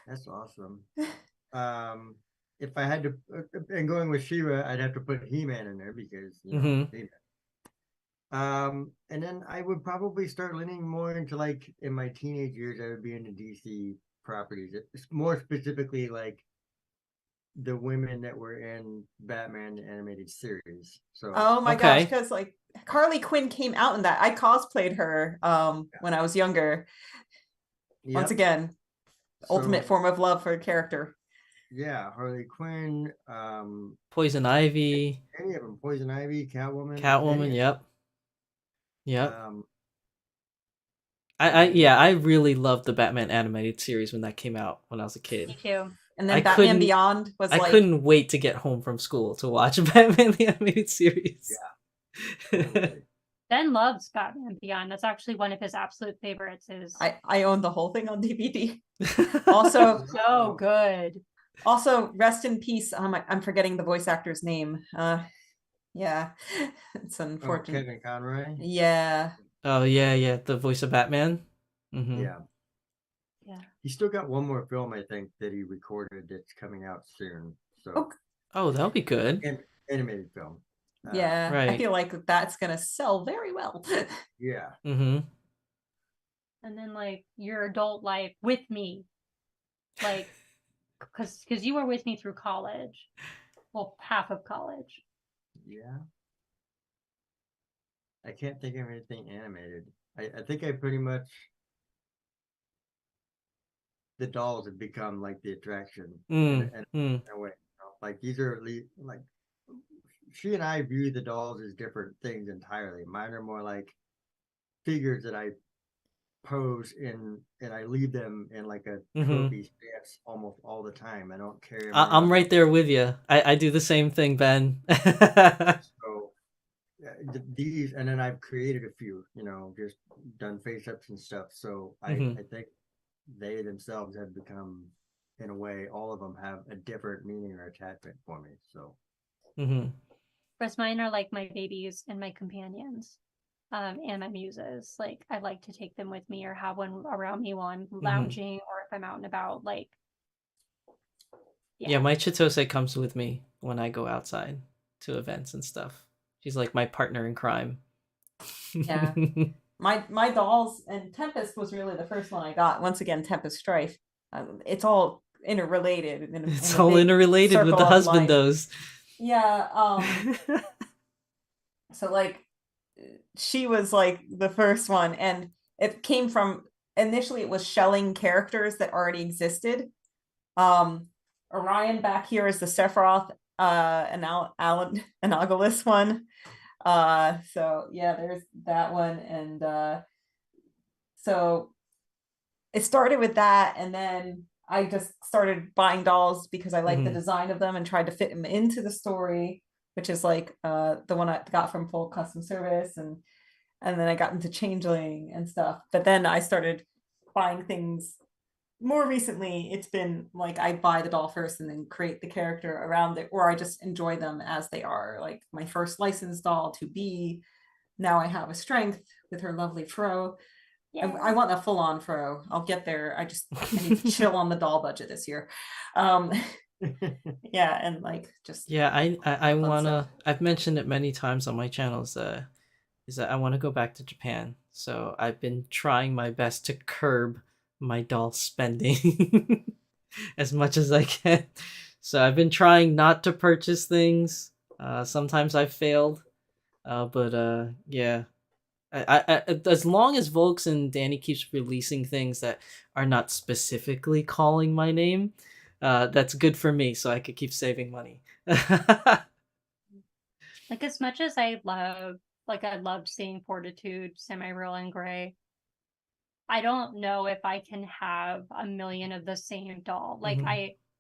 That's awesome. If I had to, and going with She-Ra, I'd have to put He-Man in there because He-Man. And then I would probably start leaning more into like in my teenage years, I would be into DC properties. More specifically, like the women that were in Batman the animated series. So oh my gosh, because like Harley Quinn came out in that. I cosplayed her when I was younger. Yep. Once again, ultimate form of love for a character. Yeah, Harley Quinn, Poison Ivy. Any of them, Poison Ivy, Catwoman. Catwoman, yep. I really loved the Batman animated series when that came out when I was a kid. Me too. And then Batman Beyond was I couldn't wait to get home from school to watch Batman the animated series. Yeah. Totally. Ben loves Batman Beyond. That's actually one of his absolute favorites. I own the whole thing on DVD. Also, so good. Also, rest in peace. I'm forgetting the voice actor's name. Yeah, it's unfortunate. Kevin Conroy. Yeah. Oh yeah. The voice of Batman. Yeah. He still got one more film, I think, that he recorded that's coming out soon. So. Oh, that'll be good. Animated film. Yeah, right. I feel like that's gonna sell very well. Yeah. And then like your adult life with me, like, because you were with me through college, well, half of college. Yeah. I can't think of anything animated. I think I pretty much, the dolls have become like the attraction. In a way. Like these are like, she and I view the dolls as different things entirely. Mine are more like figures that I pose in, and I leave them in like a trophy stance almost all the time. I don't carry them. I'm right there with you. I do the same thing, Ben. So these, and then I've created a few, just done face ups and stuff. So I think they themselves have become, in a way, all of them have a different meaning or attachment for me. So. Whereas mine are like my babies and my companions, and my muses. Like I like to take them with me or have one around me while I'm lounging or if I'm out and about. Like, yeah, my Chitose comes with me when I go outside to events and stuff. She's like my partner in crime. Yeah, my dolls, and Tempest was really the first one I got. Once again, Tempest Strife. It's all interrelated. It's all interrelated with the Husbandos. Yeah. So like, she was like the first one, and it came from, initially it was shelling characters that already existed. Orion back here is the Sephiroth analogous one. So yeah, there's that one. And so it started with that, and then I just started buying dolls because I liked the design of them and tried to fit them into the story, which is like the one I got from Full Custom Service, and then I got into Changeling and stuff. But then I started buying things more recently. It's been like I buy the doll first and then create the character around it, or I just enjoy them as they are. Like my first licensed doll to be, now I have a Strength with her lovely fro. I want a full-on fro. I'll get there. I need to chill on the doll budget this year. Yeah, and like just Yeah, I fun wanna. stuff. I've mentioned it many times on my channels. Is that I want to go back to Japan. So I've been trying my best to curb my doll spending as much as I can. So I've been trying not to purchase things. Sometimes I've failed. But yeah. As long as Volks and Danny keeps releasing things that are not specifically calling my name, that's good for me, so I could keep saving money. Like as much as I loved seeing Fortitude, Semi-Real, and Gray, I don't know if I can have a million of the same doll. Like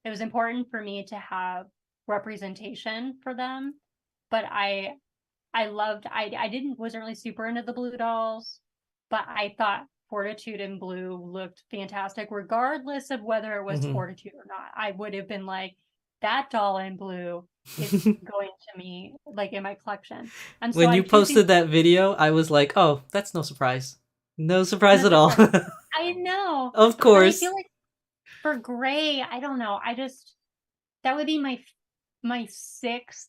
it was important for me to have representation for them, but I wasn't really super into the blue dolls, but I thought Fortitude in blue looked fantastic, regardless of whether it was Fortitude or not. I would have been like, that doll in blue is going to me like in my collection. And so When you posted that video, I was like, oh, that's no surprise. No surprise at all. I know. Of But I course. feel like for Gray, I don't know. That would be my sixth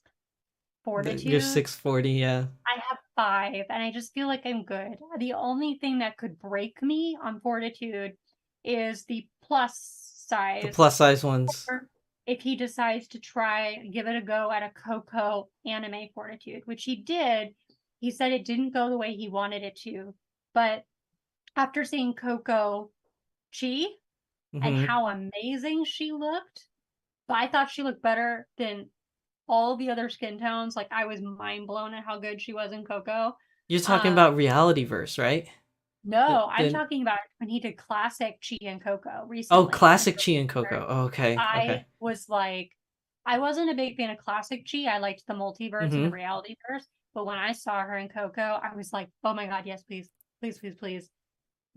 Fortitude. You're 640, yeah. I have 5, and I just feel like I'm good. The only thing that could break me on Fortitude is the plus size. The plus size ones. Or if he decides to give it a go at a Coco anime Fortitude, which he did. He said it didn't go the way he wanted it to. But after seeing Coco Chi and how amazing she looked, but I thought she looked better than all the other skin tones. Like I was mind blown at how good she was in Coco. You're talking about Realityverse, right? No, I'm talking about when he did classic Chi and Coco recently. Oh, classic Chi and Coco. Oh, okay. I was like, I wasn't a big fan of classic Chi. I liked the multiverse and the Realityverse. But when I saw her in Coco, I was like, oh my god, yes, please, please, please, please.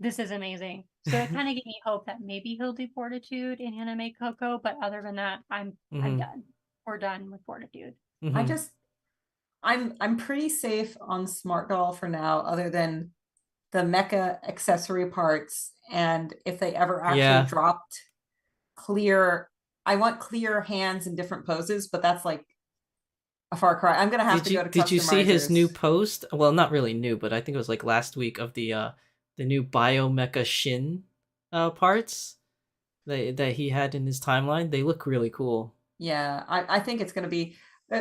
This is amazing. So it kind of gave me hope that maybe he'll do Fortitude in anime Coco. But other than that, I'm done. We're done with Fortitude. I'm pretty safe on Smart Doll for now, other than the mecha accessory parts. And if they ever actually dropped clear, I want clear hands in different poses, but that's like a far cry. I'm gonna have to go to. Did you see his new post? Well, not really new, but I think it was like last week of the new Biomecha Shin parts that he had in his timeline. They look really cool. Yeah, I think it's gonna be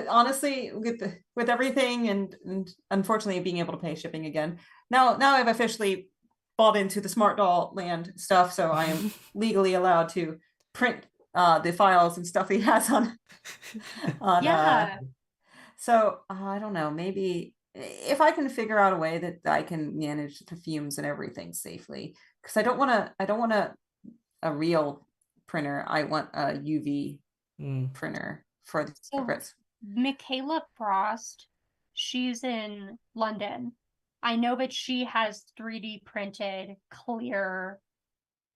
honestly with everything and unfortunately being able to pay shipping again. Now I've officially bought into the Smart Doll land stuff, so I am legally allowed to print the files and stuff he has on. So I don't know, maybe if I can figure out a way that I can manage the fumes and everything safely, because I don't want a real printer. I want a UV printer for the secrets. Michaela Frost, she's in London. I know that she has 3D printed clear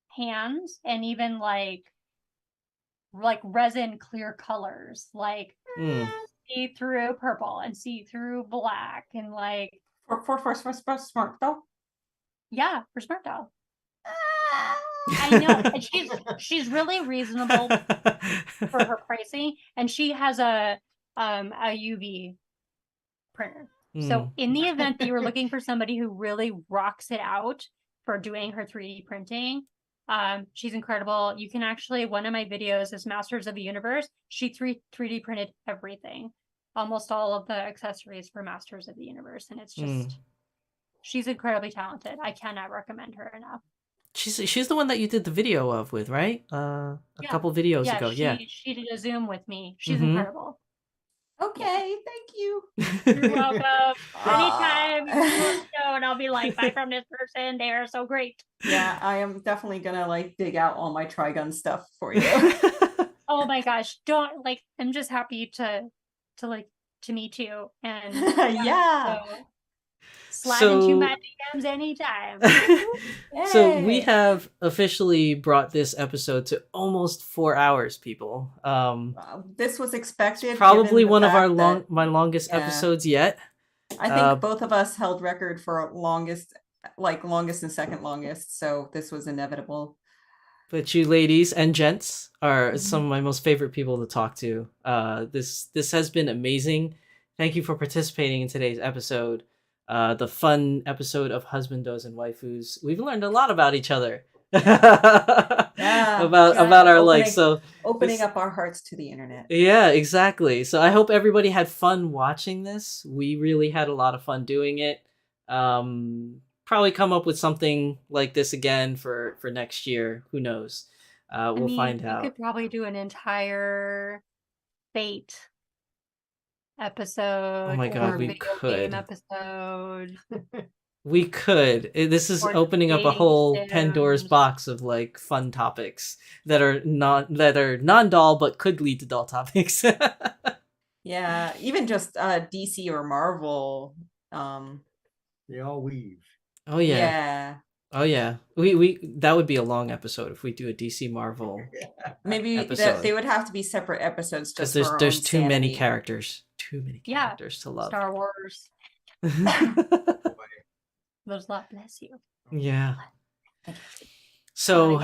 hands and even like resin clear colors, like see through purple and see through black and like for Smart Doll. Yeah, for Smart Doll. I know, and she's really reasonable for her pricing, and she has a UV printer. So in the event that you were looking for somebody who really rocks it out for doing her 3D printing, she's incredible. You can actually, one of my videos is Masters of the Universe. She 3D printed everything, almost all of the accessories for Masters of the Universe, and it's just she's incredibly talented. I cannot recommend her enough. She's the one that you did the video of with, right? A couple videos ago. She did a Zoom with me. She's Mhm. incredible. Okay, thank you. You're welcome. Anytime you do a Ah. show, and I'll be like, buy from this person. They are so great. Yeah, I am definitely gonna like dig out all my Trigun stuff for you. Oh my gosh. Don't like I'm just happy to meet you. And Yeah. so slide into my DMs anytime. So we Yay. have officially brought this episode to almost 4 hours, people. This was expected. Probably given the one of our fact that my longest yeah. episodes yet. I think both of us held record for longest and second longest, so this was inevitable. But you ladies and gents are some of my most favorite people to talk to. This has been amazing. Thank you for participating in today's episode. The fun episode of Husbandos and Waifus. We've learned a lot about each other. Yeah, about our likes. So opening up our hearts to the internet. yeah, exactly. So I hope everybody had fun watching this. We really had a lot of fun doing it. Probably come up with something like this again for next year. Who knows? We'll find out. We could probably do an entire Fate episode. Oh my God, or we video could. game episode. We could. This is Or opening up a dating whole Pandora's sims. box of like fun topics that are non-doll but could lead to doll topics. Yeah, even just DC or Marvel. They all weave. Oh yeah. Yeah. Oh yeah. We that would be a long episode if we do a DC Marvel. Maybe episode. they would have to be separate episodes just Because for our there's own too many sanity. characters. Too many characters to love. Star Wars. Those lot bless you. Yeah. So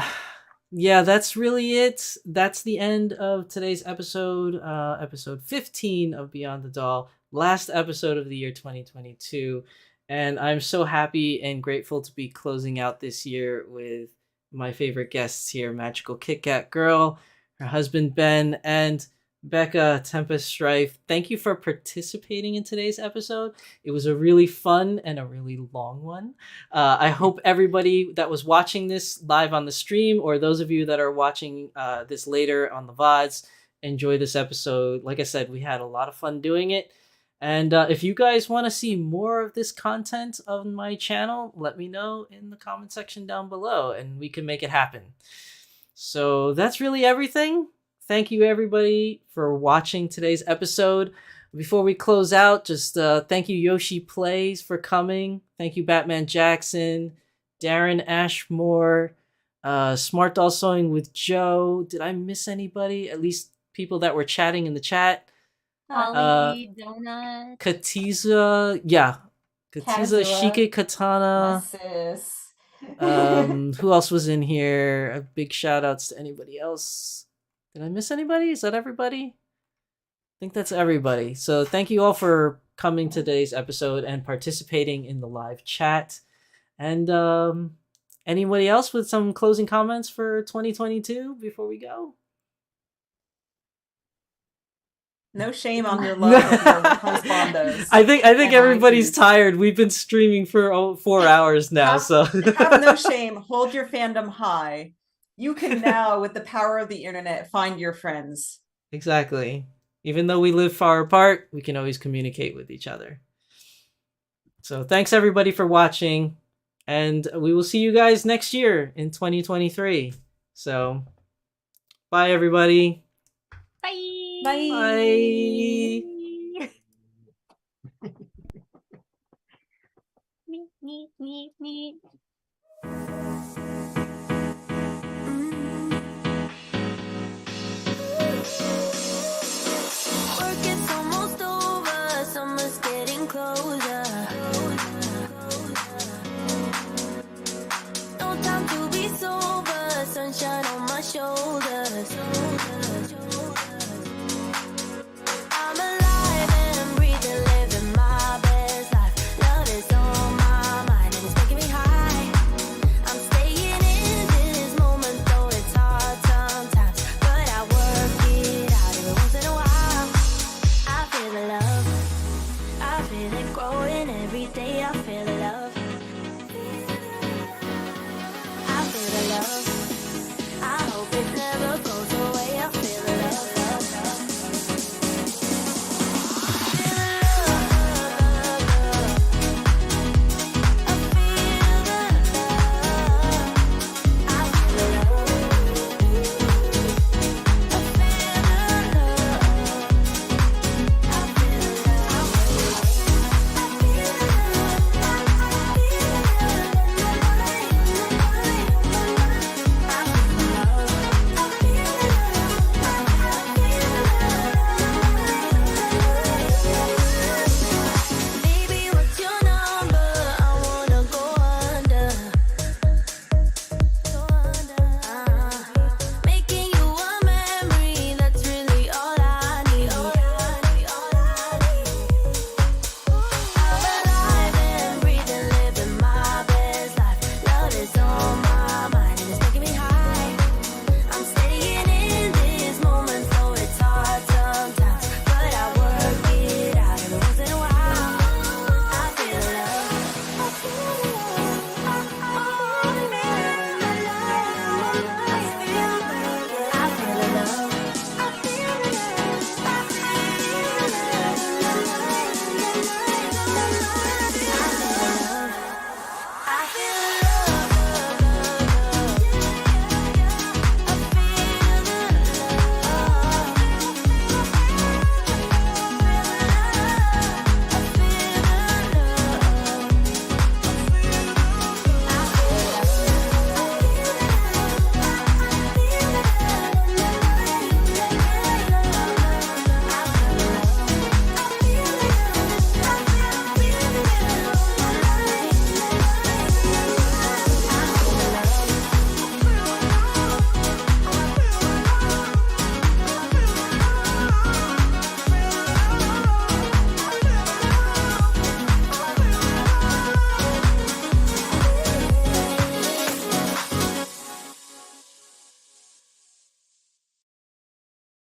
yeah, that's really it. That's the end of today's episode. Episode 15 of Beyond the Doll. Last episode of the year 2022. And I'm so happy and grateful to be closing out this year with my favorite guests here, Magical Kit Kat Girl, her husband Ben, and Becca Tempest Strife. Thank you for participating in today's episode. It was a really fun and a really long one. I hope everybody that was watching this live on the stream, or those of you that are watching this later on the VODs, enjoy this episode. Like I said, we had a lot of fun doing it. And if you guys want to see more of this content on my channel, let me know in the comment section down below and we can make it happen. So that's really everything. Thank you everybody for watching today's episode. Before we close out, just thank you Yoshi Plays for coming. Thank you Batman Jackson, Darren Ashmore, Smart Doll Sewing with Joe. Did I miss anybody? At least people that were chatting in the chat. Holly Donut. Katiza, yeah. Katiza, Kazua. Shike Katana. Sis. Who else was in here? A big shout outs to anybody else. Did I miss anybody? Is that everybody? I think that's everybody. So thank you all for coming to today's episode and participating in the live chat. And anybody else with some closing comments for 2022 before we go? No shame on your love of your husbandos. I think and everybody's waifus. tired. We've been streaming for 4 hours now, so Have no shame. Hold your fandom high. You can now, with the power of the internet, find your friends. exactly. Even though we live far apart, we can always communicate with each other. So thanks everybody for watching, and we will see you guys next year in 2023. So bye everybody. Bye. Bye. Bye. Neat. Work is almost over, summer's getting closer. No time to be sober, sunshine on my shoulders. I'm alive and breathing, living my best life. Love is on my mind and it's making me high. I'm staying in this moment, though it's hard sometimes, but I work it out every once in a while. I feel the love, I feel it growing every day. I